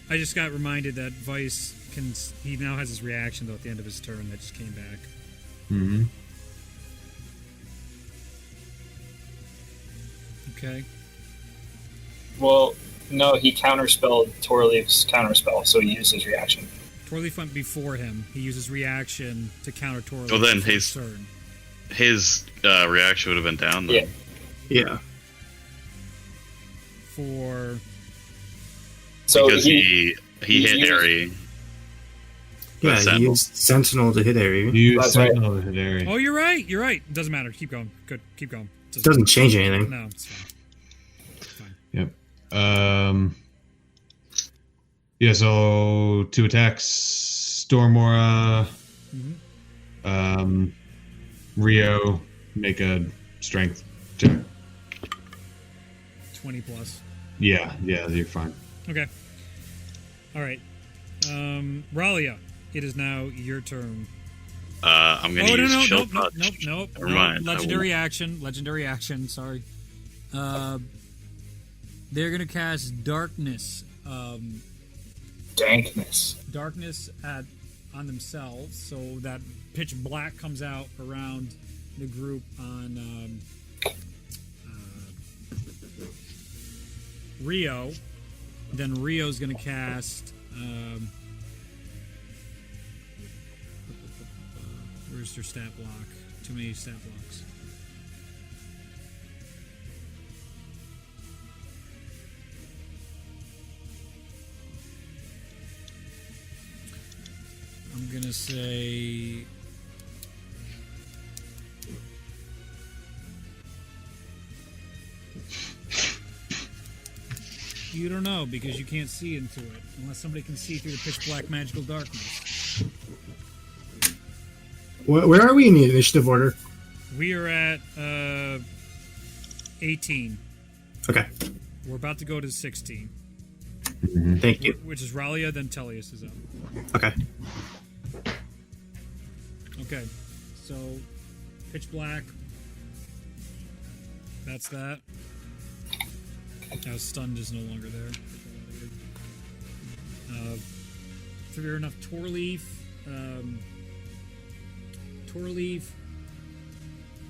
I just got reminded that Vice can. He now has his reaction, though, at the end of his turn. That just came back. Mm-hmm. Okay. Well, no, he counterspelled Torleaf's counterspell, so he used his reaction. Torleaf went before him. He uses reaction to counter Torleaf. Well, then for his- turn. His reaction would have been down, though. Yeah. Yeah. For So Because he he hit used- Harry. Yeah, Sentinel. he used Sentinel to hit Harry. You That's right. Sentinel hit Harry. oh, you're right. You're right. Doesn't matter. Keep going. Good. Keep going. It doesn't change anything. No, it's fine. It's fine. Yep. Yeah, so 2 attacks. Stormora. Rio, make a strength check. 20 plus. Yeah, you're fine. Okay. All right. Ralia, it is now your turn. I'm gonna Oh, use no, Chill nope, Touch. nope. Never mind. I Legendary action. Sorry. They're gonna cast darkness. dankness. Darkness on themselves, so that pitch black comes out around the group on Rio. Then Rio's gonna cast. Where's their stat block? Too many stat blocks. I'm gonna say. You don't know because you can't see into it unless somebody can see through the pitch black magical darkness. Where are we in the initiative order? We are at 18. Okay, We're about to go to 16, thank you. which is Ralia. Then Tellius is up. Okay. Okay, so pitch black. That's that. Now stunned is no longer there. Fair enough. Torleaf,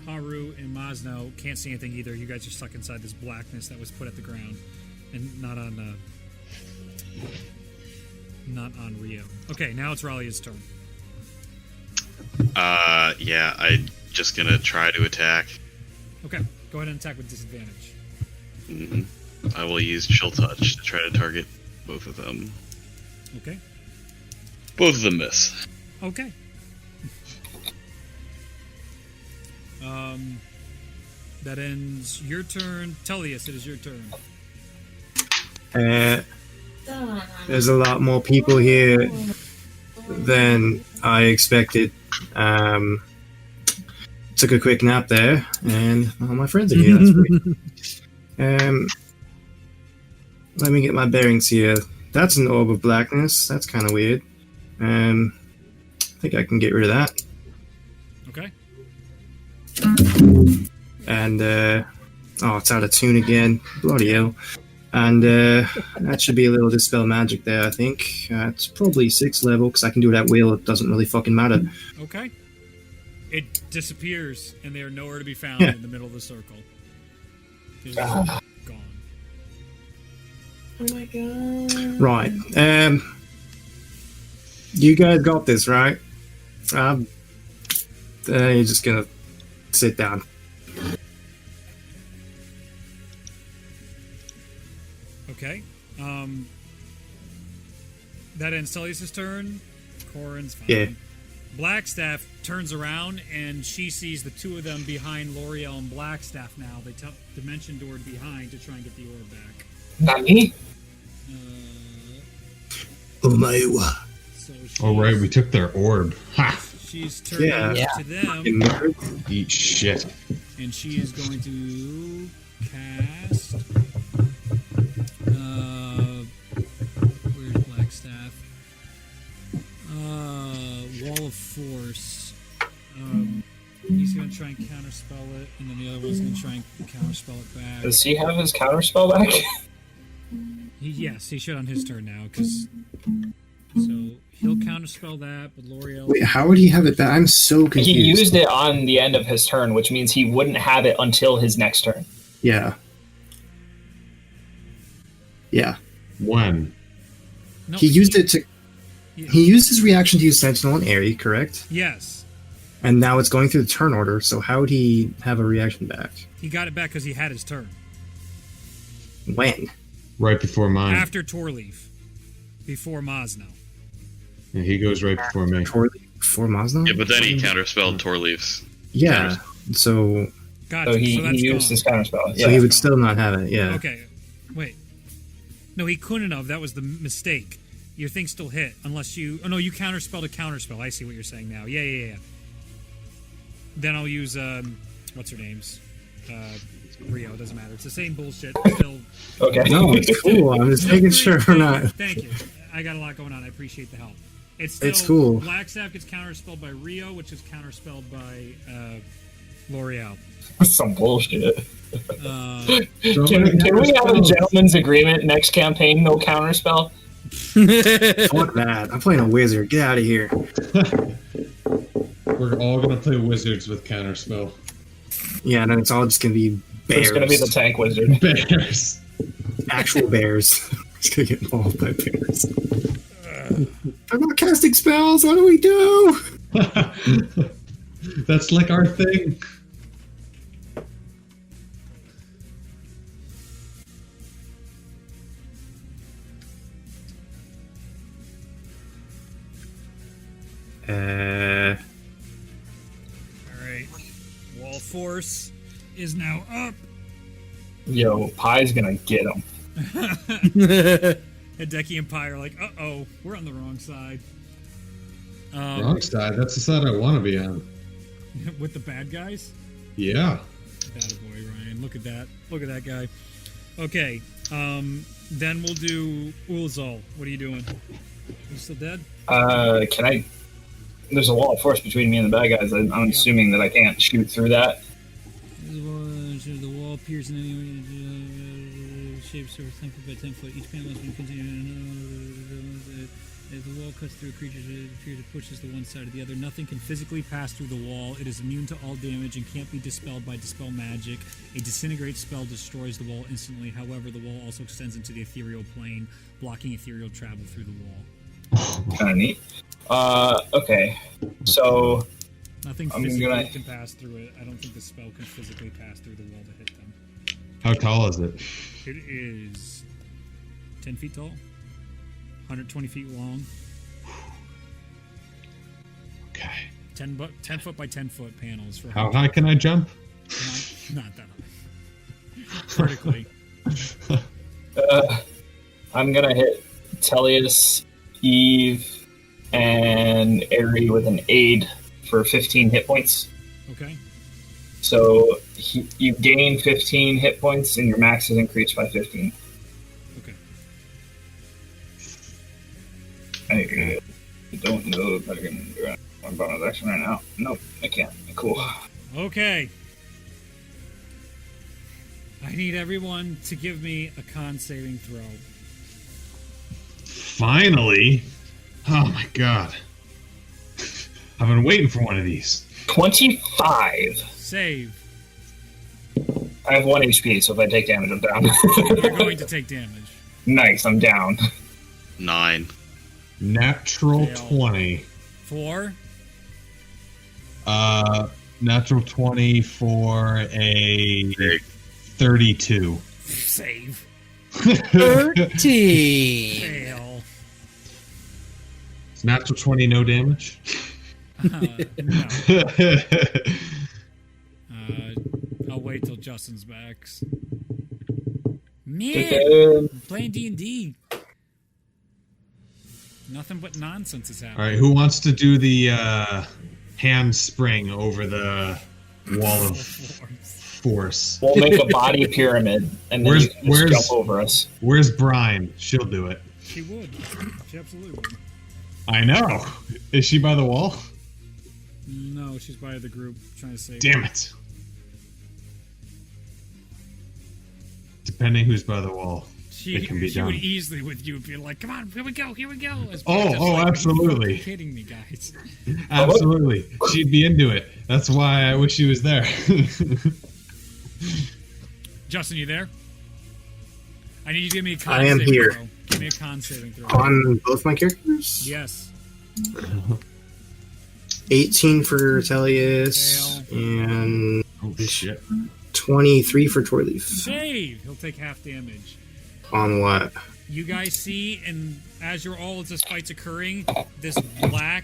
Haru, and Mazno can't see anything either. You guys are stuck inside this blackness that was put at the ground, and not on Rio. Okay, now it's Ralia's turn. Yeah, I'm just gonna try to attack. Okay, go ahead and attack with disadvantage. hmm I will use Chill Touch to try to target both of them. Okay. Both of them miss. Okay. That ends your turn. Tellius, it is your turn. There's a lot more people here than I expected. Took a quick nap there, and all my friends are here. That's great. Let me get my bearings here. That's an orb of blackness. That's kind of weird. I think I can get rid of that. Okay. And it's out of tune again. Bloody hell. And that should be a little dispel magic there, I think. It's probably 6th level because I can do it at will. It doesn't really fucking matter. Okay. It disappears, and they are nowhere to be found Yeah. in the middle of the circle. It's gone. Oh my god. Right. You guys got this, right? You're just gonna sit down. Okay. That ends Tullius' turn. Corin's fine. Yeah. Blackstaff turns around and she sees the two of them behind L'Oreal and Blackstaff now. They dimension doored behind to try and get the orb back. Not me. Omaewa. So Oh, right, we took their orb. Ha! she's turning Yeah. to them, Eat shit. and she is going to cast. Where's Blackstaff? Wall of Force. He's going to try and counterspell it, and then the other one's going to try and counterspell it back. Does he have his counterspell back? Yes, he should on his turn now, because. So he'll counterspell that, but L'Oreal. Wait, how would he have it back? I'm so confused. He used it on the end of his turn, which means he wouldn't have it until his next turn. Yeah. Yeah. When? No, He used it to. He used his reaction to use Sentinel and Airy, correct? Yes, And now it's going through the turn order, so how would he have a reaction back? he got it back because he had his turn When? Right before mine. after Torleaf, before Mosno. Yeah, he goes right before me. For Mosno? Yeah, but then he counterspelled Torleaf's. Yeah, so Gotcha. So he that's used his gone. counterspell. so he Yeah. would still not have it, yeah. Okay, wait. No, he couldn't have. That was the mistake. Your thing still hit unless you. Oh no, you counterspelled a counterspell. I see what you're saying now. Yeah. Then I'll use what's her name's Rio. It doesn't matter. It's the same bullshit. Still. Okay. No, it's cool. I'm just making sure we're not. Thank you. I got a lot going on. I appreciate the help. It's still, It's cool. Blackstaff gets counterspelled by Rio, which is counterspelled by L'Oreal. Some bullshit. Uh, Can we have a gentleman's agreement next campaign? No counterspell. Fuck that. I'm playing a wizard. Get out of here. We're all gonna play wizards with counterspell. Yeah, then it's all just gonna be bears. It's gonna be the tank wizard. Bears. Actual bears. It's gonna get involved by bears. I'm not casting spells. What do we do? That's like our thing. all right. Wall force is now up. Yo, Pie's gonna get him. Hideki and Pi are like, uh-oh, we're on the wrong side. Wrong side. That's the side I want to be on. With the bad guys? Yeah. Bad boy, Ryan. Look at that. Look at that guy. Okay. Then we'll do Ulzal. What are you doing? You still dead? Can I? There's a wall of force between me and the bad guys. I'm assuming that I can't shoot through that. The wall appears in any shape, surface 10 foot by 10 foot. Each panel has been continued. If the wall cuts through a creature, it appears it pushes to one side or the other. Nothing can physically pass through the wall. It is immune to all damage and can't be dispelled by dispel magic. A disintegrate spell destroys the wall instantly. However, the wall also extends into the ethereal plane, blocking ethereal travel through the wall. Kind of neat. Okay. So Nothing I'm physically gonna- can pass through it. I don't think the spell can physically pass through the wall to hit them. How tall is it? It is 10 feet tall, 120 feet long, Okay. 10 foot by 10 foot panels for How high can I jump? not that high. Vertically. I'm gonna hit Tellius, Eve, and Aerie with an aid for 15 hit points. Okay. So you gain 15 hit points, and your max is increased by 15. Okay. I don't know if I can do one bonus action right now. Nope, I can't. Cool. Okay. I need everyone to give me a con saving throw. Finally. Oh my god. I've been waiting for one of these. 25. Save. I have 1 HP, so if I take damage, I'm down. You're going to take damage. Nice, I'm down. 9. Natural Fail. 20. 4. Natural 20 for a 32. Save. 13. Fail. Is natural 20 no damage? No. I'll wait till Justin's back. Man, I'm playing D&D. Nothing but nonsense is happening. Alright, who wants to do the hand spring over the wall of force? We'll make a body pyramid, and then you can just jump over us. Where's Brian? She'll do it. She would. She absolutely would. I know. Is she by the wall? No, she's by the group trying to save Damn her. it. Depending who's by the wall, it can be She done. would easily with you be like, come on, here we go. As Oh, just oh, like, absolutely. Are you kidding me, guys? Absolutely. She'd be into it. That's why I wish she was there. Justin, you there? I need you to give me a con I am saving here. throw. Give me a con saving throw. On both my characters? Yes. 18 for Tellius and Oh, shit. 23 for Toyleaf. Save! He'll take half damage. On what? You guys see, and as you're all as this fight's occurring, this black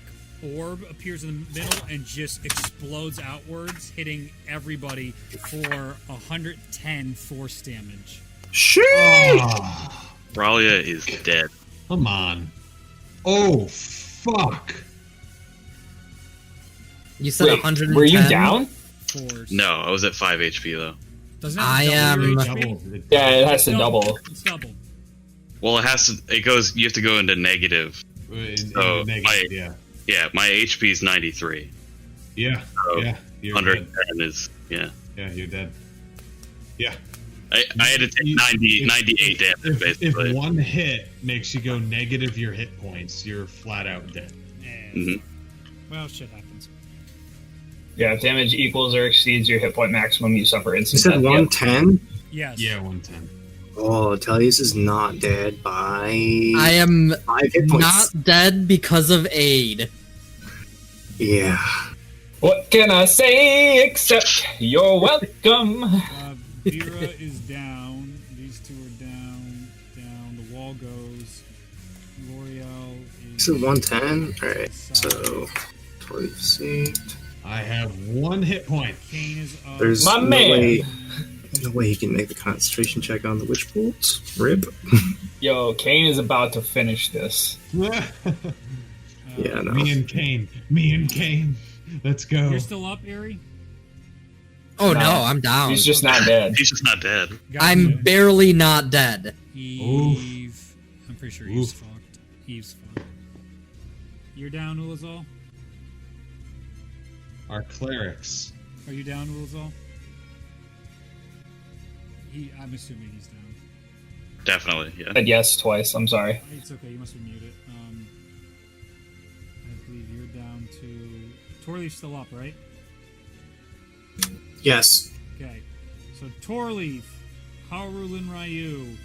orb appears in the middle and just explodes outwards, hitting everybody for 110 force damage. Shit! Oh, Ralia is dead. come on. Oh, fuck. You said Wait, 110. were you down? Force. No, I was at 5 HP though. Doesn't it I have to double your am- HP? Double. Yeah, it has to double. It's double. Well, it has to. It goes. You have to go into negative. In negative, yeah. Yeah, my HP is 93. Yeah, So, yeah. You're 110 dead. is yeah. Yeah, you're dead. Yeah. I had to take 98 damage If basically. one hit makes you go negative your hit points, you're flat out dead. Eh, Mhm. Well, shit happens. Yeah, if damage equals or exceeds your hit point maximum, you suffer You instant said death. 110? Yes. Yeah, 110. Oh, Tellius is not dead by I am 5 hit points. not dead because of aid. Yeah. What can I say except you're welcome? Vera is down. These two are down. Down. The wall goes. L'Oreal You is. said 110? Alright, so Toyleaf saved. I have 1 hit point. Kane is up. There's My man. no way he can make the concentration check on the witch bolt. Rip. Yo, Kane is about to finish this. Yeah, no. Me and Kane. Me and Kane. Let's go. You're still up, Erie? Oh No. no, I'm down. He's just not dead. He's just not dead. I'm barely not dead. Eve. I'm pretty sure Eve's Oof. fucked. Eve's fucked. You're down, Ulazal? Our clerics. Are you down, Ulazal? I'm assuming he's down. Definitely, yeah. Said yes twice. I'm sorry. It's okay, you must be muted. I believe you're down to... Torleaf's still up, right? Yes. Okay. So Torleaf, Harulin Ryu,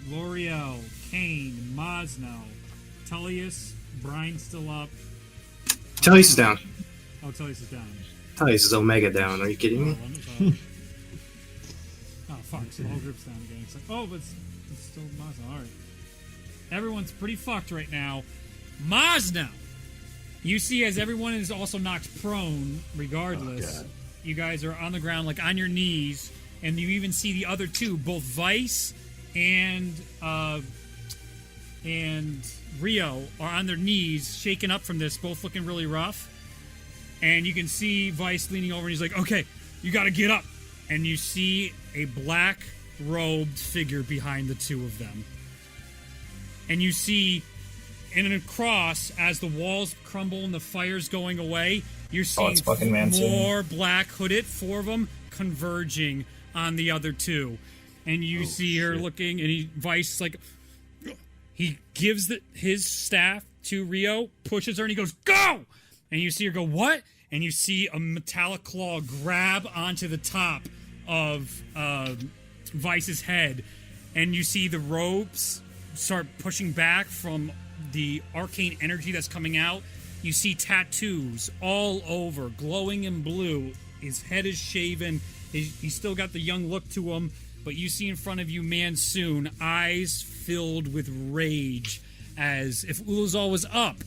L'Oreal, Kane, Mosno, Tullius, Brian's still up. Tellius is down. Oh, Tullius is down. Tellius is Omega down. Are you kidding me? Oh, fuck. So the whole group's down again. It's like, oh, but it's still Mosno. Alright. Everyone's pretty fucked right now. Mosno! You see, as everyone is also knocked prone, regardless, you guys are on the ground, like on your knees, and you even see the other two, both Vice and and Rio are on their knees, shaken up from this, both looking really rough. And you can see Vice leaning over, and he's like, okay, you gotta get up. And you see a black-robed figure behind the two of them. And you see, in a cross, as the walls crumble and the fire's going away, you're seeing it's fucking Mansoon. more black hooded, 4 of them, converging on the other two. And you see her looking, and Vice is like, he gives his staff to Rio, pushes her, and he goes, go! And you see her go, what? And you see a metallic claw grab onto the top of Vice's head. And you see the robes start pushing back from the arcane energy that's coming out. You see tattoos all over, glowing in blue. His head is shaven. He's still got the young look to him. But you see in front of you Mansoon, eyes filled with rage, as if Ulazal was up.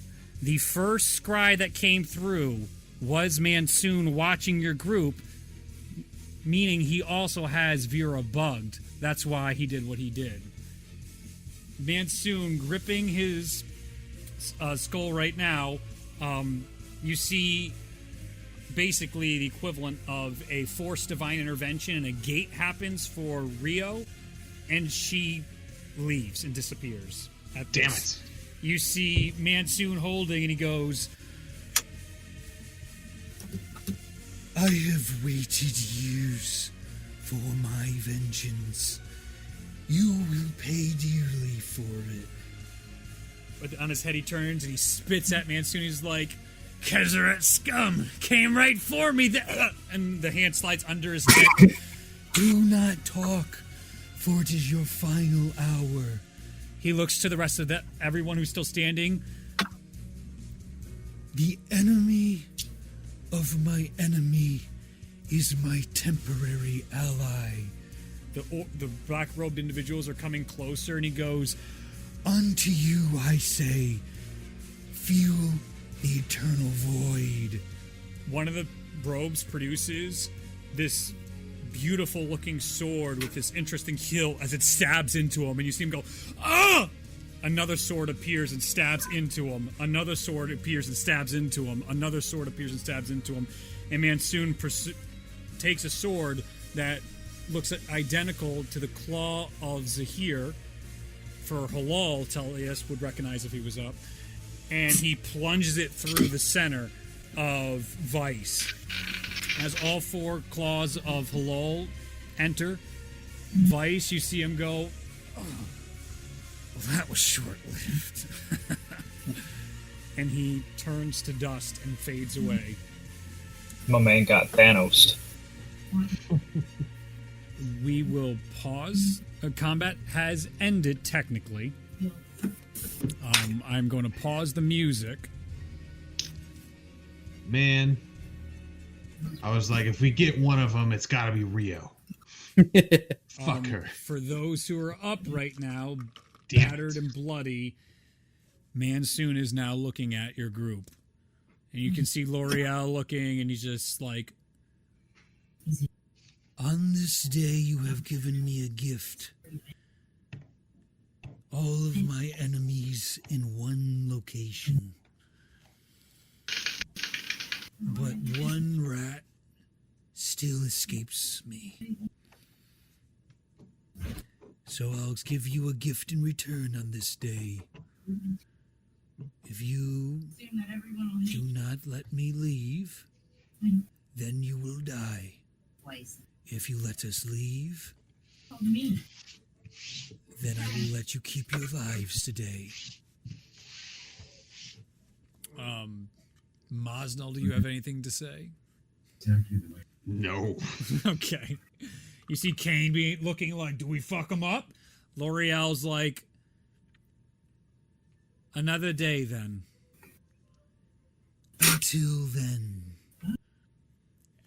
The first scry that came through was Mansoon watching your group, meaning he also has Vera bugged. That's why he did what he did. Mansoon gripping his skull right now, you see basically the equivalent of a forced divine intervention, and a gate happens for Rio, and she leaves and disappears. Damn it. You see Mansoon holding, and he goes, I have waited years for my vengeance. You will pay dearly for it. but on his head he turns and he spits at Mansoon. He's like, Kezeret scum came right for me. And the hand slides under his neck. Do not talk, for it is your final hour. He looks to the rest of everyone who's still standing. The enemy of my enemy is my temporary ally. The black-robed individuals are coming closer, and he goes, Unto you I say, feel the eternal void. One of the robes produces this beautiful-looking sword with this interesting hilt as it stabs into him, and you see him go, ah! Another sword appears and stabs into him. Another sword appears and stabs into him. Another sword appears and stabs into him. And Mansoon takes a sword that looks identical to the claw of Zahir. For Halal, Telias would recognize if he was up. And he plunges it through the center of Vice. As all four claws of Halal enter Vice, you see him go, oh, well, that was short-lived. And he turns to dust and fades away. My man got Thanos. We will pause. Combat has ended, technically. I'm going to pause the music. Man, I was like, if we get one of them, it's got to be Rio. Fuck her. For those who are up right now, Damn battered it. and bloody, Mansoon is now looking at your group. And you can see L'Oreal looking, and he's just like, On this day you have given me a gift. All of my enemies in one location. But one rat still escapes me. So I'll give you a gift in return on this day. If you do not let me leave, then you will die. If you let us leave, then I will let you keep your lives today. Mosnell, do you have anything to say? No. Okay. You see Kane looking like, do we fuck him up? L'Oreal's like, another day then. Until then.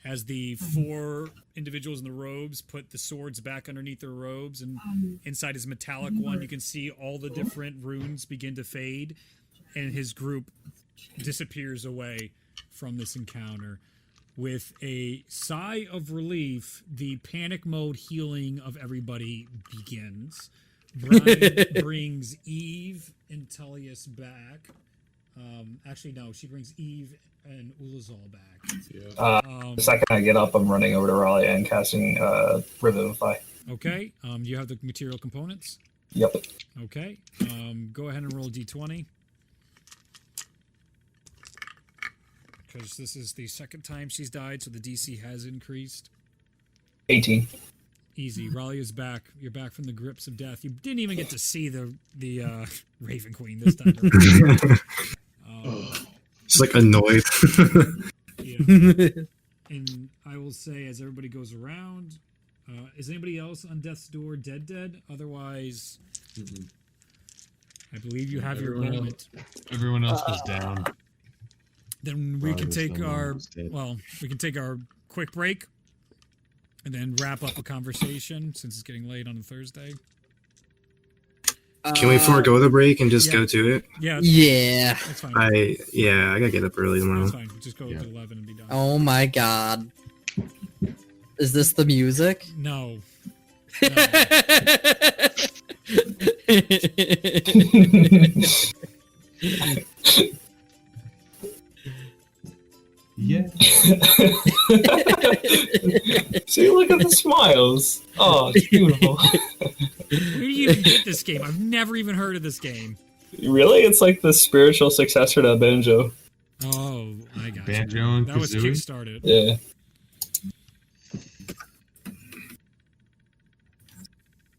As the four individuals in the robes put the swords back underneath their robes, and inside his metallic one, you can see all the different runes begin to fade, and his group disappears away from this encounter. With a sigh of relief, the panic mode healing of everybody begins. Brian brings Eve and Tullius back. Actually, no, she brings Eve and Ulazal back. The second I get up, I'm running over to Raleigh and casting Revivify. Okay. You have the material components? Yep. Okay. Go ahead and roll D20. Because this is the second time she's died, so the DC has increased. 18. Easy. Raleigh is back. You're back from the grips of death. You didn't even get to see the Raven Queen this time. Just like annoyed. Yeah. And I will say, as everybody goes around, is anybody else on death's door dead? Otherwise, I believe you have your moment. Everyone else was down. Then we can take our dead. we can take our quick break, and then wrap up the conversation since it's getting late on a Thursday. Can we forego the break and just yeah. go to it? Yeah. Yeah. That's fine. I gotta get up early tomorrow. That's fine. Just go to 11 and be done. Oh my god. Is this the music? No. Yeah. See, look at the smiles. Oh, it's beautiful. Where do you even get this game? I've never even heard of this game. Really? It's like the spiritual successor to Banjo. Oh, I got Banjo you. and That was Kazooie? kickstarted. Yeah.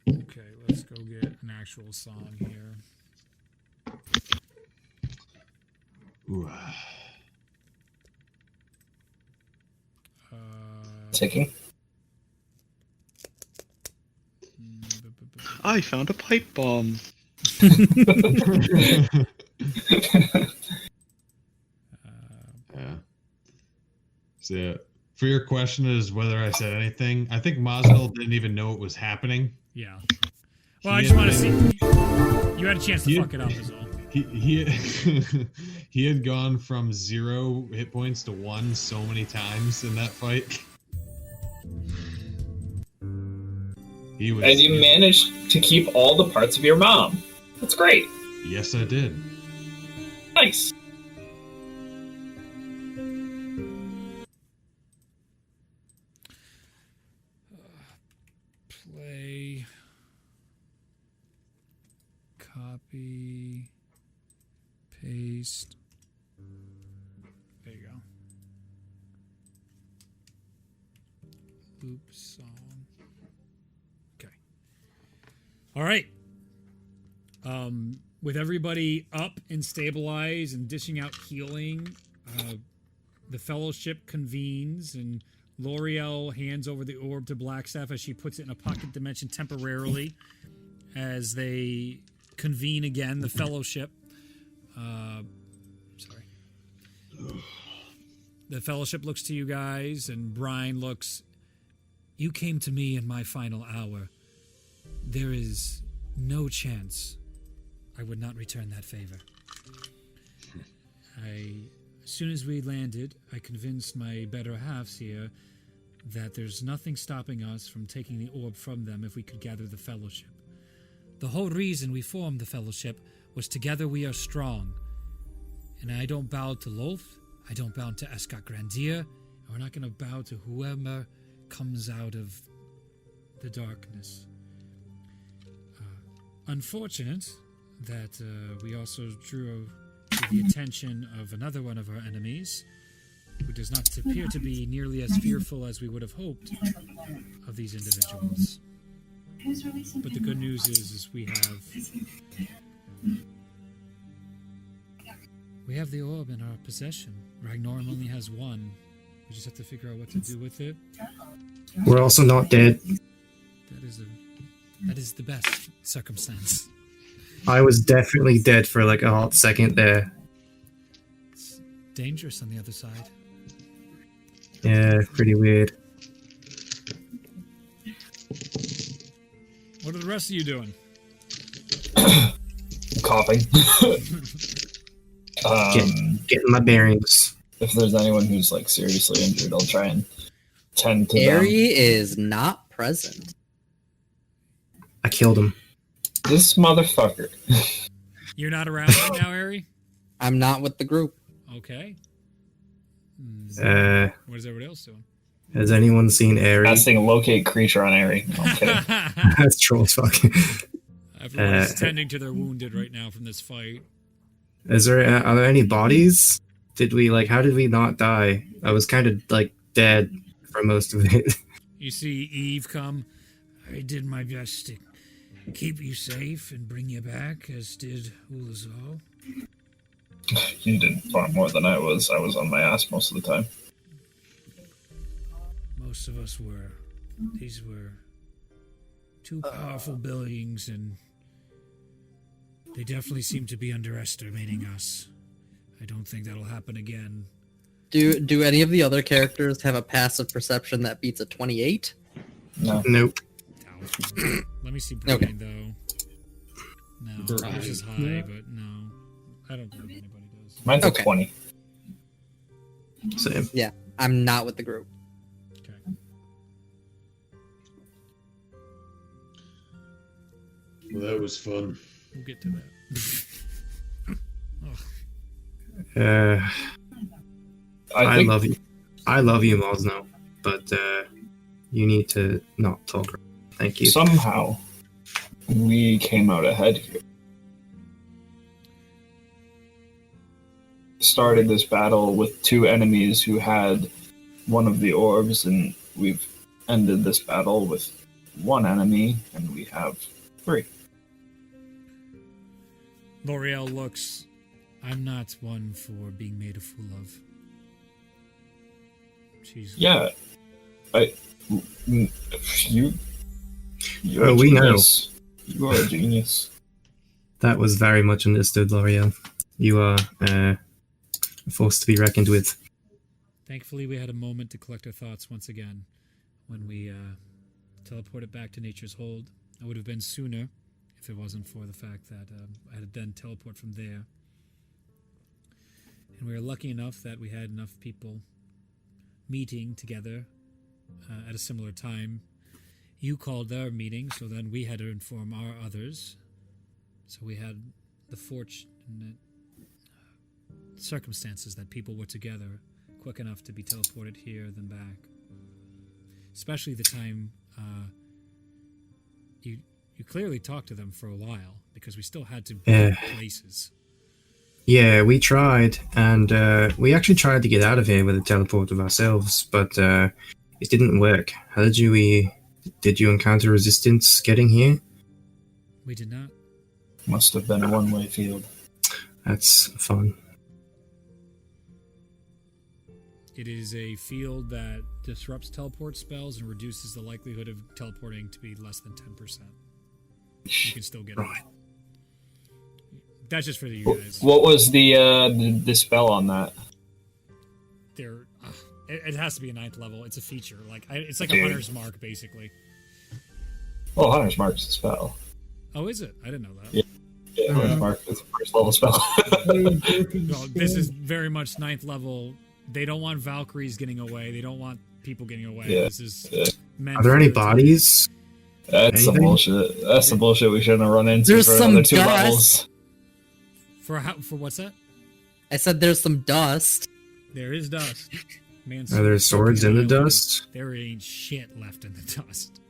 Okay, let's go get an actual song here. Ooh. Ticking. I found a pipe bomb. Yeah. So, for your question is whether I said anything, I think Moswell didn't even know it was happening. Yeah. Well, I just want to see. You had a chance to fuck it up, is all. He he had gone from 0 hit points to 1 so many times in that fight. He was. And you managed to keep all the parts of your mom. That's great. Yes, I did. Nice. Play. Copy. Paste. There you go. Loop song. Okay. All right. With everybody up and stabilized and dishing out healing, the fellowship convenes and L'Oreal hands over the orb to Blackstaff as she puts it in a pocket dimension temporarily as they convene again, the fellowship. The fellowship looks to you guys, and Brian looks. You came to me in my final hour. There is no chance I would not return that favor. As soon as we landed, I convinced my better halves here that there's nothing stopping us from taking the orb from them if we could gather the fellowship. The whole reason we formed the fellowship was together we are strong. And I don't bow to Lolth, I don't bow to Escott Grandier, and we're not going to bow to whoever comes out of the darkness. Unfortunate that we also drew to the attention of another one of our enemies, who does not appear to be nearly as fearful as we would have hoped of these individuals. But the good news is we have the orb in our possession. Ragnorum only has one. We just have to figure out what to do with it. We're also not dead. That is the best circumstance. I was definitely dead for like a hot second there. It's dangerous on the other side. Yeah, pretty weird. What are the rest of you doing? Coughing. Getting my bearings. If there's anyone who's like seriously injured, I'll try and tend to them. Harry is not present. I killed him. This motherfucker. You're not around right now, Ari? I'm not with the group. Okay. What is everybody else doing? Has anyone seen Airy? Casting locate creature on Airy. No, I'm kidding. That's troll as fuck. Everyone's tending to their wounded right now from this fight. Are there any bodies? Did we how did we not die? I was kind of dead for most of it. You see Eve come. I did my best to keep you safe and bring you back, as did Ulazal. You did far more than I was. I was on my ass most of the time. Most of us were. These were two powerful beings, and they definitely seem to be underestimating us. I don't think that'll happen again. Do any of the other characters have a passive perception that beats a 28? No. Nope. Let me see Brian, Okay. though. No, yours is high, but no. I don't believe anybody does. Mine's Okay. a 20. Same. Yeah, I'm not with the group. Okay. Well, that was fun. We'll get to that. I I think love you. I love you, Mosno, but you need to not talk. Thank you. somehow we came out ahead here. Started this battle with two enemies who had one of the orbs, and we've ended this battle with one enemy, and we have 3. L'Oreal looks. I'm not one for being made a fool of. She's. Yeah, you. You're Oh, a we know. genius. You are a genius. That was very much understood, L'Oreal. You are a force to be reckoned with. Thankfully, we had a moment to collect our thoughts once again when we teleported back to Nature's Hold. I would have been sooner if it wasn't for the fact that I had then teleport from there. And we were lucky enough that we had enough people meeting together at a similar time. You called our meeting, so then we had to inform our others. So we had the fortunate circumstances that people were together quick enough to be teleported here then back. Especially the time you clearly talked to them for a while, because we still had to Yeah. be places. Yeah, we tried, and we actually tried to get out of here with a teleport of ourselves, but it didn't work. How did you encounter resistance getting here? We did not. Must have been a one-way field. That's fun. It is a field that disrupts teleport spells and reduces the likelihood of teleporting to be less than 10%. You can still get Right. it. That's just for you guys. What was the spell on that? It has to be a 9th level. It's a feature. It's like a Dude. hunter's mark, basically. Oh, Hunter's Mark is a spell. Oh, is it? I didn't know that. Yeah. Yeah, Hunter's Mark is a first level spell. Well, this is very much 9th level. They don't want Valkyries getting away. They don't want people getting away. Yeah. This is Yeah. meant Are there any for- bodies? That's some Anything? bullshit. That's some bullshit we shouldn't have run into There's for some another 2 dust. levels. For what's that? I said there's some dust. There is dust. Man, Are there swords in the dust? There ain't shit left in the dust.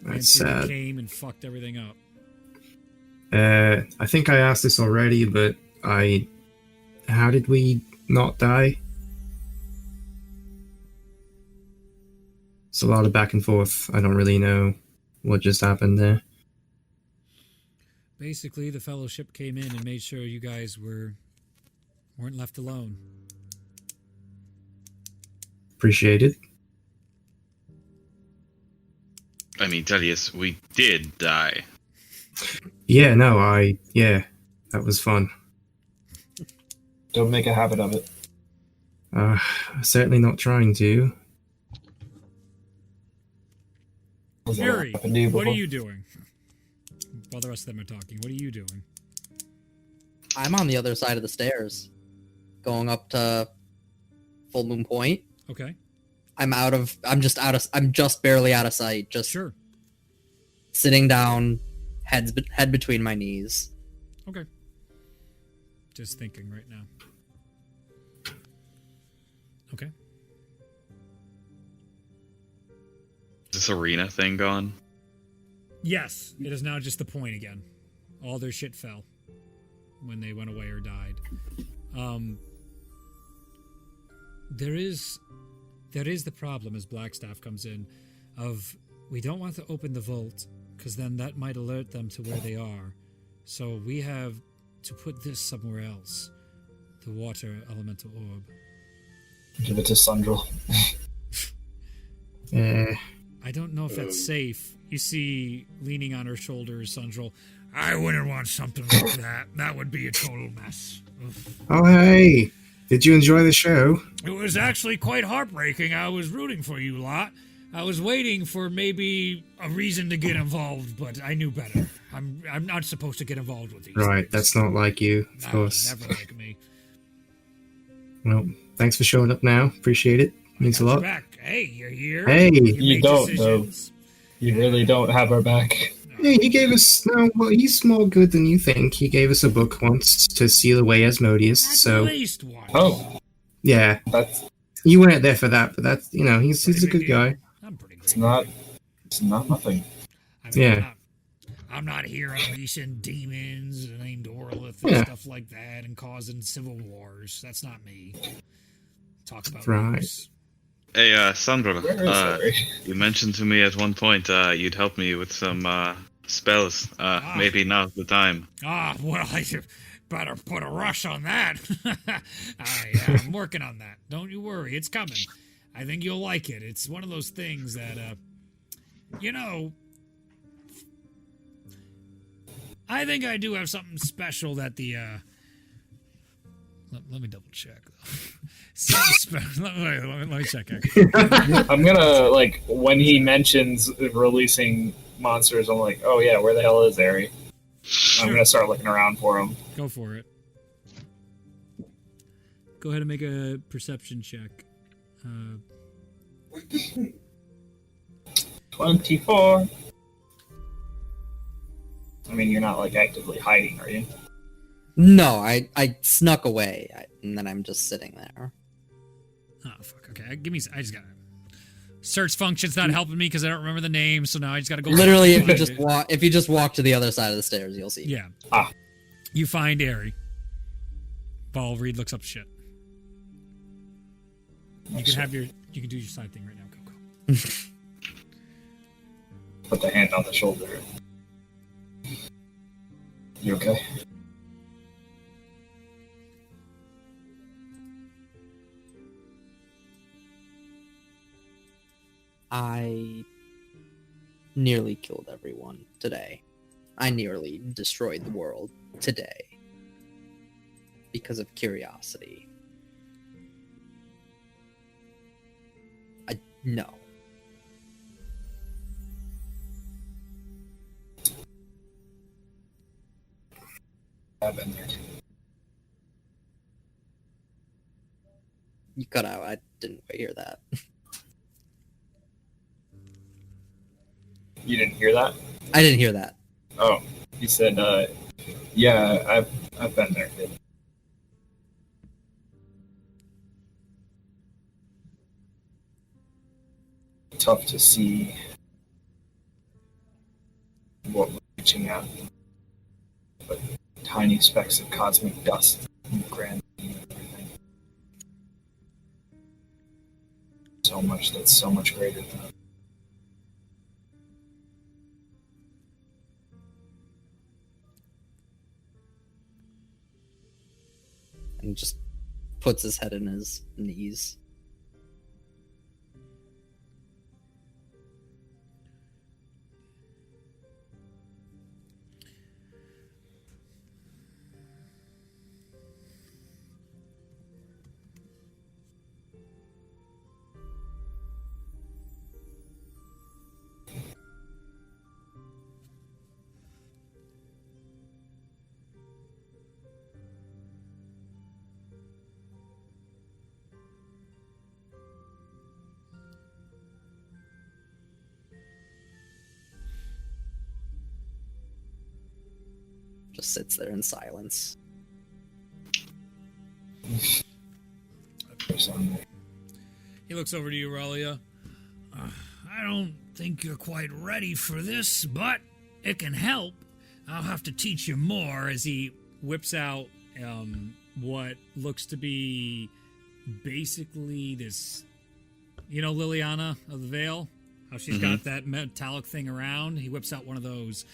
That's Mansoor sad. came and fucked everything up. I think I asked this already, but how did we not die? It's a lot of back and forth. I don't really know what just happened there. Basically, the Fellowship came in and made sure you guys weren't left alone. Appreciate it. I mean, Tellius, we did die. Yeah, that was fun. Don't make a habit of it. Certainly not trying to. Has that Fury, happened to you what are before? you doing? While the rest of them are talking, what are you doing? I'm on the other side of the stairs, going up to Full Moon Point. Okay, I'm just barely out of sight. Just sure. sitting down, head between my knees. Okay. Just thinking right now. Okay. Is this arena thing gone? Yes, it is now just the point again. All their shit fell when they went away or died. There is the problem as Blackstaff comes in of we don't want to open the vault because then that might alert them to where they are. So we have to put this somewhere else. The water elemental orb. Give it to Sundrel. I don't know if that's safe. You see, leaning on her shoulders, Sundrel. I wouldn't want something like that. That would be a total mess. Oof. Oh, hey. Did you enjoy the show? It was actually quite heartbreaking. I was rooting for you lot. I was waiting for maybe a reason to get involved, but I knew better. I'm not supposed to get involved with these Right, things. that's not like you, of No, course. never like me. Well, thanks for showing up now. Appreciate it. Means a Got your lot. back. Hey, you're here. Hey. You make don't, decisions. You really don't have our back. Hey, he gave us. No, well, he's more good than you think. He gave us a book once to seal away Asmodeus. At So least one. Oh, yeah, that's you weren't there for that, but that's he's a good guy. I'm pretty great. it's not nothing. I mean, Yeah. I'm not here unleashing demons named Orlith and Yeah. stuff like that and causing civil wars. That's not me. Talk about Right. wars. Hey, Sandra, Where is Larry? you mentioned to me at one point you'd help me with some spells. Maybe now's the time. Ah, well, you better put a rush on that. I'm working on that. Don't you worry, it's coming. I think you'll like it. It's one of those things that, I think I do have something special that the, let me double check. let me check. Actually. I'm gonna, like, when he mentions releasing monsters, I'm like, oh yeah, where the hell is Ari? I'm gonna start looking around for him. Go for it. Go ahead and make a perception check. 24. I mean, you're not, like, actively hiding, are you? No, I snuck away, and then I'm just sitting there. Oh fuck. Okay, I just gotta. Search function's not helping me because I don't remember the name, so now I just gotta go. Literally, find it. if you just walk to the other side of the stairs, you'll see. Yeah. Ah. You find Ari. Ball Reed looks up shit. You can do your side thing right now. Go. Put the hand on the shoulder. You okay? I nearly killed everyone today. I nearly destroyed the world today. Because of curiosity. No. I've been there. You cut out. I didn't quite hear that. You didn't hear that? I didn't hear that. Oh, he said, yeah, I've been there. Tough to see what we're reaching out, but tiny specks of cosmic dust in the grand scheme of everything. So much that's so much greater than us. And just puts his head in his knees. Just sits there in silence. He looks over to you, Relia. I don't think you're quite ready for this, but it can help. I'll have to teach you more as he whips out what looks to be basically this, Liliana of the Veil, how she's got that metallic thing around. He whips out one of those.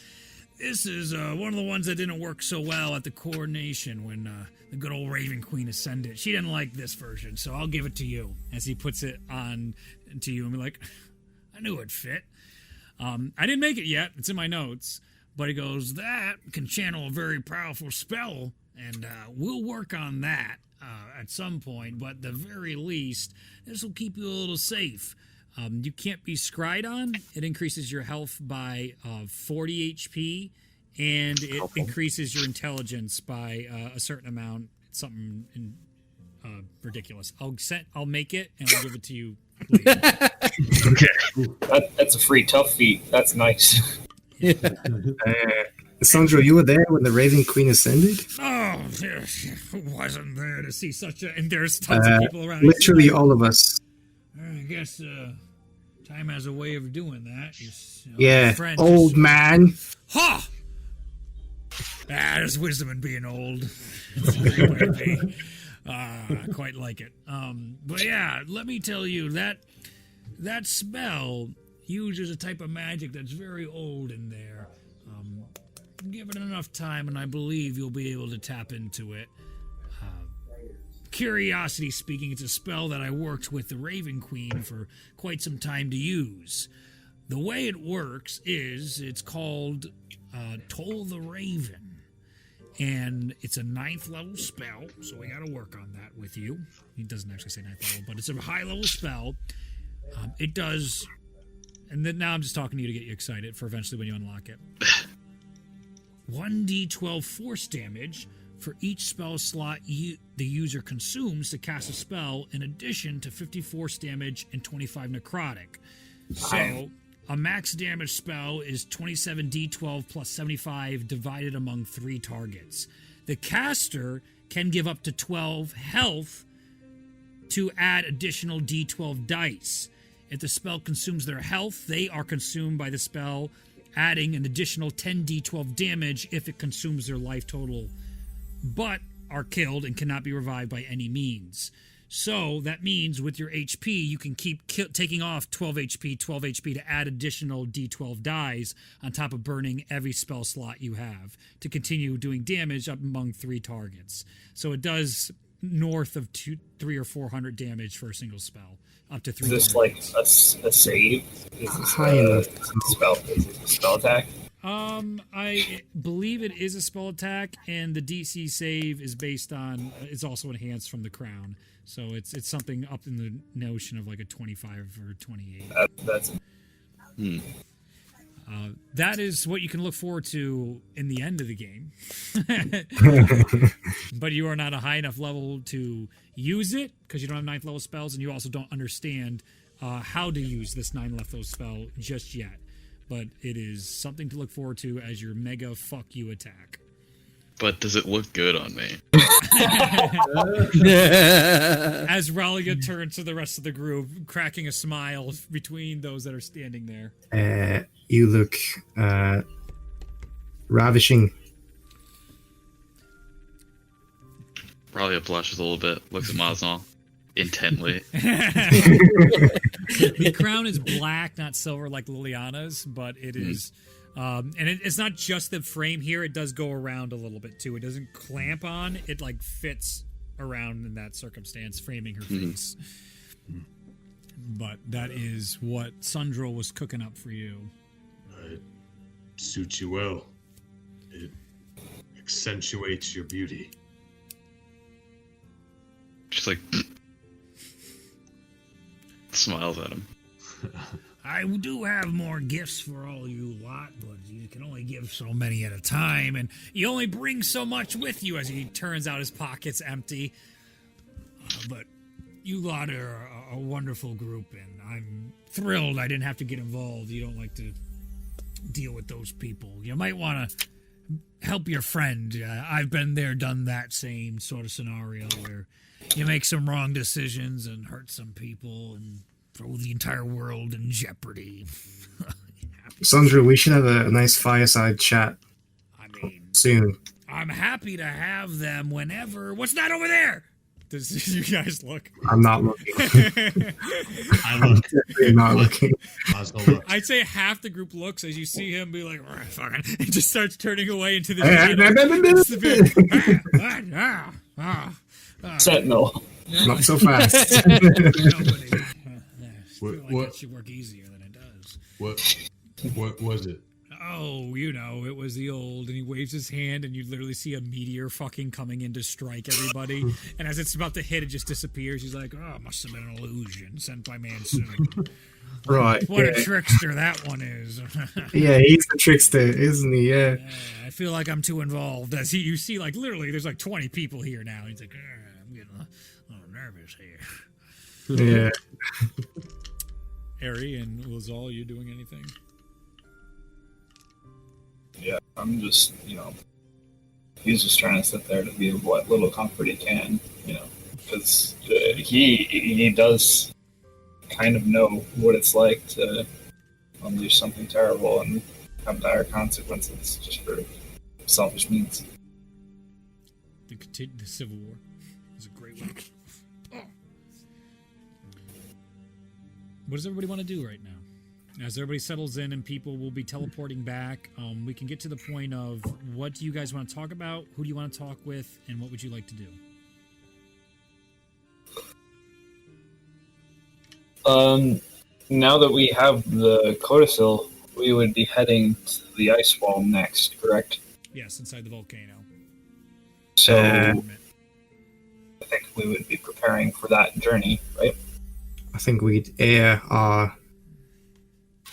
This is one of the ones that didn't work so well at the coronation when the good old Raven Queen ascended. She didn't like this version, so I'll give it to you. As he puts it on to you and be like, I knew it'd fit. I didn't make it yet. It's in my notes. But he goes, that can channel a very powerful spell, and we'll work on that at some point. But at the very least, this will keep you a little safe. You can't be scryed on. It increases your health by 40 HP, and it increases your intelligence by a certain amount. It's something ridiculous. I'll make it, and I'll give it to you later. Okay. That's a free tough feat. That's nice. Sandro, you were there when the Raven Queen ascended? Oh, wasn't there to see such a... And there's tons of people around. Literally all of us. I guess time has a way of doing that. Yeah, old man. Ha! There's wisdom in being old. It's a great way to be. I quite like it. But yeah, let me tell you, that spell uses a type of magic that's very old in there. Give it enough time, and I believe you'll be able to tap into it. Curiosity speaking, it's a spell that I worked with the Raven Queen for quite some time to use. The way it works is it's called Toll the Raven, and it's a 9th level spell, so we got to work on that with you. He doesn't actually say 9th level, but it's a high level spell. It does, and then now I'm just talking to you to get you excited for eventually when you unlock it. 1d12 force damage for each spell slot the user consumes to cast a spell, in addition to 50 force damage and 25 necrotic. So a max damage spell is 27d12 plus 75 divided among 3 targets. The caster can give up to 12 health to add additional d12 dice. If the spell consumes their health, they are consumed by the spell, adding an additional 10d12 damage if it consumes their life total, but are killed and cannot be revived by any means. So that means with your HP, you can keep taking off 12 HP to add additional d12 dies on top of burning every spell slot you have to continue doing damage up among 3 targets. So it does north of 300 or 400 damage for a single spell, up to 3 Is this targets. like a save? Is this High enough. spell attack? I believe it is a spell attack, and the DC save is based on, it's also enhanced from the crown. So it's something up in the notion of like a 25 or 28. That's That is what you can look forward to in the end of the game. But you are not a high enough level to use it because you don't have 9th level spells, and you also don't understand how to use this 9th level spell just yet. But it is something to look forward to as your mega fuck you attack. But does it look good on me? As Ralia turns to the rest of the group, cracking a smile between those that are standing there. You look ravishing. Probably blushes a little bit, looks at Maznal intently. The crown is black, not silver like Liliana's, but it is... and it's not just the frame here, it does go around a little bit too. It doesn't clamp on, it like fits around in that circumstance, framing her face. But that is what Sundral was cooking up for you. It suits you well. It accentuates your beauty. Just like smiles at him. I do have more gifts for all you lot, but you can only give so many at a time, and You only bring so much with you, as he turns out his pockets empty. but you lot are a wonderful group, and I'm thrilled I didn't have to get involved. You don't like to deal with those people. You might want to help your friend. I've been there, done that same sort of scenario where you make some wrong decisions and hurt some people and throw the entire world in jeopardy. Sandra, we should have a nice fireside chat I mean, soon. I'm happy to have them whenever. What's that over there? Does you guys look? I'm not looking. I I'm look. definitely not looking. Mazel look. I'd say half the group looks as you see him be like, "Alright, fucking," and just starts turning away into the Sentinel. Not so fast. Nobody. I feel like What? that should work easier than it does. What was it? Oh, you know, it was the old, and he waves his hand, and you literally see a meteor fucking coming in to strike everybody. And as it's about to hit, it just disappears. He's like, "Oh, it must have been an illusion sent by Mansoon." Right. What Yeah. a trickster that one is. Yeah, he's the trickster, isn't he? Yeah. I feel like I'm too involved. As you see, like, literally, there's like 20 people here now. He's like, I'm getting a little nervous here. Yeah. Ari and Lazal, you doing anything? Yeah, I'm just, he's just trying to sit there to be of what little comfort he can, because he does kind of know what it's like to unleash something terrible and have dire consequences just for selfish means. The Civil War was a great one. Oh. What does everybody want to do right now? As everybody settles in and people will be teleporting back, we can get to the point of what do you guys want to talk about, who do you want to talk with, and what would you like to do? Now that we have the codicil, we would be heading to the ice wall next, correct? Yes, inside the volcano. So Uh, I think we would be preparing for that journey, right? I think we'd air our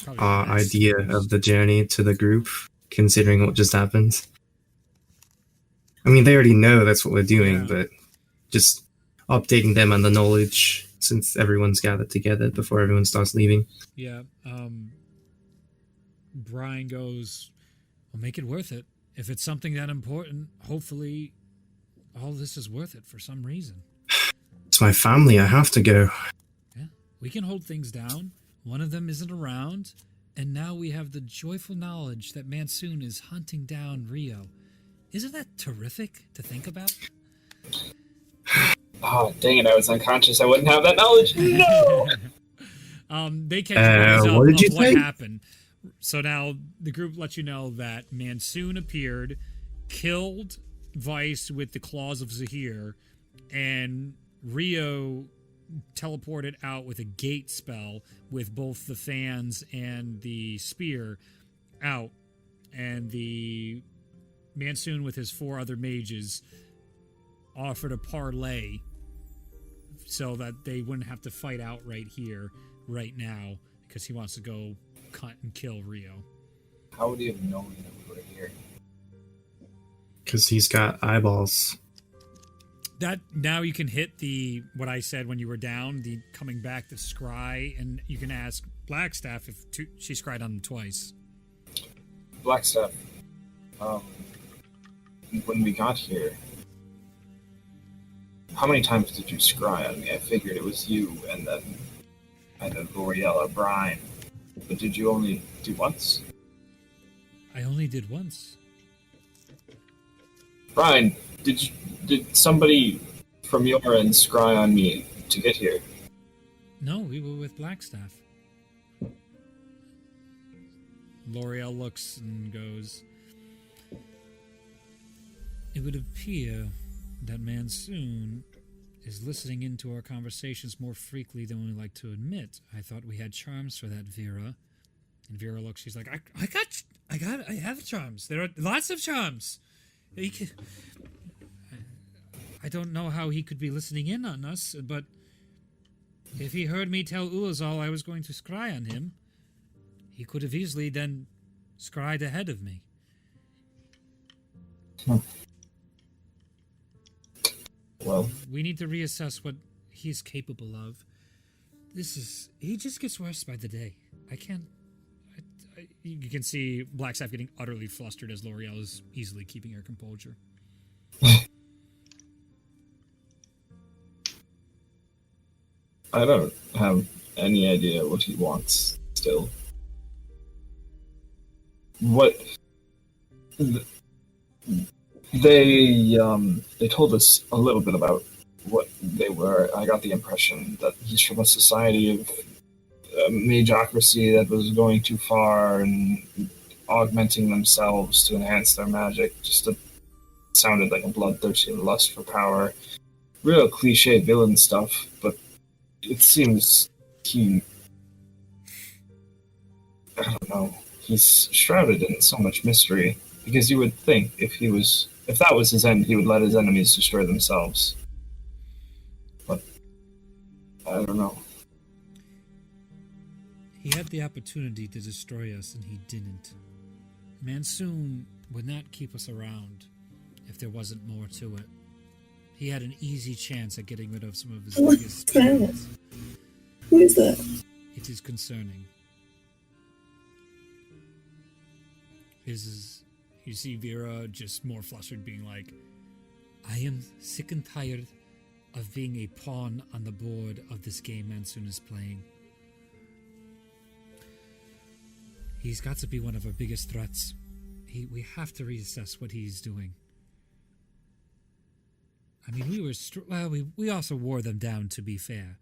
Probably the best. idea of the journey to the group, considering what just happened. I mean, they already know that's what we're doing, Yeah. but just updating them on the knowledge since everyone's gathered together before everyone starts leaving. Yeah. Brian goes, "Well, make it worth it. If it's something that important, hopefully all this is worth it for some reason. It's my family, I have to go. Yeah. We can hold things down. One of them isn't around, and now we have the joyful knowledge that Mansoon is hunting down Rio. Isn't that terrific to think about?" Oh, dang it, I was unconscious. I wouldn't have that knowledge. No! They catch wind what did you of what say? happened. So now the group lets you know that Mansoon appeared, killed Vice with the claws of Zahir, and Rio teleported out with a gate spell with both the fans and the spear out, and the Mansoon with his 4 other mages offered a parlay so that they wouldn't have to fight out right here, right now, because he wants to go cut and kill Rio. How would he have known that we were here? Because he's got eyeballs. That now you can hit the what I said when you were down, the coming back to scry, and you can ask Blackstaff if she scryed on him twice. Blackstaff, when we got here, how many times did you scry on me? I figured it was you and then L'Oreal or Brian. But did you only do once? I only did once. Brian, did somebody from your end scry on me to get here? No, we were with Blackstaff. L'Oreal looks and goes, "It would appear that Mansoon is listening into our conversations more frequently than we like to admit. I thought we had charms for that, Vera." And Vera looks, she's like, I have charms. There are lots of charms. I don't know how he could be listening in on us, but if he heard me tell Ulazal I was going to scry on him, he could have easily then scryed ahead of me. Well, We need to reassess what he's capable of. He just gets worse by the day. you can see Blackstaff getting utterly flustered as L'Oreal is easily keeping her composure. I don't have any idea what he wants still. What they told us a little bit about what they were. I got the impression that he's from a society of magocracy that was going too far and augmenting themselves to enhance their magic. Sounded like a bloodthirsty lust for power. Real cliche villain stuff, but it seems I don't know, he's shrouded in so much mystery, because you would think if that was his end, he would let his enemies destroy themselves. But I don't know. He had the opportunity to destroy us, and he didn't. Mansoon would not keep us around if there wasn't more to it. He had an easy chance at getting rid of some of his biggest threats. Who is that? It is concerning. You see Vera just more flustered, being like, I am sick and tired of being a pawn on the board of this game Mansoon is playing. He's got to be one of our biggest threats. We have to reassess what he's doing. I mean, we also wore them down, to be fair.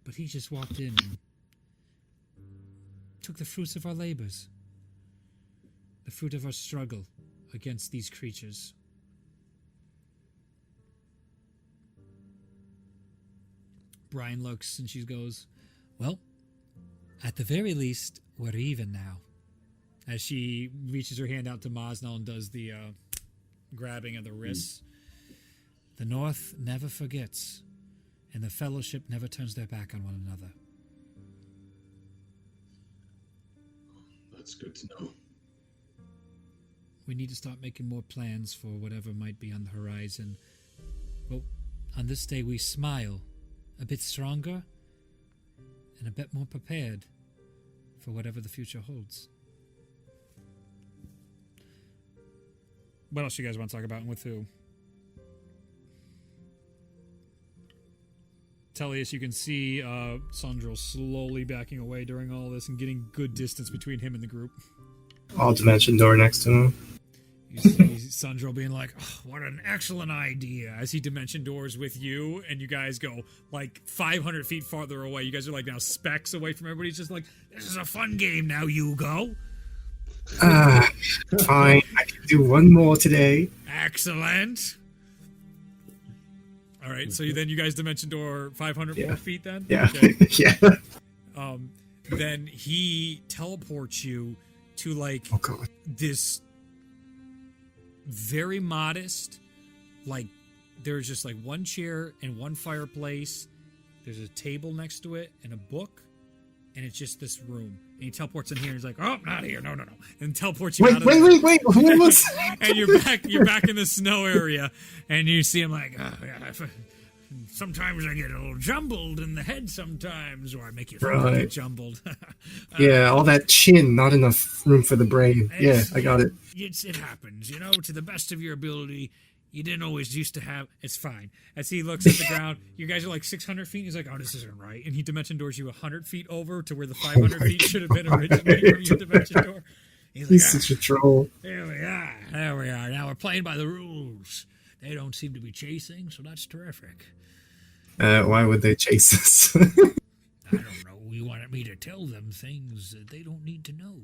But he just walked in and took the fruits of our labors. The fruit of our struggle against these creatures. Brian looks and she goes, well, at the very least, we're even now. As she reaches her hand out to Mosnell and does the grabbing of the wrists. The North never forgets, and the Fellowship never turns their back on one another. That's good to know. We need to start making more plans for whatever might be on the horizon. But on this day, we smile, a bit stronger, and a bit more prepared for whatever the future holds. What else you guys want to talk about, and with who? Tellius, you can see Sandro slowly backing away during all this and getting good distance between him and the group. All dimension door next to him. You see Sandro being like, oh, what an excellent idea, as he dimension doors with you, and you guys go like 500 feet farther away. You guys are like now specks away from everybody. He's just like, this is a fun game now, you go. Fine. I can do one more today. Excellent. All right, so then you guys dimension door 500 more feet then? Yeah. Okay. Yeah. Then he teleports you to like this very modest, like there's just like one chair and one fireplace. There's a table next to it and a book, and it's just this room. And he teleports in here and he's like, oh, not here, no. And teleports you out of Wait, who was and you're back in the snow area, and you see him like, oh, yeah, sometimes I get a little jumbled in the head sometimes, or I make you feel like get jumbled. Yeah, all that chin, not enough room for the brain. Yeah, I got it. It happens, to the best of your ability. You didn't always used to have. It's fine. As he looks at the ground, you guys are like 600 feet. He's like, oh, this isn't right. And he dimension doors you 100 feet over to where the 500 feet should have been originally from your dimension door. He's such a troll. There we are. Now we're playing by the rules. They don't seem to be chasing, so that's terrific. Why would they chase us? I don't know. You wanted me to tell them things that they don't need to know.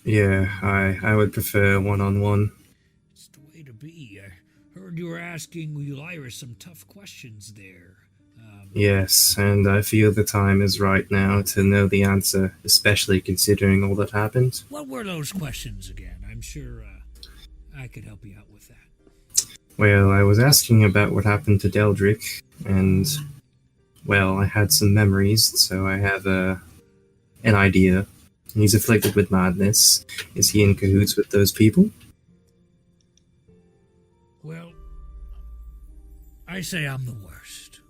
Yeah, I would prefer one-on-one. It's the way to be. I heard you were asking Lyra some tough questions there. Yes, and I feel the time is right now to know the answer, especially considering all that happened. What were those questions again? I'm sure I could help you out with that. Well, I was asking about what happened to Deldrick, and, well, I had some memories, so I have an idea. He's afflicted with madness. Is he in cahoots with those people? Well, I say I'm the worst.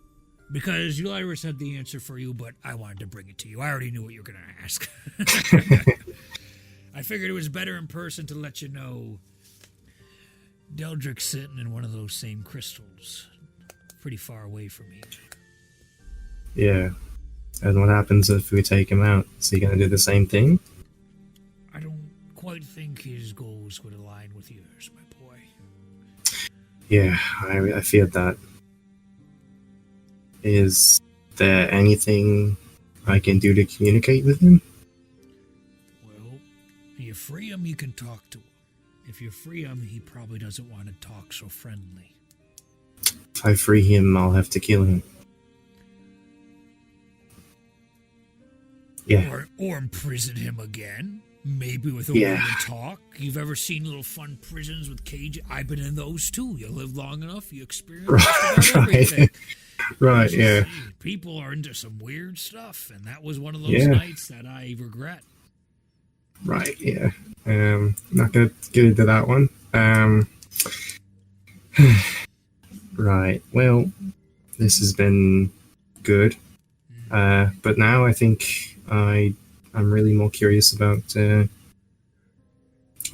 Because Ulyrus had the answer for you, but I wanted to bring it to you. I already knew what you were going to ask. I figured it was better in person to let you know Deldrick's sitting in one of those same crystals, pretty far away from you. Yeah. And what happens if we take him out? Is he going to do the same thing? I don't quite think his goals would align with yours, my boy. Yeah, I feared that. Is there anything I can do to communicate with him? Well, if you free him, you can talk to him. If you free him, he probably doesn't want to talk so friendly. If I free him, I'll have to kill him. Yeah. Or imprison him again. Maybe with a way to talk. You've ever seen little fun prisons with cages? I've been in those too. You live long enough, you experience just about everything. Right, yeah. People are into some weird stuff, and that was one of those nights that I regret. Right, yeah. Not gonna get into that one. Right, well, this has been good. But now I think I'm really more curious about,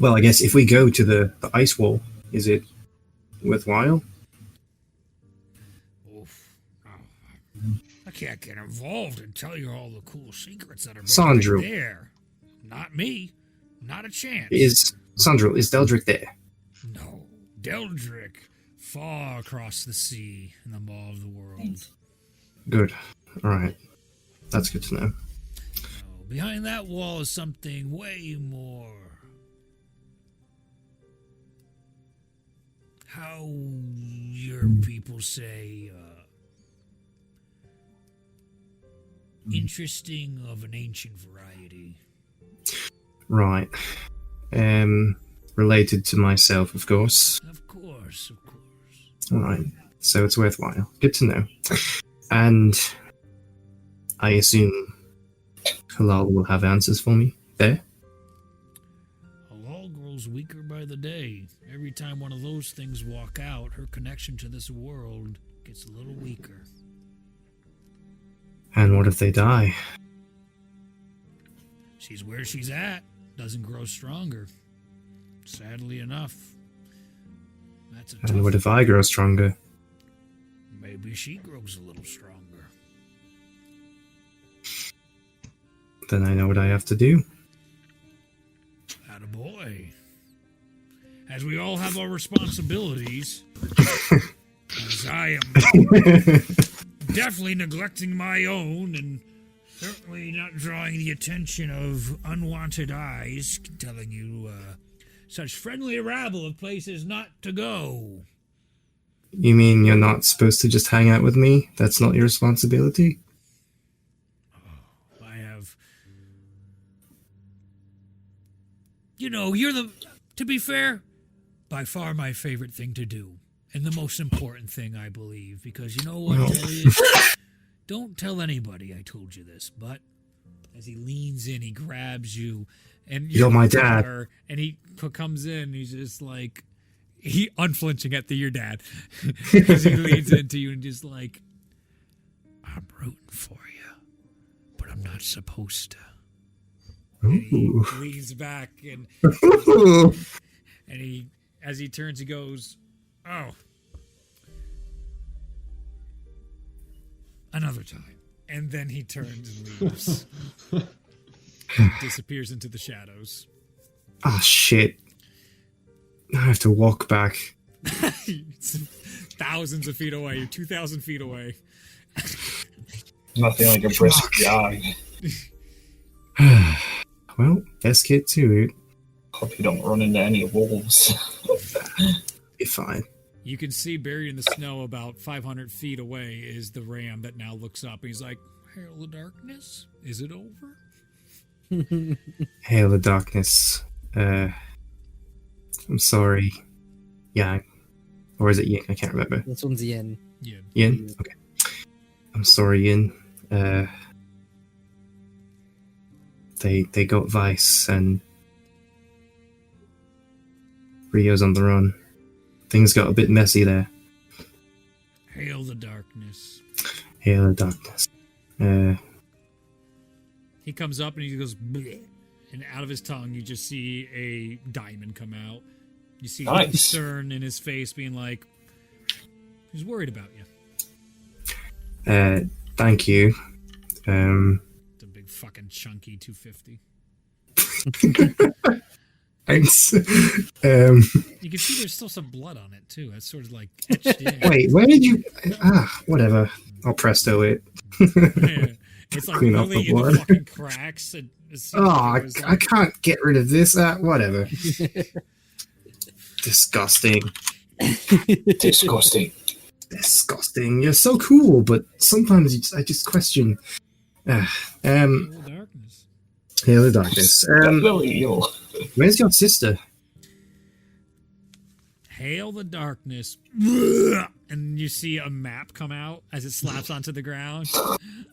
well, I guess if we go to the ice wall, is it worthwhile? I can't get involved and tell you all the cool secrets that are Sandro. right there. Not me. Not a chance. Is Deldrick there? No. Deldrick, far across the sea in the maw of the world. Good. Alright. That's good to know. Oh, behind that wall is something way more. How your people say, interesting of an ancient variety. Right. Related to myself, of course. Of course, of course. Alright. So it's worthwhile. Good to know. And I assume Halal will have answers for me there? Halal grows weaker by the day. Every time one of those things walk out, her connection to this world gets a little weaker. And what if they die? She's where she's at. Doesn't grow stronger. Sadly enough. That's a tough. And what if I grow stronger? Maybe she grows a little stronger. Then I know what I have to do. Attaboy. As we all have our responsibilities, as I am definitely neglecting my own and certainly not drawing the attention of unwanted eyes, telling you such friendly rabble of places not to go. You mean you're not supposed to just hang out with me? That's not your responsibility? I have... You know, you're the... To be fair, by far my favorite thing to do. And the most important thing, I believe. Because you know what, Delius? Don't tell anybody I told you this, but as he leans in, he grabs you, and you're my dad. And he comes in, he's just like, he unflinching at your dad, as he leans into you and just like, I'm rooting for you, but I'm not supposed to. And he leans back and he, as he turns, he goes, oh. Another time. And then he turns and leaves. Disappears into the shadows. Oh, shit. I have to walk back. It's thousands of feet away. You're 2,000 feet away. Nothing like a brisk jog. Well, best get to it. Hope you don't run into any wolves. Be fine. You can see buried in the snow about 500 feet away is the ram that now looks up. And he's like, Hail the darkness? Is it over? Hail the darkness. I'm sorry. Yang. Or is it Yin? I can't remember. This one's Yin. Yeah. Yin? Okay. I'm sorry, Yin. They got Vice and Rio's on the run. Things got a bit messy there. Hail the darkness. Hail of darkness. He comes up and he goes, bleh, and out of his tongue, you just see a diamond come out. You see Nice. concern in his face, being like, he's worried about you. Thank you. It's a big fucking chunky 250. Thanks. You can see there's still some blood on it, too. That's sort of like etched in. Wait, where did you? Whatever. I'll presto it. Yeah. It's like Clean up really the in the blood. fucking cracks. And it seems like it was I like- can't get rid of this. Whatever. Disgusting. Disgusting. Disgusting. You're so cool, but sometimes I just question. Hail darkness. Hail of darkness. Definitely evil. Where's your sister? Hail the darkness. And you see a map come out as it slaps onto the ground.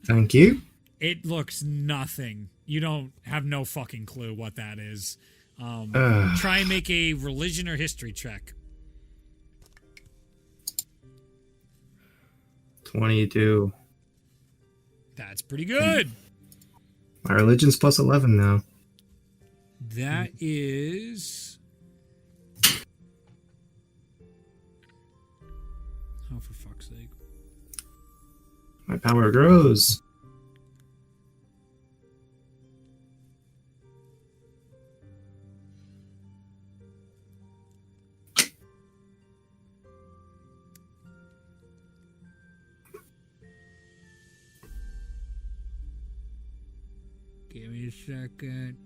Thank you. It looks nothing. You don't have no fucking clue what that is. Try and make a religion or history check. 22. That's pretty good. My religion's plus 11 now. That is... Oh, for fuck's sake. My power grows. Give me a second.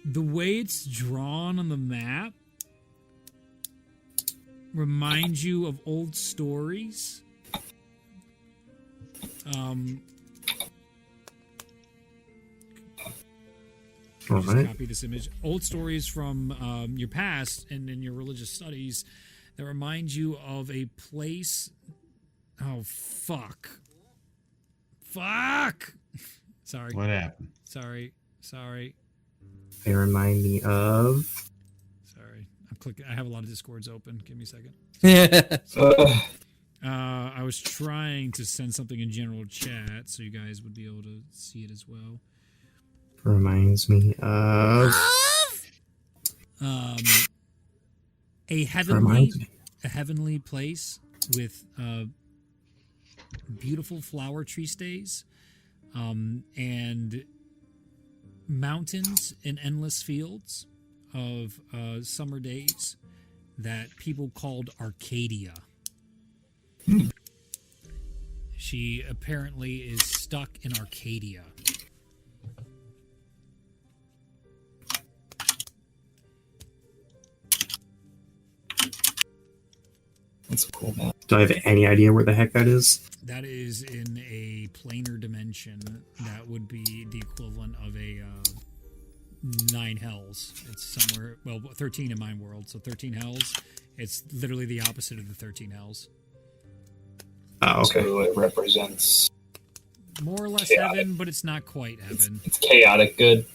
The way it's drawn on the map reminds you of old stories. All Just right. copy this image. Old stories from your past and in your religious studies that remind you of a place. Oh, fuck. Fuck! Sorry. What happened? Sorry. They remind me of. Sorry. I'm clicking. I have a lot of Discords open. Give me a second. I was trying to send something in general chat so you guys would be able to see it as well. Reminds me of. A Reminds me. heavenly place with beautiful flower tree stays, and mountains and endless fields of summer days that people called Arcadia. She apparently is stuck in Arcadia. That's a cool map. Do I have any idea where the heck that is? That is in a planar dimension. That would be the equivalent of a 9 hells. It's somewhere, well, 13 in my world, so 13 hells. It's literally the opposite of the 13 hells. Oh, okay. So it represents. More or less Chaotic. heaven, but it's not quite heaven. It's chaotic good.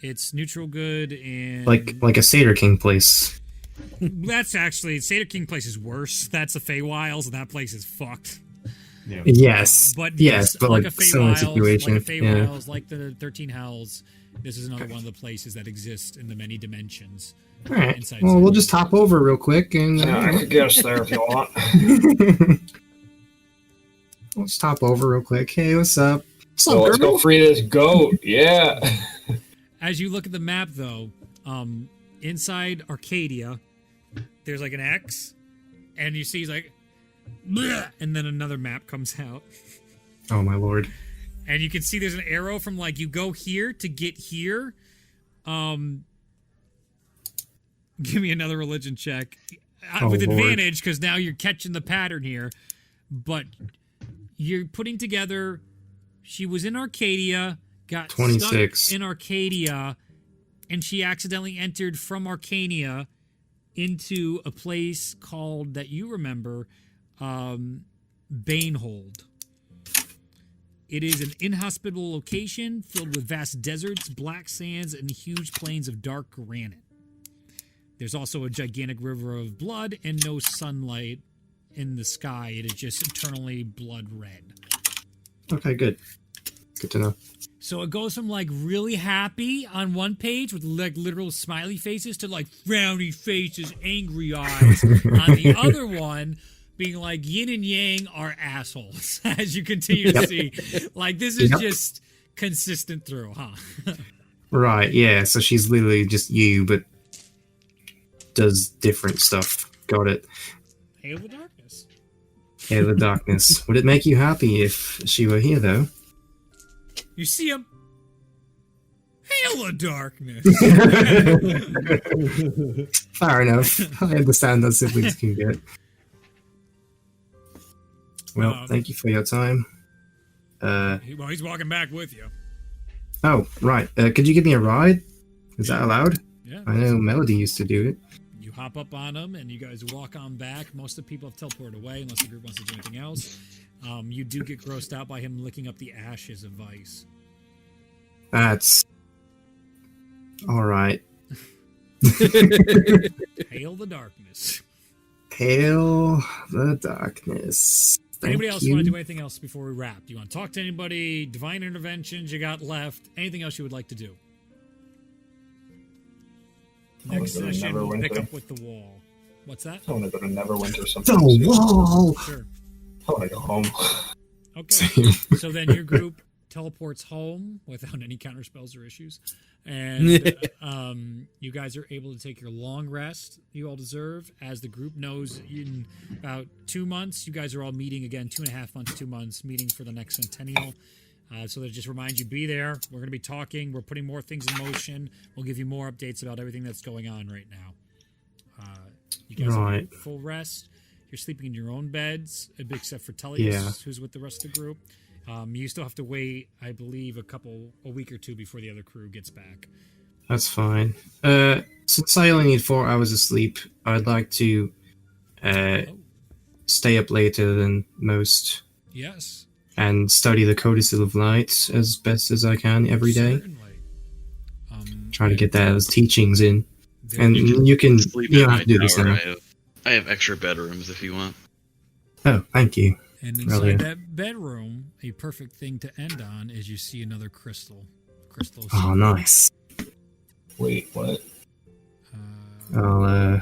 It's neutral good and Like a Satyr King place. that's actually Satyr King place is worse. That's a Feywilds, and that place is fucked. Yeah. Yes. But yes, but like a similar situation. like a Yeah. Feywilds, like the 13 hells. This is another one of the places that exist in the many dimensions. All right. Inside Well, we'll Zenya. just hop over real quick and. Yeah, I could get us there if you want. Let's hop over real quick. Hey, what's up? What's So up, let's girl? go free this goat. Yeah. As you look at the map, though, inside Arcadia, there's like an X, and you see like, bleh, and then another map comes out, Oh my lord. and you can see there's an arrow from like you go here to get here. Give me another religion check with Lord. advantage because now you're catching the pattern here, but you're putting together. She was in Arcadia, got 26. stuck in Arcadia, and she accidentally entered from Arcania into a place called, that you remember, Banehold. It is an inhospitable location filled with vast deserts, black sands, and huge plains of dark granite. There's also a gigantic river of blood and no sunlight in the sky. It is just eternally blood red. Okay, good. Good to know. So it goes from like really happy on one page with like literal smiley faces to like frowny faces, angry eyes on the other one, being like yin and yang are assholes, as you continue to see. Like this is just consistent through, huh? Right, yeah. So she's literally just you, but does different stuff. Got it. Hail the darkness. Hail the darkness. Would it make you happy if she were here, though? You see him. Hail the darkness. Fair enough. I understand that siblings can get. Well, thank you for your time. Well, he's walking back with you. Oh, right. Could you give me a ride? Is that allowed? Yeah. I know Melody used to do it. You hop up on him, and you guys walk on back. Most of the people have teleported away, unless the group wants to do anything else. You do get grossed out by him licking up the ashes of Vice. That's... Alright. Hail the darkness. Hail the darkness. Anybody else want to do anything else before we wrap? Do you want to talk to anybody? Divine interventions you got left? Anything else you would like to do? Next session, we'll pick up with the wall. What's that? I want to go to Neverwinter sometime. The wall! Sure. I want to go home. Okay. So then your group teleports home without any counter spells or issues. And you guys are able to take your long rest you all deserve. As the group knows, in about 2 months, you guys are all meeting again, 2.5 months, 2 months, meeting for the next centennial. So that just reminds you, be there. We're going to be talking. We're putting more things in motion. We'll give you more updates about everything that's going on right now. You guys have full rest. You're sleeping in your own beds, except for Tellius, who's with the rest of the group. You still have to wait, I believe, a week or two before the other crew gets back. That's fine. Since I only need 4 hours of sleep, I'd like to stay up later than most. Yes. And study the Codicil of Light as best as I can every day. Certainly. Trying to get those teachings in. There And you can Sleep you in don't my have to do this tower. now. I have extra bedrooms if you want. Oh, thank you. And inside that bedroom, a perfect thing to end on is you see another crystal. Oh, nice. Wait, what? I'll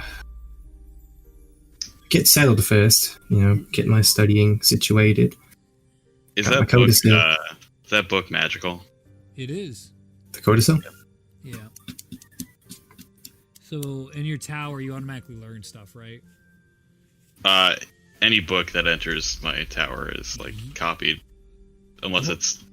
get settled first. Get my studying situated. Is Got my that book, codicil. that book magical? It is. The Codicil? Yeah. So in your tower, you automatically learn stuff, right? Any book that enters my tower is like copied, unless it's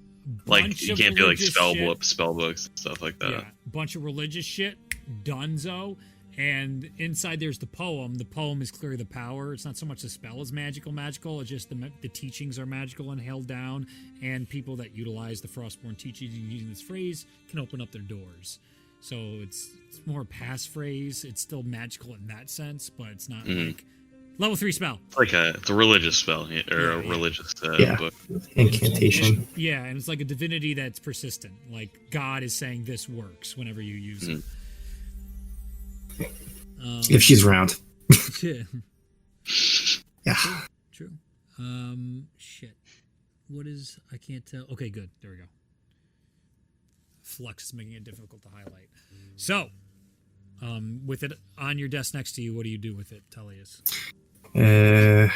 like you can't do like spell books and stuff like that. Yeah, bunch of religious shit, Dunzo, and inside there's the poem. The poem is clearly the power. It's not so much the spell is magical. It's just the teachings are magical and held down, and people that utilize the Frostborn teachings using this phrase can open up their doors. So it's more a passphrase. It's still magical in that sense, but it's not like level 3 spell. It's like it's a religious spell or a religious book. Incantation. Yeah, and it's like a divinity that's persistent. Like God is saying this works whenever you use it. If she's around. Yeah. True. Shit. What is... I can't tell. Okay, good. There we go. Flux is making it difficult to highlight. So, with it on your desk next to you, what do you do with it, Tellius? The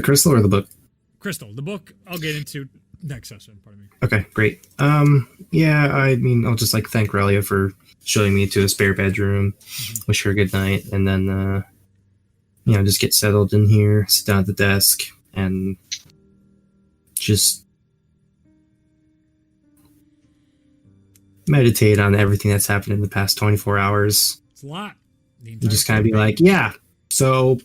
crystal or the book? Crystal. The book, I'll get into next session, pardon me. Okay, great. Yeah, I mean, I'll just thank Relia for showing me to a spare bedroom, wish her a good night, and then, just get settled in here, sit down at the desk, and just meditate on everything that's happened in the past 24 hours. It's a lot. You just kind of be like, yeah, so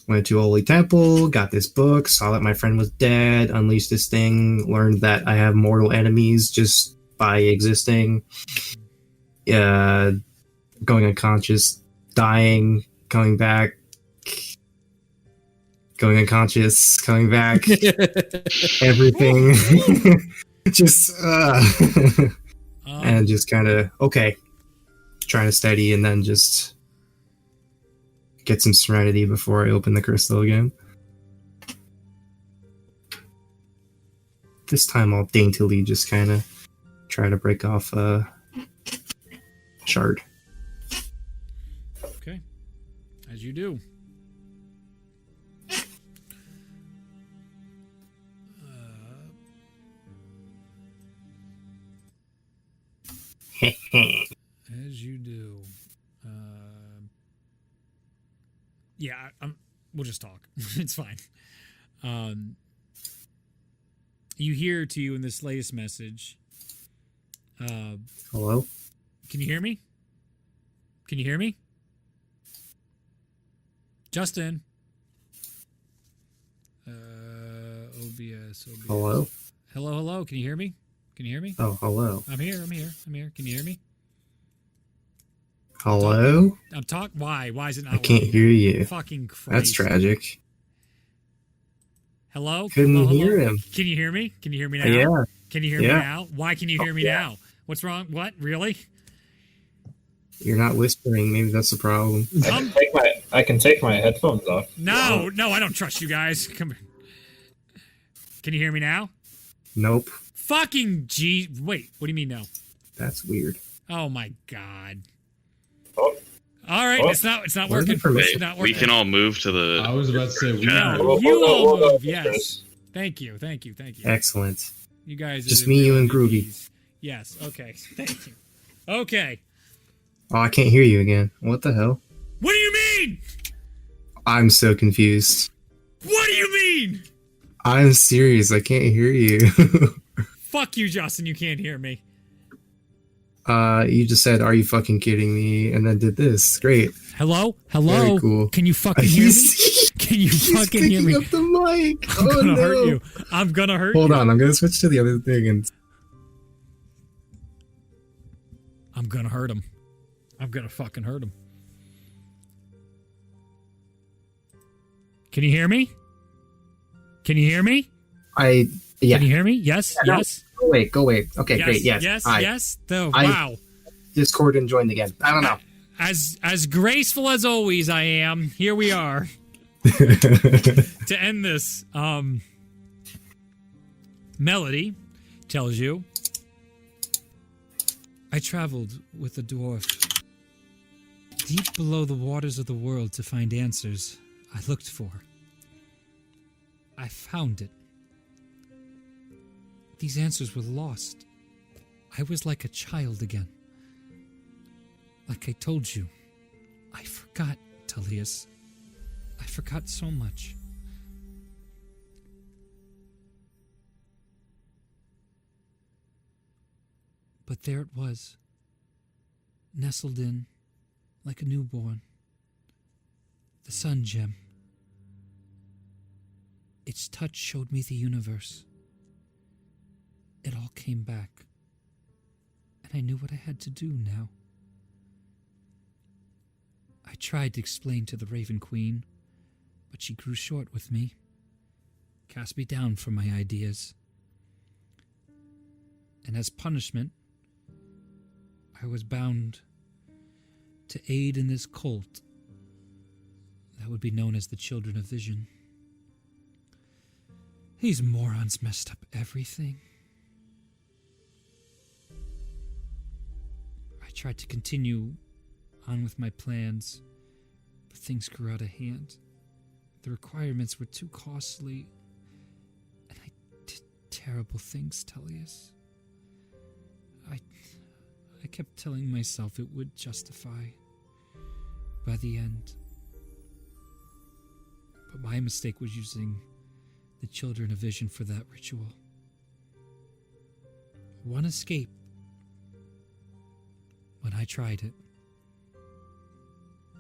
went to Holy Temple, got this book, saw that my friend was dead, unleashed this thing, learned that I have mortal enemies just by existing, going unconscious, dying, coming back, going unconscious, coming back, everything. Just and just kind of okay, trying to steady, and then just get some serenity before I open the crystal again. This time I'll daintily just kind of try to break off a shard. Okay. As you do. As you do. Yeah, we'll just talk. It's fine. You hear to you in this latest message. Hello? Can you hear me? Can you hear me? Justin. OBS. Hello? Hello. Can you hear me? Can you hear me? Oh, hello. I'm here. Can you hear me? Hello? I'm talking. Why? Why is it not I can't working? hear you. Fucking Christ. That's tragic. Hello? Couldn't Hello? hear him. Can you hear me? Can you hear me now? Yeah. Can you hear me Yeah. now? Why can you hear me now? What's wrong? What? Really? You're not whispering. Maybe that's the problem. I can take my headphones off. No, I don't trust you guys. Come here. Can you hear me now? Nope. Fucking G. Wait, what do you mean no? That's weird. Oh my god. Oh. All right, Oh. it's not Where's the working. permission? It's not We working. can all move to the. I was about to say we. No, Whoa, you whoa, all whoa, move. whoa, Yes. Chris. Thank you. Excellent. You guys. Just are the me, you, real and Groovy. MVPs. Yes. Okay. Thank you. Okay. Oh, I can't hear you again. What the hell? What do you mean? I'm so confused. What do you mean? I'm serious. I can't hear you. Fuck you, Justin. You can't hear me. You just said, "Are you fucking kidding me?" and then did this. Great. Hello? Very cool. Can you fucking hear me? Can you He's fucking hear picking me? up the mic. I'm Oh gonna no. hurt you. I'm gonna hurt you. Hold on. I'm gonna switch to the other thing and. I'm gonna hurt him. I'm gonna fucking hurt him. Can you hear me? Can you hear me? Yeah. Can you hear me? Yes. Yeah, no. Yes. Go away. Okay, Yes. great. Yes. Yes. Hi. Yes. Oh, I- wow. Discord and joined again. I don't know. As graceful as always I am, here we are to end this. Melody tells you, I traveled with a dwarf deep below the waters of the world to find answers I looked for. I found it. These answers were lost. I was like a child again. Like I told you, I forgot, Tullius. I forgot so much. But there it was, nestled in like a newborn. The sun gem. Its touch showed me the universe. It all came back, and I knew what I had to do now. I tried to explain to the Raven Queen, but she grew short with me, cast me down for my ideas. And as punishment, I was bound to aid in this cult that would be known as the Children of Vision. These morons messed up everything. I tried to continue on with my plans, but things grew out of hand. The requirements were too costly, and I did terrible things, Tullius. I kept telling myself it would justify by the end. But my mistake was using the Children of Vision for that ritual. One escape when I tried it.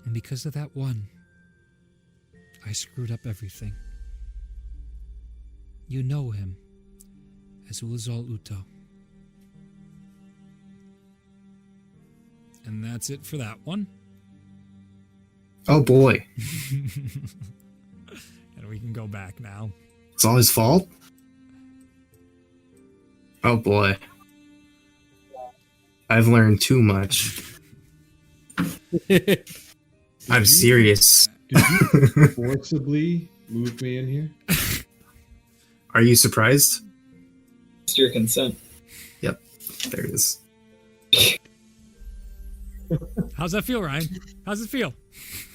And because of that one, I screwed up everything. You know him as Ulazal Uto. And that's it for that one. Oh boy, And we can go back now. it's all his fault. Oh boy, I've learned too much. I'm serious. Did you forcibly move me in here? Are you surprised? It's your consent. Yep, there it is. How's that feel, Ryan? How's it feel?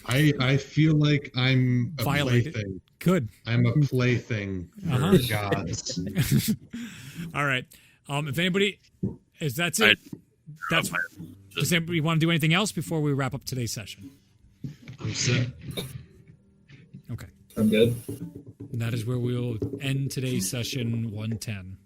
I feel like I'm a Violated. plaything. Good. I'm a plaything for Uh-huh. gods. All right. If anybody, that's it. That's. Does anybody want to do anything else before we wrap up today's session? I'm set. Okay. I'm good. And that is where we'll end today's session 110.